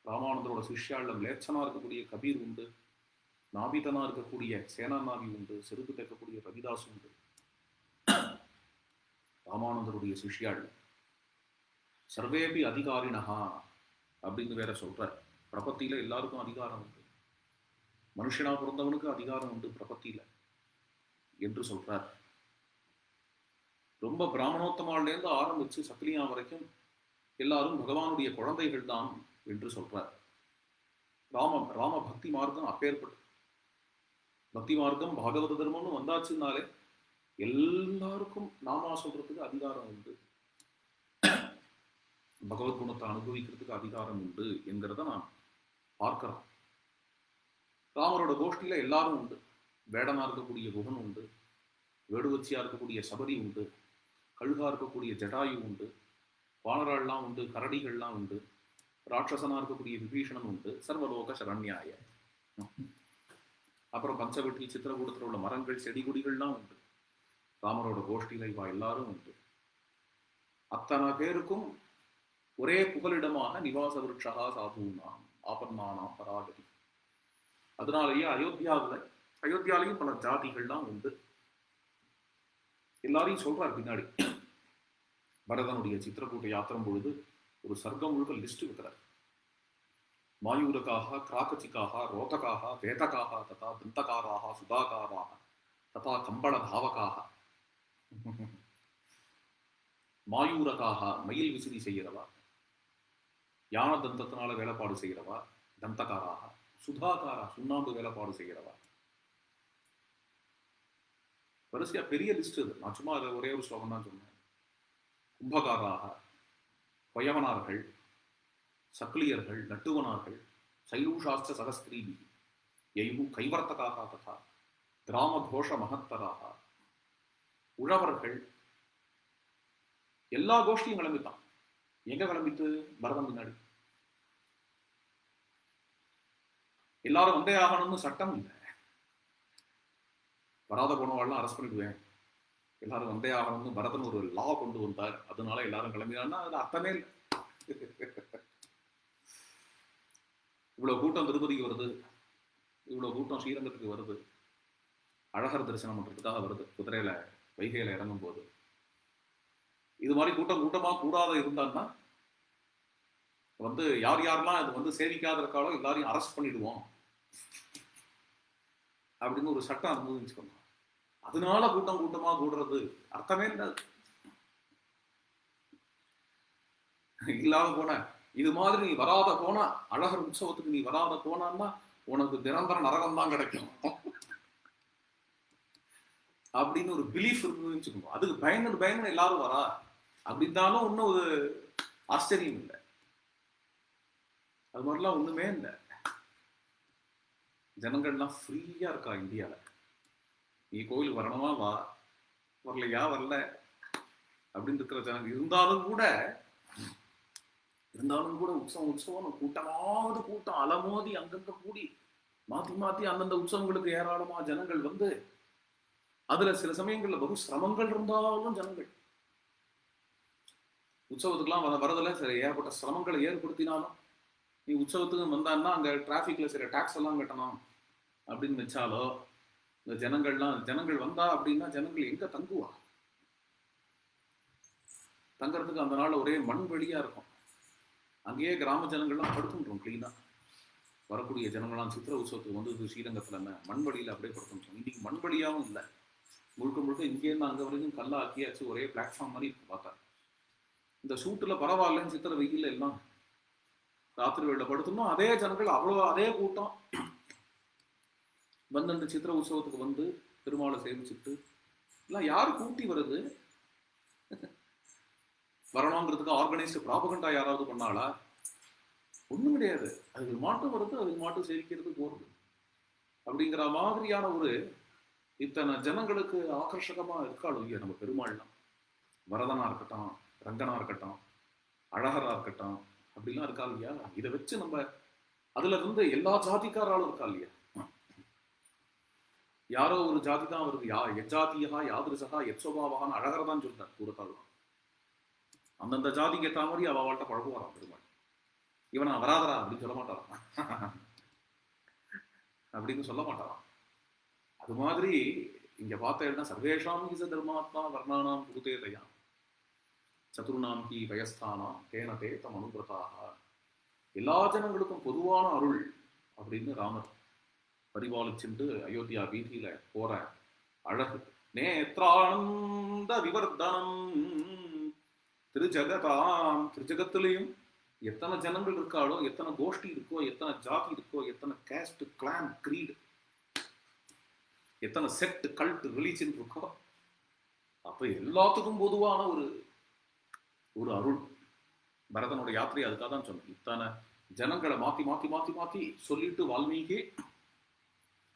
ராமானந்தரோட சிஷ்யாள்ல லேச்சனா இருக்கக்கூடிய கபீர் உண்டு, நாபிதனா இருக்கக்கூடிய சேனாநாவி உண்டு, செருப்பு தைக்கக்கூடிய ரவிதாஸ் உண்டு. ராமானந்தருடைய சிஷ்யாள் சர்வேபி அதிகாரினஹா அப்படின்னு வேற சொல்ற. பிரபத்தியில எல்லாருக்கும் அதிகாரம் உண்டு, மனுஷனா பிறந்தவனுக்கு அதிகாரம் உண்டு பிரபத்தியில என்று சொல்றார். ரொம்ப பிராமணோத்தமாலேருந்து ஆரம்பிச்சு சத்திலியா வரைக்கும் எல்லாரும் பகவானுடைய குழந்தைகள் தான் என்று சொல்றார். ராம பக்தி மார்க்கம் அப்பேற்பட்டு பக்தி மார்க்கம் பாகவத தர்மம்னு வந்தாச்சுன்னாலே எல்லாருக்கும் நாமா சொல்றதுக்கு அதிகாரம் உண்டு, பகவத் குணத்தை அனுபவிக்கிறதுக்கு அதிகாரம் உண்டு என்கிறத நான் பார்க்கிறோம். ராமரோட கோஷ்டியில எல்லாரும் உண்டு. வேடனா இருக்கக்கூடிய குகன் உண்டு, வேடுவச்சியா இருக்கக்கூடிய சபரி உண்டு, கழுகா இருக்கக்கூடிய ஜடாயு உண்டு, வானராள்லாம் உண்டு, கரடிகள்லாம் உண்டு, ராட்சசனா இருக்கக்கூடிய விபீஷணன் உண்டு, சர்வலோக சரண்யாய. அப்புறம் பஞ்சவட்டி சித்திரகூடத்தில் உள்ள மரங்கள் செடி கொடிகள்லாம் உண்டு. ராமரோட கோஷ்டியில இவா எல்லாரும் உண்டு. அத்தனை பேருக்கும் ஒரே புகலிடமாக நிவாச விருட்சகா சாதுனாம் ஆபன்னானாம் பராகதி. அதனாலேயே அயோத்தியாலையும் பல ஜாதிகள்லாம் உண்டு. எல்லாரையும் சொல்றார் பின்னாடி. பரதனுடைய சித்திரக்கூட்ட யாத்திரம் பொழுது ஒரு சர்க்கம் முழுக்க லிஸ்ட் வைக்கிறார். மாயூரகாக, கிராகசிகாக, ரோதகாக, வேதகாக, ததா தந்தகாராக, சுதாகாராக, ததா கம்பள தாவகாக. மாயூரகாக மயில் விசிறி செய்கிறவா, யான தந்தத்தினால வேலைப்பாடு செய்கிறவா தந்தகாராக, சுதாகாரா சுண்ணாம்பு வேலைப்பாடு செய்கிறவா. வரிசையா பெரிய லிஸ்ட் அது. நான் சும்மா ஒரே ஒரு ஸ்லோகம் தான் சொன்னேன். கும்பகாராக கொயவனார்கள், சக்லியர்கள், நட்டுவனார்கள், சைலூஷாஸ்திர சகஸ்திரீபி யைவு கைவர்த்தகாக ததா கிராமகோஷ மகத்தராக, உழவர்கள், எல்லா கோஷ்டியும் கிளம்பித்தான். எங்க கிளம்பித்து? பரதம் பின்னாடி. எல்லாரும் வந்தே ஆகணும்னு சட்டம் இல்லை. வராத போனவாள்லாம் அரெஸ்ட் பண்ணிடுவேன், எல்லாரும் வந்தே ஆகணும்னு பரதன் ஒரு லா கொண்டு வந்தார், அதனால எல்லாரும் கிளம்பினான்னா அது அர்த்தமே இல்லை. இவ்வளவு கூட்டம் திருப்பதிக்கு வருது, இவ்வளவு கூட்டம் ஸ்ரீரங்கத்துக்கு வருது, அழகர் தரிசனம் பண்றதுக்காக வருது, குதிரையில வைகையில இறங்கும் போது. இது மாதிரி கூட்டமா கூடாத இருந்தான்னா யார் யாரெல்லாம் இது சேவிக்காத இருக்காளோ எல்லாரையும் அரெஸ்ட் பண்ணிடுவோம் அப்படின்னு ஒரு சட்டம் அனுமதிச்சுக்கணும். அதனால கூட்டமா கூடுறது அர்த்தமே இல்லை. இல்லாத போன இது மாதிரி நீ வராத போனா, அழகர் உற்சவத்துக்கு நீ வராத போனான்னா உனக்கு நிரந்தர நரகம் தான் கிடைக்கும் அப்படின்னு ஒரு பிலீஃப் இருக்குன்னு வச்சுக்கணும். அதுக்கு பயந்து எல்லாரும் வரா அப்படின்னாலும் ஒன்னும் ஒரு ஆச்சரியம் இல்லை. அது மாதிரிலாம் ஒண்ணுமே இல்லை. ஜனங்கள்லாம் ஃப்ரீயா இருக்கா இந்தியால. நீ கோயிலுக்கு வரணுமா வா, வரலையா வரல அப்படின்னு இருக்கிற ஜனங்க இருந்தாலும் கூட உற்சவம் கூட்டம் அலமோதி அங்கங்க கூடி மாத்தி அந்தந்த உற்சவங்களுக்கு ஏராளமா ஜனங்கள் அதுல சில சமயங்கள்ல வரும் சிரமங்கள் இருந்தாலும் ஜனங்கள் உற்சவத்துக்குலாம் வரதில்ல. சில ஏற்பட்ட சிரமங்களை ஏற்படுத்தினாலும் நீ உற்சவத்துக்கு வந்தான்னா அங்க டிராபிக்ல சில டாக்ஸ் எல்லாம் கட்டணும் அப்படின்னு வச்சாலோ, இந்த ஜனங்கள் வந்தா அப்படின்னா ஜனங்கள் எங்க தங்குவா? தங்கறதுக்கு அந்த நாள் ஒரே மண் வெளியா இருக்கும். அங்கேயே கிராம ஜனங்கள்லாம் படுத்துன்றோம் கிளீனா. வரக்கூடிய ஜனங்கள்லாம் சித்திர உற்சவத்துக்கு ஸ்ரீரங்கத்துல மண் வழியில அப்படியே படுத்துன்றோம். இன்னைக்கு மண் வழியாவும் இல்லை, முழுக்க இங்கேருந்து அங்க வரைக்கும் கல்லா ஆக்கியாச்சு, ஒரே பிளாட்ஃபார்ம் மாதிரி இருக்கும் பார்த்தா. இந்த சூட்டுல பரவாயில்லன்னு சித்திர வெயில எல்லாம் ராத்திரி வேலை படுத்தணும். அதே ஜனங்கள் அதே கூட்டம் இந்த சித்திர உற்சவத்துக்கு பெருமாளை சேவிச்சுட்டு எல்லாம் யாரு கூட்டி வருது? வரணுங்கிறதுக்கு ஆர்கனைஸ்டு ப்ராபகண்டா யாராவது பண்ணாளா? ஒண்ணும் கிடையாது. அதுக்கு மாட்டும் வருது, அதுக்கு மாட்டும் சேவிக்கிறது போறது அப்படிங்கிற மாதிரியான ஒரு இத்தனை ஜனங்களுக்கு ஆகர்ஷகமா இருக்காளோ இல்லையா நம்ம பெருமாள்லாம். வரதனா இருக்கட்டும், ரங்கனா இருக்கட்டும், அழகரா இருக்கட்டும், அப்படிலாம் இருக்கா இல்லையா? இதை வச்சு நம்ம அதுல எல்லா ஜாதிக்காராலும் இருக்கா இல்லையா? யாரோ ஒரு ஜாதி தான் வருது. எஜாதியா யாதிருசகா எத்சோபாவான்னு அழகரதான் சொல்றார் கூறத்தாழ்வான். அந்தந்த ஜாதிக்கு ஏற்ற மாதிரி அவள்கிட்ட பழகுவாராம் பெருமாள். இவனா வராதரா அப்படின்னு சொல்ல மாட்டாராம், அப்படின்னு சொல்ல மாட்டாராம். அது மாதிரி இங்க பார்த்தேன்னா சர்வேஷாம் ஈச தர்மாத்மா வர்ணானாம் குருதேதையா சதுர்ணாம் ஹி வயஸ்தானாம் தேன தேத்தம் அனுபிரதாக. எல்லா ஜனங்களுக்கும் பொதுவான அருள் அப்படின்னு ராமர் பரிபாலிச்சுட்டு அயோத்தியா வீதியில போற அழகு. நேத்ரானந்த விவர்தனம் திருஜகத்திலையும் எத்தனை ஜனங்கள் இருக்காளோ, எத்தனை கோஷ்டி இருக்கோ, எத்தனை ஜாதி இருக்கோ, எத்தனை கேஸ்ட் கிளான் கிரீடு, எத்தனை செட் கல்ட் ரிலீஜன் இருக்கோ, அப்ப எல்லாத்துக்கும் பொதுவான ஒரு அருள். பரதனோட யாத்திரை அதுக்காக தான் சொன்னேன். இத்தனை ஜனங்களை மாத்தி சொல்லிட்டு வால்மீகி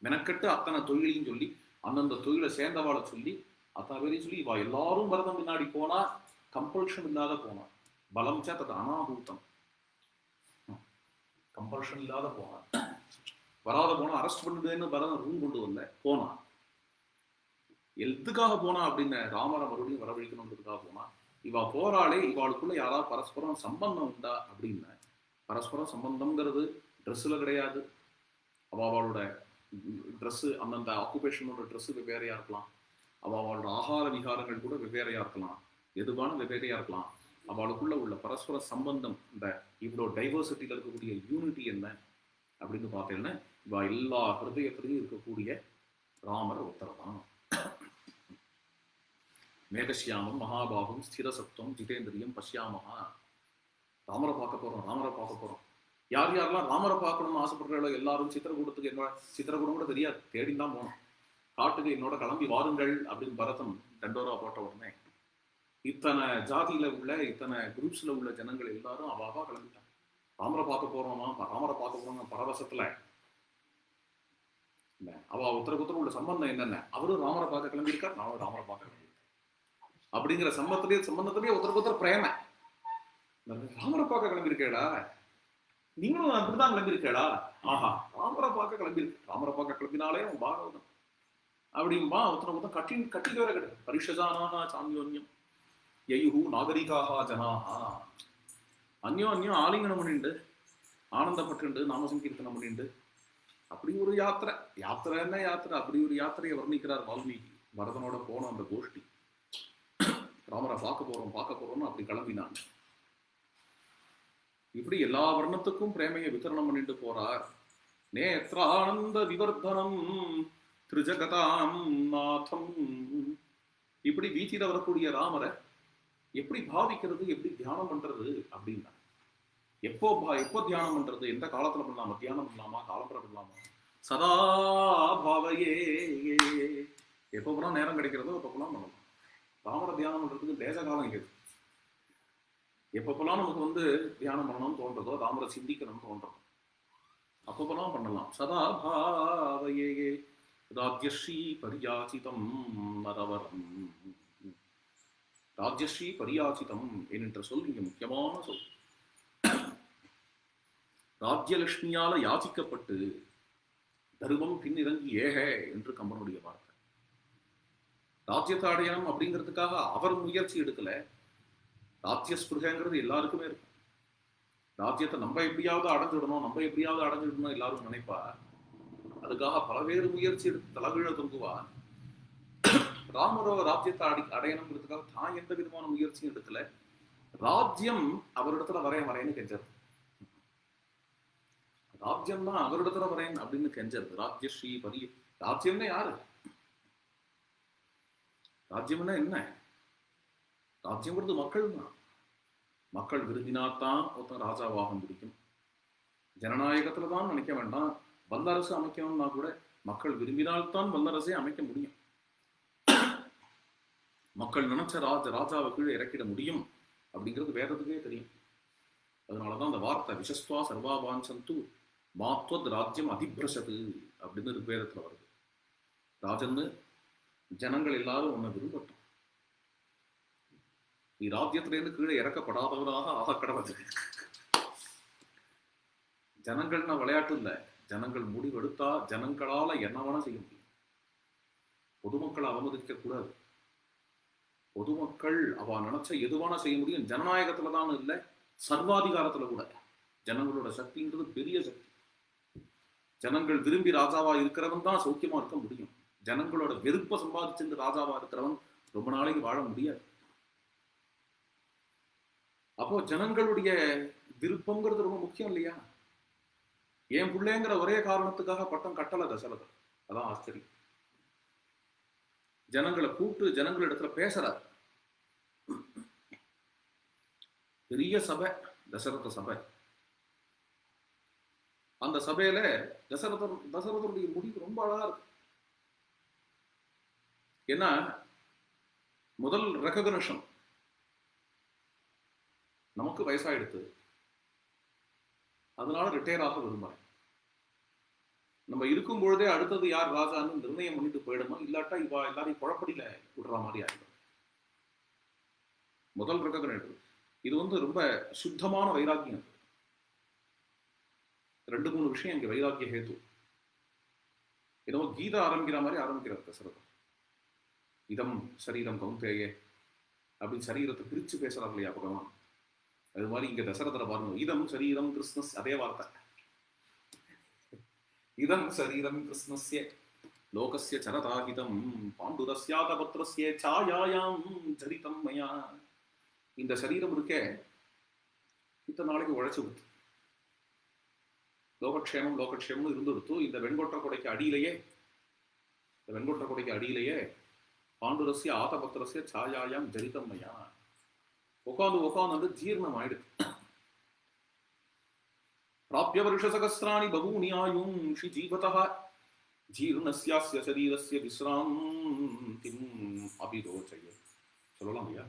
மெனக்கட்டு அத்தனை தொழிலையும் சொல்லி அந்தந்த தொழிலை சேர்ந்தவாளை சொல்லி அத்தனை பேரையும் சொல்லி இவா எல்லாரும் பரதம் பின்னாடி போனா, கம்பல்ஷன் இல்லாத போனா, பலம் சேத்தது அனாபூத்தம், கம்பல்ஷன் இல்லாத போனா வராத போனா அரெஸ்ட் பண்ணுதுன்னு பரதன் ரூம் கொண்டு வரல, போனான். எதுக்காக போனா அப்படின்னு ராமரை மறுபடியும் வரவழைக்கணுன்றதுக்காக போனா. இவா போராளே, இவாளுக்குள்ள யாராவது பரஸ்பரம் சம்பந்தம் உண்டா அப்படின்னு. பரஸ்பரம் சம்பந்தம்ங்கிறது ட்ரெஸ்ஸில் கிடையாது. அவளோட ட்ரெஸ்ஸு, அந்தந்த ஆக்குபேஷனோட ட்ரெஸ்ஸு வெவ்வேறையா இருக்கலாம். அவளோட ஆகார விகாரங்கள் கூட வெவ்வேறையா இருக்கலாம். எதுவான வெவ்வேறையா இருக்கலாம். அவளுக்குள்ள உள்ள பரஸ்பர சம்பந்தம், இந்த இவ்வளோ டைவர்சிட்டியில் இருக்கக்கூடிய யூனிட்டி என்ன அப்படின்னு பார்த்தீங்கன்னா, இவ எல்லா ஹிருதயத்திலையும் இருக்கக்கூடிய ராமர் ஒருத்தர் தான். மேகசியாமம் மகாபாகும் ஸ்திரசத்துவம் ஜிதேந்திரியம் பஷ்யாமஹா. ராமரை பார்க்க போறோம், ராமரை பார்க்க போறோம். யார் யாரெல்லாம் ராமரை பார்க்கணும்னு ஆசைப்படுறாளோ எல்லாரும் சித்திரகூடத்துக்கு, என்னோட சித்திரகூடம் கூட தெரியாது, தேடின்னு தான் போனோம். காட்டுக்கு என்னோட கிளம்பி வாருங்கள் அப்படின்னு பரதன் தண்டோரா போட்ட உடனே இத்தனை ஜாதியில உள்ள, இத்தனை குரூப்ஸ்ல உள்ள ஜனங்கள் எல்லாரும் அவாவா கிளம்பிட்டாங்க. ராமரை பார்க்க போறோமா, ராமரை பார்க்க போறோம் பரவசத்துல. அவ உத்தரவுத்தர உள்ள சம்பந்தம் என்னென்ன, அவரும் ராமரை பார்க்க கிளம்பியிருக்கார், நானும் ராமரை பார்க்க கிளம்பியிருக்கேன் அப்படிங்கிற சம்பந்தத்திலேயே உத்தரவுத்தர பிரேம. ராமரை பார்க்க கிளம்பியிருக்கேடா, நீங்களும் அப்படிதான் கிளம்பியிருக்கேடா, ஆஹா ராமரை பார்க்க கிளம்பியிருக்கு, ராமரை பார்க்க கிளம்பினாலே அவன் பாகவதம் அப்படின்பா. உத்தரவுத்தம் கட்டி வேற கிடையாது. பரிஷஜானாக சாந்தியோன்யம் யயுஹு நாகரிகாக ஜனாஹா. அந்யோன்யம் ஆலிங்கனம் பண்ணிண்டு ஆனந்தப்பட்டு நாம சங்கீர்த்தனம் பண்ணிண்டு அப்படி ஒரு யாத்திரை. என்ன யாத்திரை, அப்படி ஒரு யாத்திரையை வர்ணிக்கிறார் வால்மீகி. பரதனோட போன அந்த கோஷ்டி ராமரை பார்க்க போறோம்னு அப்படி கிளம்பினாங்க. இப்படி எல்லா வர்ணத்துக்கும் பிரேமையை வித்தரணம் பண்ணிட்டு போறார். நேத்ரானந்த விவர்தனம் திரிஜகதாம் நாதம். இப்படி வீதியில வரக்கூடிய ராமரை எப்படி பாவிக்கிறது, எப்படி தியானம் பண்றது அப்படின்னா, எப்போ தியானம் பண்றது, எந்த காலத்துல பண்ணலாமா, தியானம் பண்ணலாமா, காலம்புற பண்ணலாமா, சதா பாவையே. எப்பப்பெல்லாம் நேரம் கிடைக்கிறதோ அப்பப்பெல்லாம் பண்ணலாம். ராமரை தியானம் பண்றதுக்கு தேச காலம் இருக்குது. எப்பப்பெல்லாம் நமக்கு தியானம் பண்ணணும்னு தோன்றதோ, ராமரை சிந்திக்கணும்னு தோன்றதோ அப்பப்பெல்லாம் பண்ணலாம். சதா பாவையே ராஜ்யஸ்ரீ பரியாசிதம் நரவரம். ராஜ்யஸ்ரீ பரியாசிதம் என்கின்ற சொல் இங்க முக்கியமான சொல். ராஜ்யலட்சுமியால யாசிக்கப்பட்டு தர்மம் பின்னிறங்கி ஏக என்று கம்பனுடைய வார்த்தை. ராஜ்யத்தை அடையணும் அப்படிங்கிறதுக்காக அவர் முயற்சி எடுக்கல. ராஜ்யஸ்பிருகங்கிறது எல்லாருக்குமே இருக்கும். ராஜ்யத்தை நம்ம எப்படியாவது அடைஞ்சிடணும் எல்லாரும் நினைப்பா. அதுக்காக பலவேறு முயற்சி எடுத்து தலைகீழ தொங்குவார். ராமரோ ராஜ்யத்தை அடையணுங்கிறதுக்காக தான் எந்த விதமான முயற்சியும் எடுக்கல. ராஜ்யம் அவரிடத்துல வரேன்னு கெஞ்சது. ராஜ்யம் தான் அவரிடத்துல வரேன் அப்படின்னு கெஞ்சது. ராஜ்யஸ்ரீ பரி. ராஜ்யம்னா யாரு? ராஜ்யம்னா என்ன? ராஜ்யம்ங்கிறது மக்கள் தான். மக்கள் விரும்பினாத்தான் ஒருத்தன் ராஜாவாக முடியும். ஜனநாயகத்துலதான் நினைக்க வேண்டாம். வல்லரசு அமைக்கணும்னா கூட மக்கள் விரும்பினால்தான் வல்லரசே அமைக்க முடியும். மக்கள் நினைச்ச ராஜாவை கீழே இறக்கிட முடியும் அப்படிங்கிறது வேதத்துக்கே தெரியும். அதனாலதான் அந்த வார்த்தை விசஸ்வா சர்வாபாஞ்சந்து மாத்வத் ராஜ்யம் அதிபிரசது அப்படின்னு வேதத்துல வருது. ராஜன்னு ஜனங்கள் எல்லாரும் உன்னை விரும்பட்டும். நீ ராஜ்யத்திலேருந்து கீழே இறக்கப்படாதவராக ஆகக்கடவது. ஜனங்கள்னா விளையாட்டு இல்லை. ஜனங்கள் முடிவெடுத்தா ஜனங்களால என்ன வேணா செய்ய முடியும். பொதுமக்களை அவமதிக்க கூடாது. பொதுமக்கள் அவ நினைச்ச எதுவானா செய்ய முடியும். ஜனநாயகத்துலதான் இல்லை, சர்வாதிகாரத்துல கூட. ஜனங்களோட சக்தின்றது பெரிய சக்தி. ஜனங்கள் விரும்பி ராஜாவா இருக்கிறவன் தான் சௌக்கியமா இருக்க முடியும். ஜனங்களோட வெறுப்பை சம்பாதிச்சிருந்து ராஜாவா இருக்கிறவன் ரொம்ப நாளைக்கு வாழ முடியாது. அப்போ ஜனங்களுடைய விருப்பம்ங்கிறது ரொம்ப முக்கியம் இல்லையா? என் பிள்ளைங்கிற ஒரே காரணத்துக்காக பட்டம் கட்டல தசரதர். அதான் ஆச்சரியம். ஜனங்களை கூப்பிட்டு ஜனங்களிடத்துல பேசுறார். பெரிய சபை, தசரத சபை. அந்த சபையில தசரதருடைய முடிவு ரொம்ப அழகா இருக்கு. ஏன்னா முதல் ரெகக்னிஷன், நமக்கு வயசாயிடுத்து, அதனால ரிட்டையர் ஆக விரும்புறேன். நம்ம இருக்கும் பொழுதே அடுத்தது யார் ராஜான்னு நிர்ணயம் பண்ணிட்டு போயிடணும். இல்லாட்டா இவா எல்லாரையும் குழப்படியில விடுற மாதிரி ஆயிடும். முதல் ரெகக்னேஷன். இது ரொம்ப சுத்தமான வைராக்கியம். 2-3 விஷயம் இங்க வைராக்கிய ஹேத்து. ஏதோ கீதா ஆரம்பிக்கிற மாதிரி ஆரம்பிக்கிறார் தசரதர். இதம் சரீரம் கௌந்தேயே அப்படின்னு சரீரத்தை பிரிச்சு பேசுறாரு இல்லையா பகவான். அது மாதிரி இங்க தசரதரை பாருங்க, இதம் சரீரம் கிருஷ்ணஸ், அதே வார்த்தை. இதம் சரீரம் கிருஷ்ணஸ்ய லோகஸ்ய சரதாஹிதம் பாண்டுரஸ்யாதபத்ரஸ்ய சாயாயாம் சரிதம் மயா. இந்த சரீரம் இருக்கே இத்தனை நாளைக்கு உழைச்சு கொடுத்து லோகக்ஷேமம் லோகக்ஷேமம் இருந்துடுத்து. இந்த வெண்கொற்ற கொடைக்கு அடியிலேயே பாண்டுரஸ்ய ஆதபத்ரஸ்ய சாயாயாம் சரிதம் மயா உட்காந்து ஜீர்ணம் ஆயிடுது. प्राप्य वर्षसहस्राणि बहूनि आयुंषि जीवतः जीर्णस्यास्य शरीरस्य विश्रान्तिम् अभिरोचये. சொல்லலாம் ஐயா?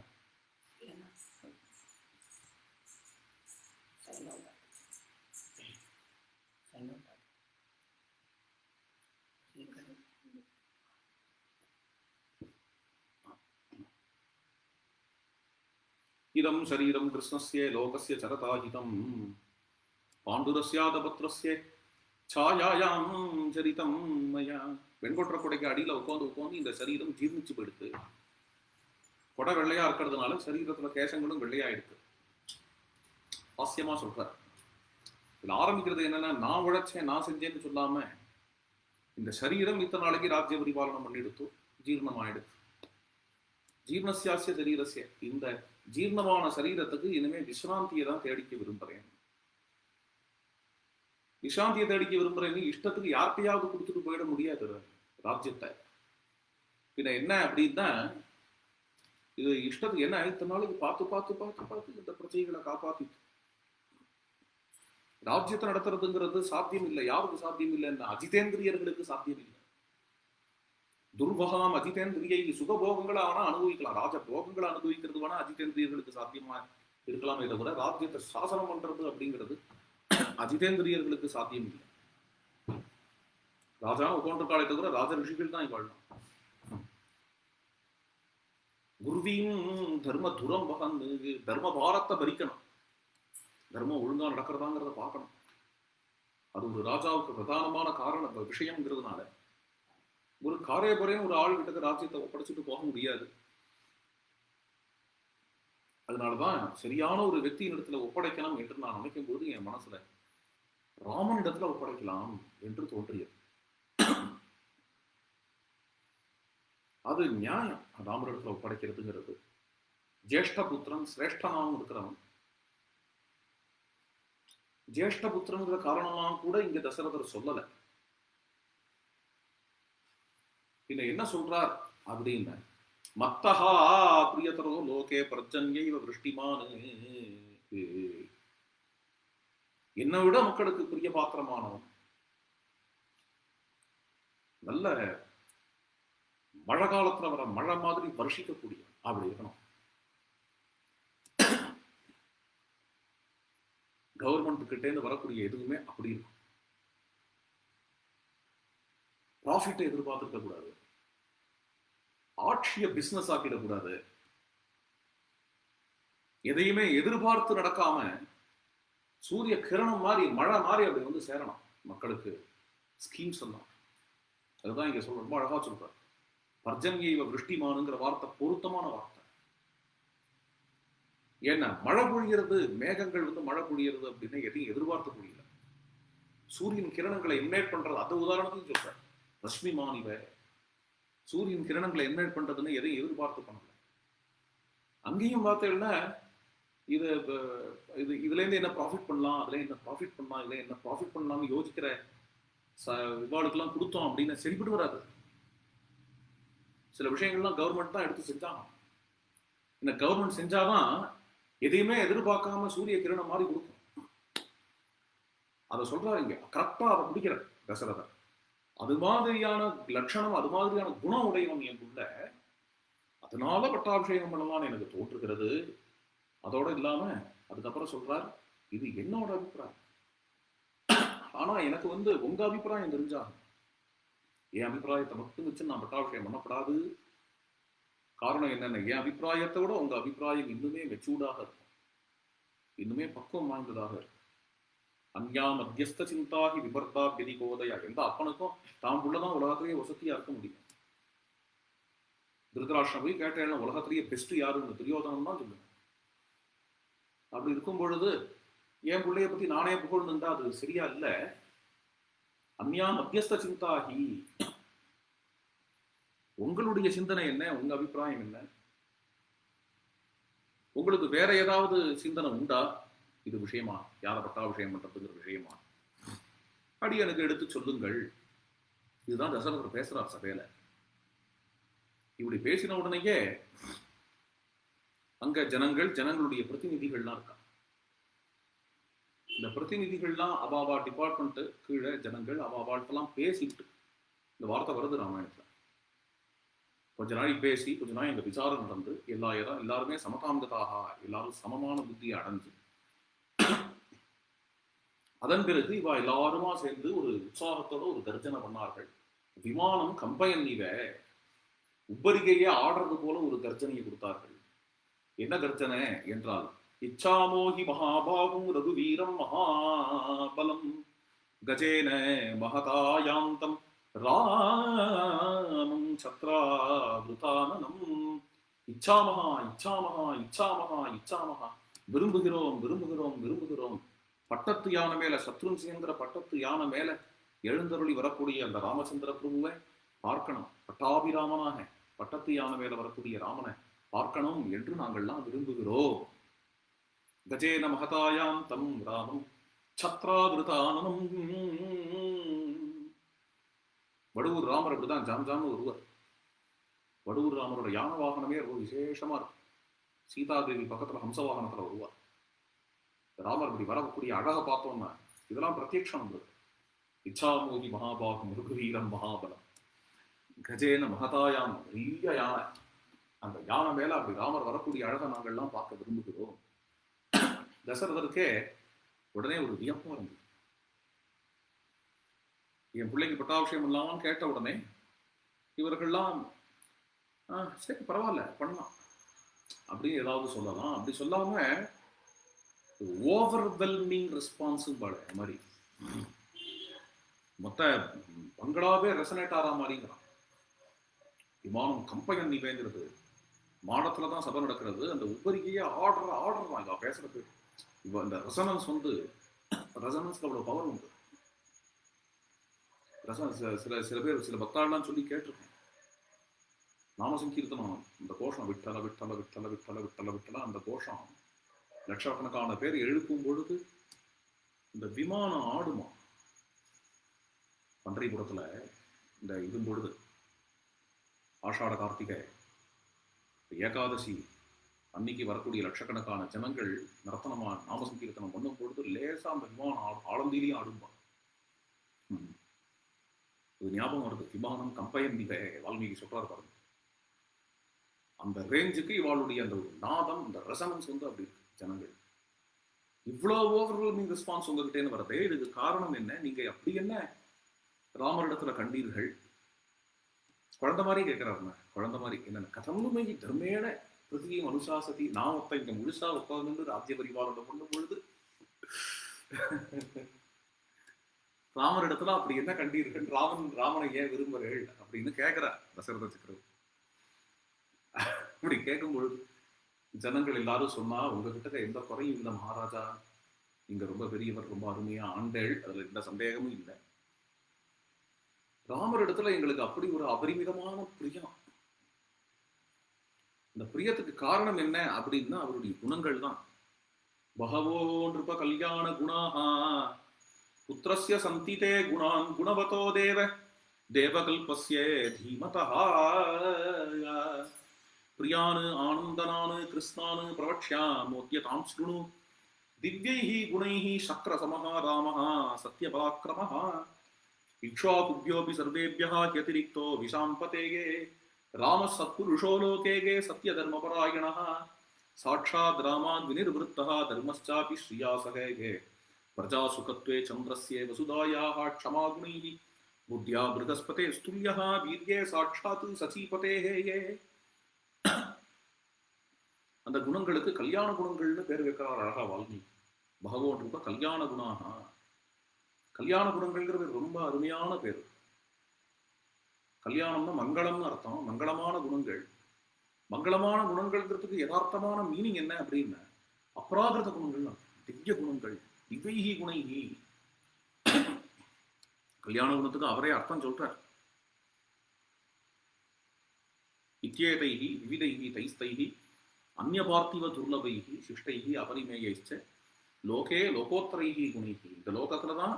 இதம் சரீரம் கிருஷ்ணஸ்ய லோகஸ்ய சரதாஹிதம் பாண்டுரஸ்யாதபத்ரஸ்ய சாயாயாம் சரிதம் மயா. வெண்கொற்ற கொடைக்கு அடியில உட்காந்து இந்த சரீரம் ஜீர்ணிச்சு போயிடுது. கொடை வெள்ளையா இருக்கிறதுனால சரீரத்துல கேசங்களும் வெள்ளையாயிடுது. ஹாஸ்யமா சொல்றார். இதுல ஆரம்பிக்கிறது என்னன்னா, நான் உழைச்சேன் நான் செஞ்சேன்னு சொல்லாம இந்த சரீரம் இத்தனை நாளைக்கு ராஜ்ய பரிபாலனம் பண்ணிடுத்து ஜீர்ணம் ஆயிடுது. ஜீர்ணஸ்யாஸ்ய சரீரஸ்ய, இந்த ஜீர்ணமான சரீரத்துக்கு இனிமே விஸ்ராந்தியை தான் தேடிக்க விரும்புறேன். விசாந்தியை தேடிக்க விரும்புறேன்னு இஷ்டத்துக்கு யார்கிட்டையாவது கொடுத்துட்டு போயிட முடியாது ராஜ்யத்தை. பின்ன என்ன அப்படின்னா, இது இஷ்டத்துக்கு என்ன இத்தனை நாளைக்கு பார்த்து இந்த பிரச்சனைகளை காப்பாத்தி ராஜ்யத்தை நடத்துறதுங்கிறது சாத்தியம் இல்லை. யாருக்கு சாத்தியம் இல்லைன்னா அஜிதேந்திரியர்களுக்கு சாத்தியம் இல்லை. துர்வகாம் அஜிதேந்திரியை சுகபோகங்களை ஆனா அனுபவிக்கலாம், ராஜ போகங்களை அனுபவிக்கிறது வேணா அஜிதேந்திரியர்களுக்கு சாத்தியமா இருக்கலாமே தவிர ராஜ்யத்தை சாசனம் பண்றது அப்படிங்கிறது அஜிதேந்திரியர்களுக்கு சாத்தியம் இல்லை. ராஜா உட்கார்ந்து காலத்தை கூட ராஜ ரிஷிகள் தான் வாழலாம். குருவியும் தர்ம துரம் வகந்து தர்ம பாரத்தை பறிக்கணும், தர்மம் ஒழுங்கா நடக்கிறதாங்கிறத பார்க்கணும். அது ஒரு ராஜாவுக்கு பிரதானமான காரண விஷயம்ங்கிறதுனால ஒரு காரியபுரையும் ஒரு ஆள் கிட்ட ராஜ்யத்தை ஒப்படைச்சிட்டு போக முடியாது. அதனாலதான் சரியான ஒரு வெற்றியின் இடத்துல ஒப்படைக்கணும் என்று நான் நினைக்கும் போது என் மனசுல ராமன் இடத்துல ஒப்படைக்கலாம் என்று தோன்றியது. அது நியாயம். ராமர் இடத்துல ஒப்படைக்கிறதுங்கிறது ஜேஷ்ட புத்திரன் சிரேஷ்டனாவும் இருக்கிறவன். ஜேஷ்ட புத்திரங்கிற காரணம்லாம் கூட இங்க தசரதர் சொல்லல. பின்ன என்ன சொல்றார் அப்படின்னு, மத்தஹா பிரியதரோ லோகே பிரஜன்யைவ விருஷ்டிமான், என்னை விட மக்களுக்கு பிரிய பாத்திரமானவன், நல்ல மழை காலத்துல வர மழை மாதிரி வருஷிக்கக்கூடிய அப்படி இருக்கணும். கவர்மெண்ட் கிட்டே இருந்து வரக்கூடிய எதுவுமே அப்படி இருக்கும். ப்ராஃபிட்டை எதிர்பார்த்துக்க கூடாது, ஆட்சிய பிசினஸ் ஆக்கிடக்கூடாது, எதையுமே எதிர்பார்த்து நடக்காம சூரிய கிரணம் மாதிரி மழை மாதிரி அப்படி வந்து சேரணும் மக்களுக்கு ஸ்கீம்ஸ் எல்லாம். அதுதான் இங்க சொல்ற, ரொம்ப அழகா சொல்றாரு. பர்ஜன்யைவ விருஷ்டிமானுங்கிற வார்த்தை பொருத்தமான வார்த்தை. ஏன்னா மழை பொழிகிறது, மேகங்கள் வந்து மழை பொழிகிறது அப்படின்னு எதையும் எதிர்பார்த்து முடியல. சூரியன் கிரணங்களை எமினேட் பண்றது, அந்த உதாரணத்தையும் சொல்றேன். ரஷ்மி மானிவ சூரியன் கிரணங்களை எமினேட் பண்றதுன்னு எதையும் எதிர்பார்த்து பண்ணல. அங்கேயும் பார்த்தீங்கன்னா இது இதுல இருந்து என்ன ப்ராஃபிட் பண்ணலாம், அதுல என்ன ப்ராஃபிட் பண்ணலாம், இதுல என்ன ப்ராஃபிட் பண்ணலாம்னு யோசிக்கிற இவாளுக்கெல்லாம் கொடுத்தோம் அப்படின்னு சரிப்பட்டு வராது. சில விஷயங்கள்லாம் கவர்மெண்ட் தான் எடுத்து செஞ்சாங்க. இந்த கவர்மெண்ட் செஞ்சாதான் எதையுமே எதிர்பார்க்காம சூரிய கிரணம் மாதிரி கொடுக்கும். அதை சொல்றாரு இங்க, கரெக்டா அதை பிடிக்கிற தசரதர். அது மாதிரியான லட்சணம், அது மாதிரியான குணம் உடையவன் என் உள்ள, அதனால பட்டாபிஷேகம் பண்ணலாம்னு எனக்கு தோன்றுகிறது. அதோட இல்லாம அதுக்கப்புறம் சொல்றார், இது என்னோட அபிப்பிராயம், ஆனா எனக்கு வந்து உங்க அபிப்பிராயம் தெரிஞ்சாகும். என் அபிப்பிராயத்தை மட்டும் வச்சு நான் பட்டாபிஷேகம் பண்ணப்படாது. காரணம் என்னென்ன, என் அபிப்பிராயத்தை விட உங்க அபிப்பிராயம் இன்னுமே மெச்சூர்டாக இருக்கும், இன்னுமே பக்குவம் வாய்ந்ததாக இருக்கும். அந்யா மத்தியஸ்த சிந்தாகி விபர்த்தா பெரிகோதயா. எந்த அப்பனுக்கும் தான் உள்ளதான் உலகத்திலேயே வசதியா இருக்க முடியும். திருதராஷ்டிரம் போய் கேட்டேன், உலகத்திலேயே பெஸ்ட் யாருன்னு துரியோதனம் தான் சொல்லுங்க. அப்படி இருக்கும் பொழுது என் பிள்ளைய பத்தி நானே புகழ்ந்துட்டா அது சரியா இல்லை. அந்யா மத்தியஸ்த சிந்தாகி, உங்களுடைய சிந்தனை என்ன, உங்க அபிப்பிராயம் என்ன, உங்களுக்கு வேற ஏதாவது சிந்தனை உண்டா, இது விஷயமா, யாரை பட்டாபிஷேகம் பண்றதுங்கிற விஷயமா, அப்படி எனக்கு எடுத்து சொல்லுங்கள். இதுதான் தசரதர் பேசுறார் சபையில. இப்படி பேசின உடனேயே அங்க ஜனங்களுடைய பிரதிநிதிகள்லாம் இருக்கா. இந்த பிரதிநிதிகள்லாம் அவாவா டிபார்ட்மெண்ட் கீழே ஜனங்கள் அவாவாட்டெல்லாம் பேசிட்டு இந்த வார்த்தை வருது ராமாயணத்துல. கொஞ்ச நாள் பேசி கொஞ்ச நாள் எங்க விசாரம் நடந்து எல்லாருமே சமகாந்ததாக, எல்லாரும் சமமான புத்தியை அடைஞ்சு அதன் பிறகு இவா எல்லாருமா சேர்ந்து ஒரு உற்சாகத்தோட ஒரு கர்ஜனை பண்ணார்கள். விமானம் கம்பயன்னிவ, உப்பரிகையே ஆடுறது போல ஒரு கர்ஜனையை கொடுத்தார்கள். என்ன கர்ஜனை என்றால், இச்சாமோகி மகாபாகும் ரகுவீரம் மகாபலம் கஜேன மகதாயாந்தம் ராமம் சத்ராவிருதானனம். இச்சாமகா இச்சாமகா இச்சாமகா இச்சாமகா, விரும்புகிறோம் விரும்புகிறோம் விரும்புகிறோம். பட்டத்து யானை மேல, சத்ருன்சிங்கிற பட்டத்து யானை மேல எழுந்தருளி வரக்கூடிய அந்த ராமச்சந்திர பிரபுவை பார்க்கணும். பட்டாபிராமனாக பட்டத்து யானை மேல வரக்கூடிய ராமனை பார்க்கணும் என்று நாங்கள்லாம் விரும்புகிறோம். கஜேன மகதாயாம் தம் ராமம் சத்ராவிருதானனம். வடுவூர் ராமர் அப்படிதான் ஜாம்னு ஒருவர். வடுவூர் ராமரோட யான வாகனமே ரொம்ப விசேஷமா இருக்கும். சீதாதேவி பக்கத்துல ஹம்ச வாகனத்துல வருவார். ராமர் இப்படி வரக்கூடிய அழக பார்த்தோம்னா இதெல்லாம் பிரத்யக்ஷம் வந்தது. இச்சாமோகி மகாபாகம் மிருகவீரம் மகாபலம் கஜேன மகதாயாம், பெரிய யானை. அந்த யானை மேல அப்படி ராமர் வரக்கூடிய அழகை நாங்கள்லாம் பார்க்க விரும்புகிறோம். தசரதருக்கே உடனே ஒரு வியப்பா இருந்தது. என் பிள்ளைக்கு பட்டாபிஷேகம் இல்லாமல் கேட்ட உடனே இவர்கள்லாம் சரி பரவாயில்ல பண்ணலாம் அப்படின்னு ஏதாவது சொல்லலாம். அப்படி சொல்லாம ஓவர்வெல்மிங் ரெஸ்பான்ஸ் மாதிரி மொத்த பங்களாவே ரெசனேட் ஆறா மாதிரிங்கிறான். விமானம் கம்பயன் நிவேங்கிறது மாடத்துலதான் சபை நடக்கிறது. அந்த உபரிகையே ஆர்டர் இவ பேசுறது. இவ இந்த ரெசனன்ஸ் ரெசனன்ஸ்க்கு அவ்வளவு பவர் உண்டு. சில பேர் சில பக்தாள்லாம் சொல்லி கேட்டிருக்கேன். நாமசங்கீர்த்தனம் இந்த கோஷம் விட்டல விட்டல விட்டல விட்டல விட்டல விட்டல, அந்த கோஷம் லட்சக்கணக்கான பேர் எழுப்பும் பொழுது இந்த விமானம் ஆடுமா. பன்றிபுரத்துல இந்த இதும் பொழுது ஆஷாட கார்த்திகை ஏகாதசி அன்னைக்கு வரக்கூடிய லட்சக்கணக்கான ஜனங்கள் நர்த்தனமா நாமசங்கீர்த்தனம் பண்ணும் பொழுது லேசா அந்த விமானம் ஆழந்திலையும் ஆடும்பா. இது ஞாபகம் வருது. விமானம் கம்பயன் நிவ, வால்மீகி சொல்றாரு பாருங்க. அந்த ரேஞ்சுக்கு இவாளுடைய அந்த ஒரு நாதம், அந்த ரெசனன்ஸ் அப்படி இருக்கு. ஜனங்கள் இவ்வளவு ஓவர்வெல்மிங் ரெஸ்பான்ஸ் உங்ககிட்டேன்னு வரதே, இதுக்கு காரணம் என்ன? நீங்க அப்படி என்ன ராமரிடத்துல கண்டீர்கள்? குழந்தை மாதிரி கேட்கிறாருங்க. குழந்தை மாதிரி என்னென்ன கதம்னுமே தர்மேன பிருத்திவியும் அனுசாசதி. நான் ஒப்ப இங்க முழுசா உட்கார்ந்து ராஜ்ய பரிபாலனம் பண்ணும் பொழுது ராமரிடத்துல அப்படி என்ன கண்டீர்கள்? ராமனை ஏன் விரும்புகிறீர்கள் அப்படின்னு கேட்கிறார் தசரத சக்கரவர்த்தி. அப்படி கேட்கும் பொழுது ஜனங்கள் எல்லாரும் சொன்னா, உங்ககிட்ட எந்த குறையும் இல்லை மகாராஜா, நீங்க ரொம்ப பெரியவர், ரொம்ப அருமையா ஆண்டேள், அதுல எந்த சந்தேகமும் இல்லை. ராமர் இடத்துல எங்களுக்கு அப்படி ஒரு அபரிமிதமான பிரியம். இந்த பிரியத்துக்கு காரணம் என்ன அப்படின்னா அவருடைய குணங்கள் தான். பகவோ நிருப கல்யாண குணாஹா புத்திரஸ்ய சந்திதே குணான் குணவதோ தேவகல்பஸ்ய தீமதா பிரியான் ஆனந்தனான் கிருஷ்ணான் பிரவக்ஷ்யாமோத்யதாம் ஸ்ருணு திவ்யைஹி குணைஹி சக்ரசமஹ ராமஹ சத்யபராக்கிரமஹ இக்ஷ்வாகுப்யோபி சர்வேப்யஹ யதிரிக்தோ விஷாம்பதேகே ராம சத்புருஷோ லோகேகே சத்யதர்மபராயணஹ சாட்சாத் ராமாத் விநிர்வృத்தஹ தர்மஸ்சாபி ஸ்ரீயாசகேகே பிரஜாசுகத்வே சந்திரஸ்ய வசுதாயாஹ க்ஷமாகுணைஹி புத்யா பிருகஸ்பதே ஸ்துல்யஹ வீர்யே சாட்சாத் சசீபதேஹே. அந்த குணங்களுக்கு கல்யாண குணங்கள்னு பேர் வைக்கிறார் அழகா வால்மீகி. பகவான் ரூப கல்யாண குணாக கல்யாண குணங்கள்ங்கிறது ரொம்ப அருமையான பேர். கல்யாணம்னா மங்களம்னு அர்த்தம். மங்களமான குணங்கள். மங்களமான குணங்கள்ங்கிறதுக்கு யதார்த்தமான மீனிங் என்ன அப்படின்னா அப்ராகிருத குணங்கள், திவ்ய குணங்கள், திவ்யைகி குணைகி. கல்யாண குணத்துக்கு அவரே அர்த்தம் சொல்றார். இத்யேதைகி விவிதைகி தைஸ்தைகி அந்நிய பார்த்திவ துர்லபைகி சிஷ்டைகி அபரிமேயைச்ச லோகே லோகோத்தரைகி குணைகி. இந்த லோகத்துலதான்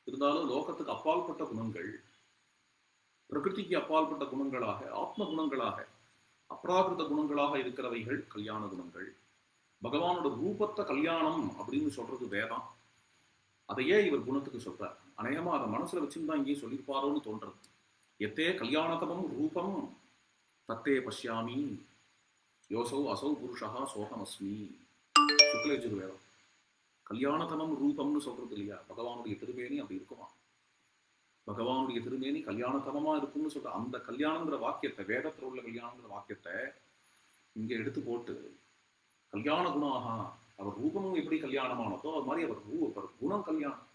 இருந்தாலும் லோகத்துக்கு அப்பால்பட்ட குணங்கள், பிரகிருதிக்கு அப்பால்பட்ட குணங்களாக, ஆத்ம குணங்களாக, அப்ராகிருத குணங்களாக இருக்கிறவைகள் கல்யாண குணங்கள். பகவானோட ரூபத்தை கல்யாணம் அப்படின்னு சொல்றது வேதம். அதையே இவர் குணத்துக்கு சொல்றார். அநேகமா அதை மனசுல வச்சுதான் இங்கேயே சொல்லியிருப்பாரோன்னு தோன்றது. எத்தே கல்யாணதமம் ரூபம் தத்தே பஷ்யாமி யோசௌ அசௌ புருஷா சோகமஸ்மி. சுக்லயஜுர் வேதம். கல்யாணதமம் ரூபம்னு சொல்றது இல்லையா, பகவானுடைய திருமேனி அப்படி இருக்குமா, பகவானுடைய திருமேனி கல்யாணதமமா இருக்கும்னு சொல்ற அந்த கல்யாணங்கிற வாக்கியத்தை, வேதத்தில் உள்ள கல்யாணங்கிற வாக்கியத்தை இங்க எடுத்து போட்டு கல்யாண குணாகா, அவர் ரூபமும் எப்படி கல்யாணமானதோ அது மாதிரி அவர் குணம் கல்யாணம்.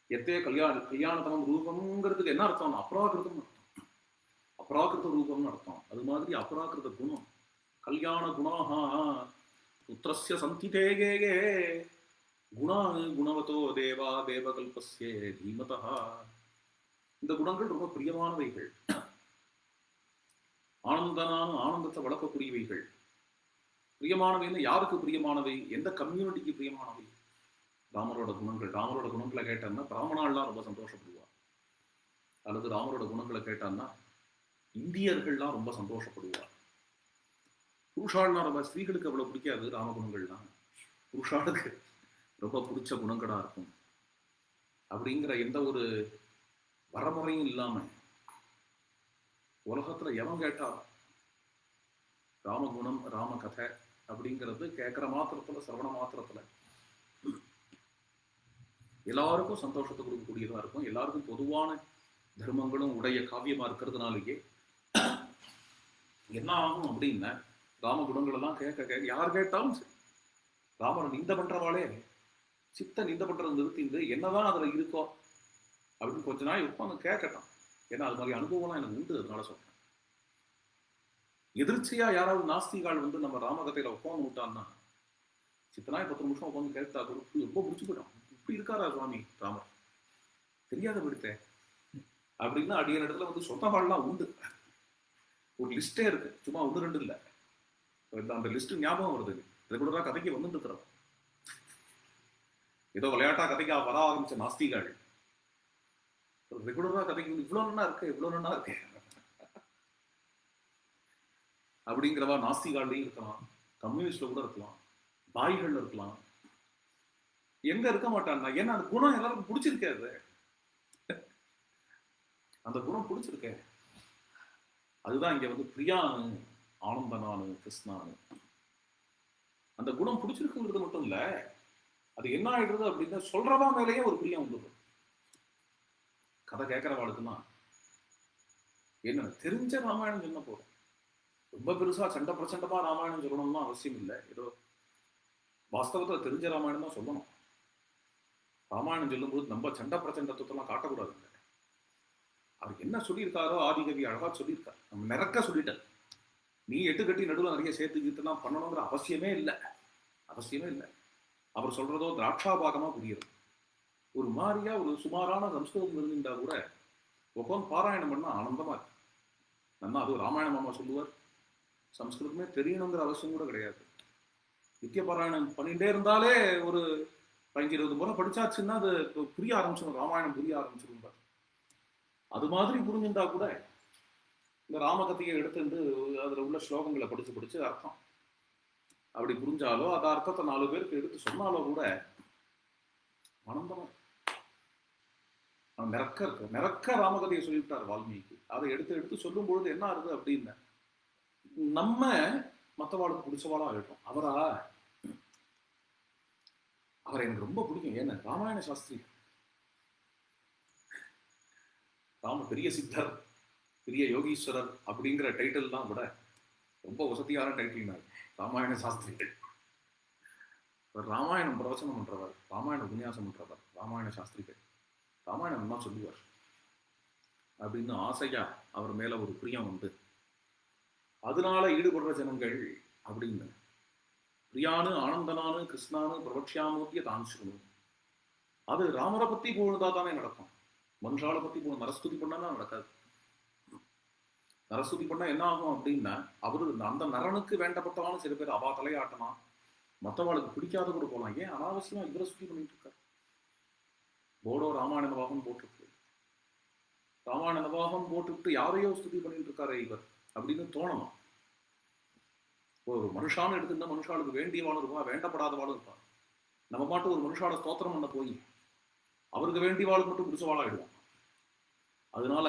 எத்தே கல்யாணத்தனம் ரூபம்ங்கிறதுக்கு என்ன அர்த்தம்? அப்ராகிருதம் அர்த்தம். அப்ராகிருத ரூபம்னு அர்த்தம். அது மாதிரி அப்ராகிருத குணம் கல்யாண குணாகா புத்திரஸ்ய சந்திதேகே குணா குணவதோ தேவா தேவகல்பஸ்யே தீமதா. இந்த குணங்கள் ரொம்ப பிரியமானவைகள், ஆனந்தத்தை வளர்க்கக்கூடியவைகள். பிரியமானவைன்னு யாருக்கு பிரியமானவை? எந்த கம்யூனிட்டிக்கு பிரியமானவை? ராமரோட குணங்கள். ராமரோட குணங்களை கேட்டான்னா பிராமணாலாம் ரொம்ப சந்தோஷப்படுவார். அல்லது ராமரோட குணங்களை கேட்டான்னா இந்தியர்கள்லாம் ரொம்ப சந்தோஷப்படுவார். புருஷாள்லாம் ரொம்ப, ஸ்திரீகளுக்கு அவ்வளவு பிடிக்காது ராமகுணங்கள்லாம், புருஷாளுக்கு ரொம்ப பிடிச்ச குணங்களா இருக்கும். அப்படிங்கிற எந்த ஒரு வரமுறையும் இல்லாம உலகத்துல எவன் கேட்டா ராமகுணம் ராம கதை அப்படிங்கிறது கேட்கிற மாத்திரத்துல, சிரவண மாத்திரத்துல எல்லாருக்கும் சந்தோஷத்தை கொடுக்கக்கூடியதா இருக்கும். எல்லாருக்கும் பொதுவான தர்மங்களும் உடைய காவியமா இருக்கிறதுனாலேயே என்ன ஆகும் அப்படின்னா ராம குணங்கள் எல்லாம் கேட்க யார் கேட்டாலும் சரி, ராமனை நிந்த பண்றவாளே சித்த நிந்த பண்றது நிறுத்திந்து என்னதான் அதுல இருக்கோ அப்படின்னு கொஞ்ச நாள் உட்காந்து கேட்கட்டான். ஏன்னா அது மாதிரி அனுபவம்லாம் எனக்கு உண்டு, அதனால சொல்றேன். எதிர்ச்சியா யாராவது நாஸ்திகால் வந்து நம்ம ராமகதையில உட்காந்து விட்டான்னா சித்தனா 10 நிமிஷம் உட்காந்து கேட்டா ரொம்ப பிடிச்சு போயிடும். இப்படி இருக்காரா சுவாமி ராமர், தெரியாத போயிடுத்தேன் அப்படின்னா அடிய இடத்துல வந்து சொந்தகால்லாம் உண்டு. ஒரு லிஸ்டே இருக்கு, சும்மா 1-2 இல்லை. அந்த லிஸ்ட் ஞாபகம் வருது. ரெகுலரா கதைக்கு வந்துட்டு இருக்கிறோம். ஏதோ விளையாட்டா கதைக்கு வர ஆரம்பிச்ச நாஸ்திகாள் ரெகுலரா கதைக்கு இவ்வளவு நல்லா இருக்கு, இவ்வளவு நல்லா இருக்கு அப்படிங்கிறவா நாஸ்திகாள்லையும் இருக்கலாம், கம்யூனிஸ்ட்ல கூட இருக்கலாம், பாய்கள்ல இருக்கலாம். எங்க இருக்க மாட்டான்னா ஏன்னா அந்த குணம் எல்லாருக்கும் பிடிச்சிருக்காது. அந்த குணம் பிடிச்சிருக்க. அதுதான் இங்க வந்து பிரியானு, ஆனந்தனானு, கிருஷ்ணானு. அந்த குணம் பிடிச்சிருக்குங்கிறது மட்டும் இல்ல, அது என்ன ஆயிடுறது அப்படின்னா சொல்றவா மேலேயே ஒரு பிரியம் வந்துடும். கதை கேட்கிறவாளுக்குன்னா என்ன தெரிஞ்ச ராமாயணம் சொன்ன போதும். ரொம்ப பெருசா சண்டை பிரச்சண்டமா ராமாயணம் சொல்லணும்னா அவசியம் இல்லை. ஏதோ வாஸ்தவத்துல தெரிஞ்ச ராமாயணம் தான் சொல்லணும். ராமாயணம் சொல்லும்போது நம்ம சண்டை பிரச்சண்டத்துவத்தெல்லாம் காட்டக்கூடாதுங்க. அவர் என்ன சொல்லியிருக்காரோ ஆதிகவி அழகா சொல்லியிருக்காரு. நம்ம நிறக்க சொல்லிட்டார். நீ எட்டு கட்டி நடுவில் நிறைய சேர்த்துக்கிட்டுலாம் பண்ணணுங்கிற அவசியமே இல்லை, அவசியமே இல்லை. அவர் சொல்றதோ திராட்சாபாகமா புரியுது. ஒரு மாதிரியா ஒரு சுமாரான சம்ஸ்கிருதம் இருந்துட்டா கூட உட்காந்து பாராயணம் பண்ணா ஆனந்தமா இருக்கு. நம்ம அது ராமாயணம் அம்மா சொல்லுவார், சம்ஸ்கிருதமே தெரியணுங்கிற அவசியம் கூட கிடையாது. நித்திய பாராயணம் பண்ணிட்டே இருந்தாலே ஒரு 15-20 முறை படிச்சாச்சுன்னா அது புரிய ஆரம்பிச்சிடும், ராமாயணம் புரிய ஆரம்பிச்சிடும். அது மாதிரி புரிஞ்சுட்டா கூட இந்த ராமகதையை எடுத்துட்டு அதுல உள்ள ஸ்லோகங்களை படிச்சு அர்த்தம் அப்படி புரிஞ்சாலோ அந்த அர்த்தத்தை 4 பேருக்கு எடுத்து சொன்னாலோ கூட ஆனந்தமா நிறக்க இருக்கு. நிறக்க ராமகதையை சொல்லிவிட்டார் வால்மீகி. அதை எடுத்து சொல்லும் பொழுது என்ன ஆகுது அப்படின்னு நம்ம மற்றவாளுக்கு பிடிச்சவாளா ஆகிட்டோம். அவரை எனக்கு ரொம்ப பிடிக்கும். ஏன்னா ராமாயண சாஸ்திரி, ராம பெரிய சித்தர், பெரிய யோகீஸ்வரர் அப்படிங்கிற டைட்டில் தான் கூட ரொம்ப வசதியான டைட்டில் ராமாயண சாஸ்திரிகள். ராமாயணம் பிரவச்சனம் பண்றவர், ராமாயண உபன்யாசம் பண்றவர் ராமாயண சாஸ்திரிகள். ராமாயணம் தான் சொல்லுவார் அப்படின்னு ஆசையா அவர் மேல ஒரு பிரியம் வந்து அதனால ஈடுபடுற ஜனங்கள் அப்படின்னு பிரியானு ஆனந்தனானு கிருஷ்ணானு பிரபக்ஷாமூர்த்திய தான் சொல்லணும். அது ராமரை பத்தி போனதா தானே நடக்கும். மனுஷாலை பத்தி போன நரஸ்துதி பண்ணா நடக்காது. நரஸ்துதி பண்ணா என்ன ஆகும் அப்படின்னா அவரு அந்த நரனுக்கு வேண்டப்பட்டவான்னு சில பேர் அவா தலையாட்டனா மற்றவாளுக்கு பிடிக்காத கூட போலாம். ஏன் அனாவசியமா இவரை சுத்தி பண்ணிட்டு இருக்காரு? போடோ ராமாயண நவாகம் போட்டுருக்கு. ராமாயண நவாகம் போட்டுவிட்டு யாரையோ ஸ்துதி பண்ணிட்டு இருக்காரு இவர் அப்படின்னு தோணணும். ஒரு மனுஷான்னு எடுத்துருந்தா மனுஷாளுக்கு வேண்டியவாளும் இருப்பா, வேண்டப்படாதவாளும் இருப்பா. நம்ம மாட்டு ஒரு மனுஷால ஸ்தோத்திரம் பண்ண போய் அவருக்கு வேண்டியவாளுக்கு மட்டும் பிடிச்சவாளா ஆயிடுவான். அதனால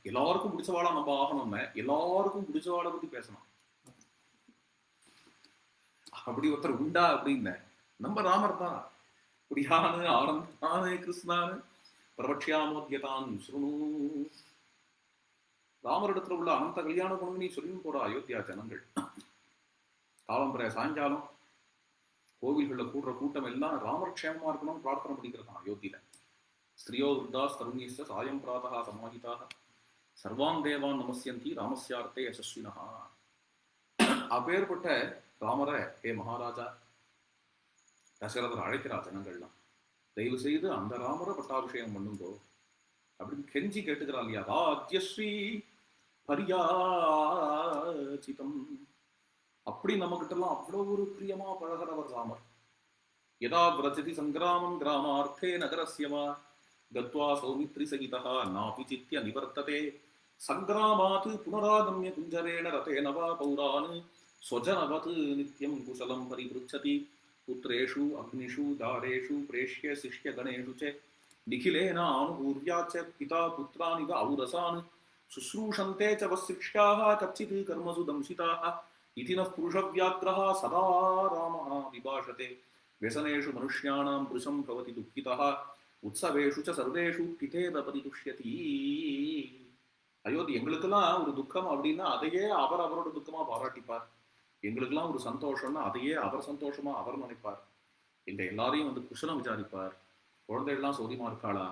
எல்லாருக்கும் பிடிச்சவாளா நம்ம ஆகணும்னு எல்லாருக்கும் பிடிச்சவாளை பத்தி பேசணும். அப்படி ஒருத்தர் உண்டா அப்படின்னு நம்ம ராமர் தான். பிரியானு ஆனந்தானு கிருஷ்ணானு பிரபக்ஷாமோத்யதான் சுருணு. ராமர் இடத்துல உள்ள அனந்த கல்யாண குணம் நீ சொல்லியும் போற அயோத்தியா ஜனங்கள். காலம்புற சாயங்காலம் கோவில்கள்ல கூடுற கூட்டம் எல்லாம் ராமர் க்ஷேமமா இருக்கணும்னு பிரார்த்தனை பண்ணிக்கிறதான் அயோத்தியில. ஸ்திரியோ விருத்தாஸ் தருணீஸ்ட சாயம் பிராதா சமாஹிதாக சர்வான் தேவான் நமஸ்யந்தி ராமஸ்யார்த்தே யசஸ்வினா. அப்பேற்பட்ட ராமரை ஏ மகாராஜா தசரதர் அழைக்கிறா ஜனங்கள்லாம், தயவு செய்து அந்த ராமரை பட்டாபிஷேகம் பண்ணுங்கோ அப்படின்னு கெஞ்சி கேட்டுக்கிறா இல்லையா. ராஜ்யஸ்ரீ பரியாச்சிதம். அப்படி நம்ம கிட்ட எல்லாம் அவ்வளவு ஒரு பிரியமா பழகிறவர் ராமர். யதா விரஜதி சங்கிராமம் கிராமார்த்தே நகரஸ்யவா கத்வா சௌமித்ரி சகிதா நாபி சித்ய நிவர்த்ததே சங்கிராமாத் புனராகம்ய குஞ்சரேண ரதேன வா பௌரான் ஸ்வஜனவத் நித்யம் குசலம் பரிபுச்சதி புத்ரேஷு அக்னிஷு தாரேஷு பிரேஷ்ய சிஷ்ய கணேஷு ச நிகிலேன ஆனுபூர்யாச்ச பிதா புத்ரானிவ ஔரசான் சுஸ்ரூஷந்தே ச வசிஷ்யாः கச்சித் கர்மசு தம்சிதாः இதினः புருஷவ்யாக்ரஹ சதா ராமः விபாஷதே व्यसनेषु मनुष्याणां पुरुषं भवति दुःखितः उत्सवेषु च सर्वेषु पितेव परितुष्यति. அயோத்தி எங்களுக்கெல்லாம் ஒரு துக்கம் அப்படின்னா அதையே அவர் அவரோட துக்கமா பாராட்டிப்பார். எங்களுக்கெல்லாம் ஒரு சந்தோஷம்னா அதையே அவர் சந்தோஷமா அவர் நினைப்பார். எங்க எல்லாரையும் வந்து குஷலம் விசாரிப்பார். குழந்தைகள்லாம் சௌரியமா இருக்காளா,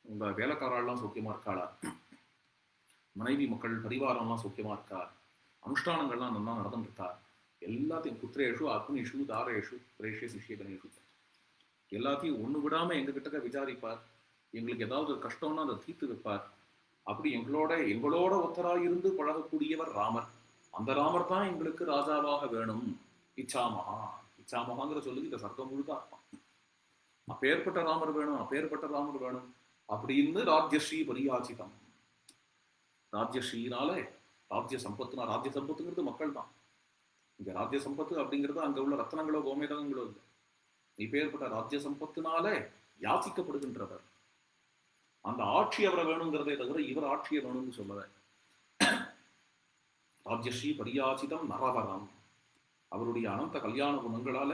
உங்க வேலைக்காரெல்லாம் சௌக்கியமா இருக்காளா, மனைவி மக்கள் பரிவாரம்லாம் சௌக்கியமா இருக்கா, அனுஷ்டானங்கள்லாம் நல்லா நடந்துருக்கா, எல்லாத்தையும் புத்திரேஷு அக்னிஷு தாரேஷு பிரேஷ்ய சிஷ்ய கணேஷு எல்லாத்தையும் ஒண்ணு விடாம எங்க கிட்ட விசாரிப்பார். எங்களுக்கு ஏதாவது கஷ்டம்னா அதை தீர்த்து வைப்பார். அப்படி எங்களோட ஒத்தராயிருந்து பழகக்கூடியவர் ராமர். அந்த ராமர் தான் எங்களுக்கு ராஜாவாக வேணும். இச்சாமகா. இச்சாமகாங்கிற சொல்லுக்கு இந்த சர்க்கம் முழுக்க அர்த்தம். அப்பேற்பட்ட ராமர் வேணும், அப்பேற்பட்ட ராமர் வேணும் அப்படின்னு ராஜ்யஸ்ரீ பரியாச்சிதம். ராஜ்யஸ்ரீனால ராஜ்ய சம்பத்துனா, ராஜ்ய சம்பத்துங்கிறது மக்கள் தான். இங்க ராஜ்ய சம்பத்து அப்படிங்கிறது அங்க உள்ள ரத்னங்களோ கோமேதகங்களோ இல்லை. இப்பேற்பட்ட ராஜ்ய சம்பத்தினால யாசிக்கப்படுகின்றவர். அந்த ஆட்சி அவரை வேணுங்கிறதே தவிர இவர் ஆட்சியை வேணும்னு சொல்லல. ராஜ்யஸ்ரீ பரியாச்சிதம் நரவரம். அவருடைய அனந்த கல்யாண குணங்களால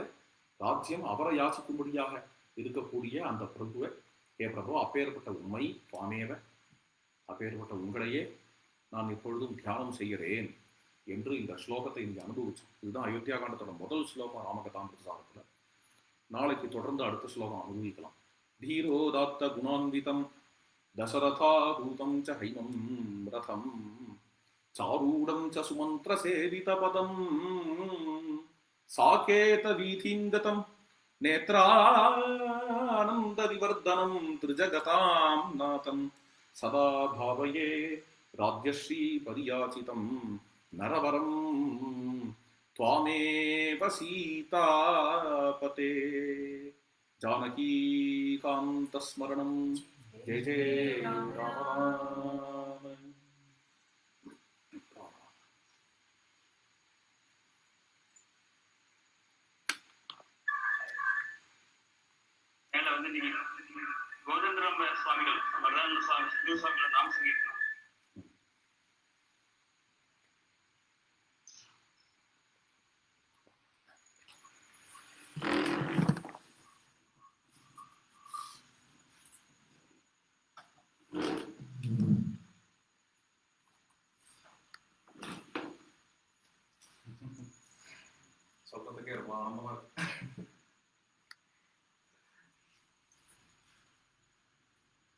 ராஜ்யம் அவரை யாசிக்கும்படியாக இருக்கக்கூடிய அந்த பிரபுவை, ஏ பிரபு அப்பேற்பட்ட உண்மை சுவாமேவ, அப்பேற்பட்ட உங்களையே நான் எப்பொழுதும் தியானம் செய்கிறேன் என்று இந்த ஸ்லோகத்தை இங்கே அனுபவிச்சோம். இதுதான் அயோத்தியா காண்டத்தோட முதல் ஸ்லோகம் ராமகதாமிருதசாரத்துல. நாளைக்கு தொடர்ந்து அடுத்த ஸ்லோகம் அனுபவிக்கலாம். தீரோதாத்த குணான்விதம் தசரதாபூதம் ச ஹைமம் ரதம் சாரூடம் ச சுமந்திர சேவித பதம் சாகேத வீதிங்கதம் நேத்ரானந்த விவர்தனம் த்ரிஜகதாம் நாதம் சதா பாவயே ராஜ்யஸ்ரீ பரியாச்சிதம் நரவரம் त्वामेव सीतापते. जानकीकान्तस्मरणं जय जय राम. கோதண்டராம் சுவாமிகள் வரதானந்த சுவாமிகள் நாம சங்கீதம் சொல்றதுக்கே ரொம்ப ஆனந்தமா இருக்கு.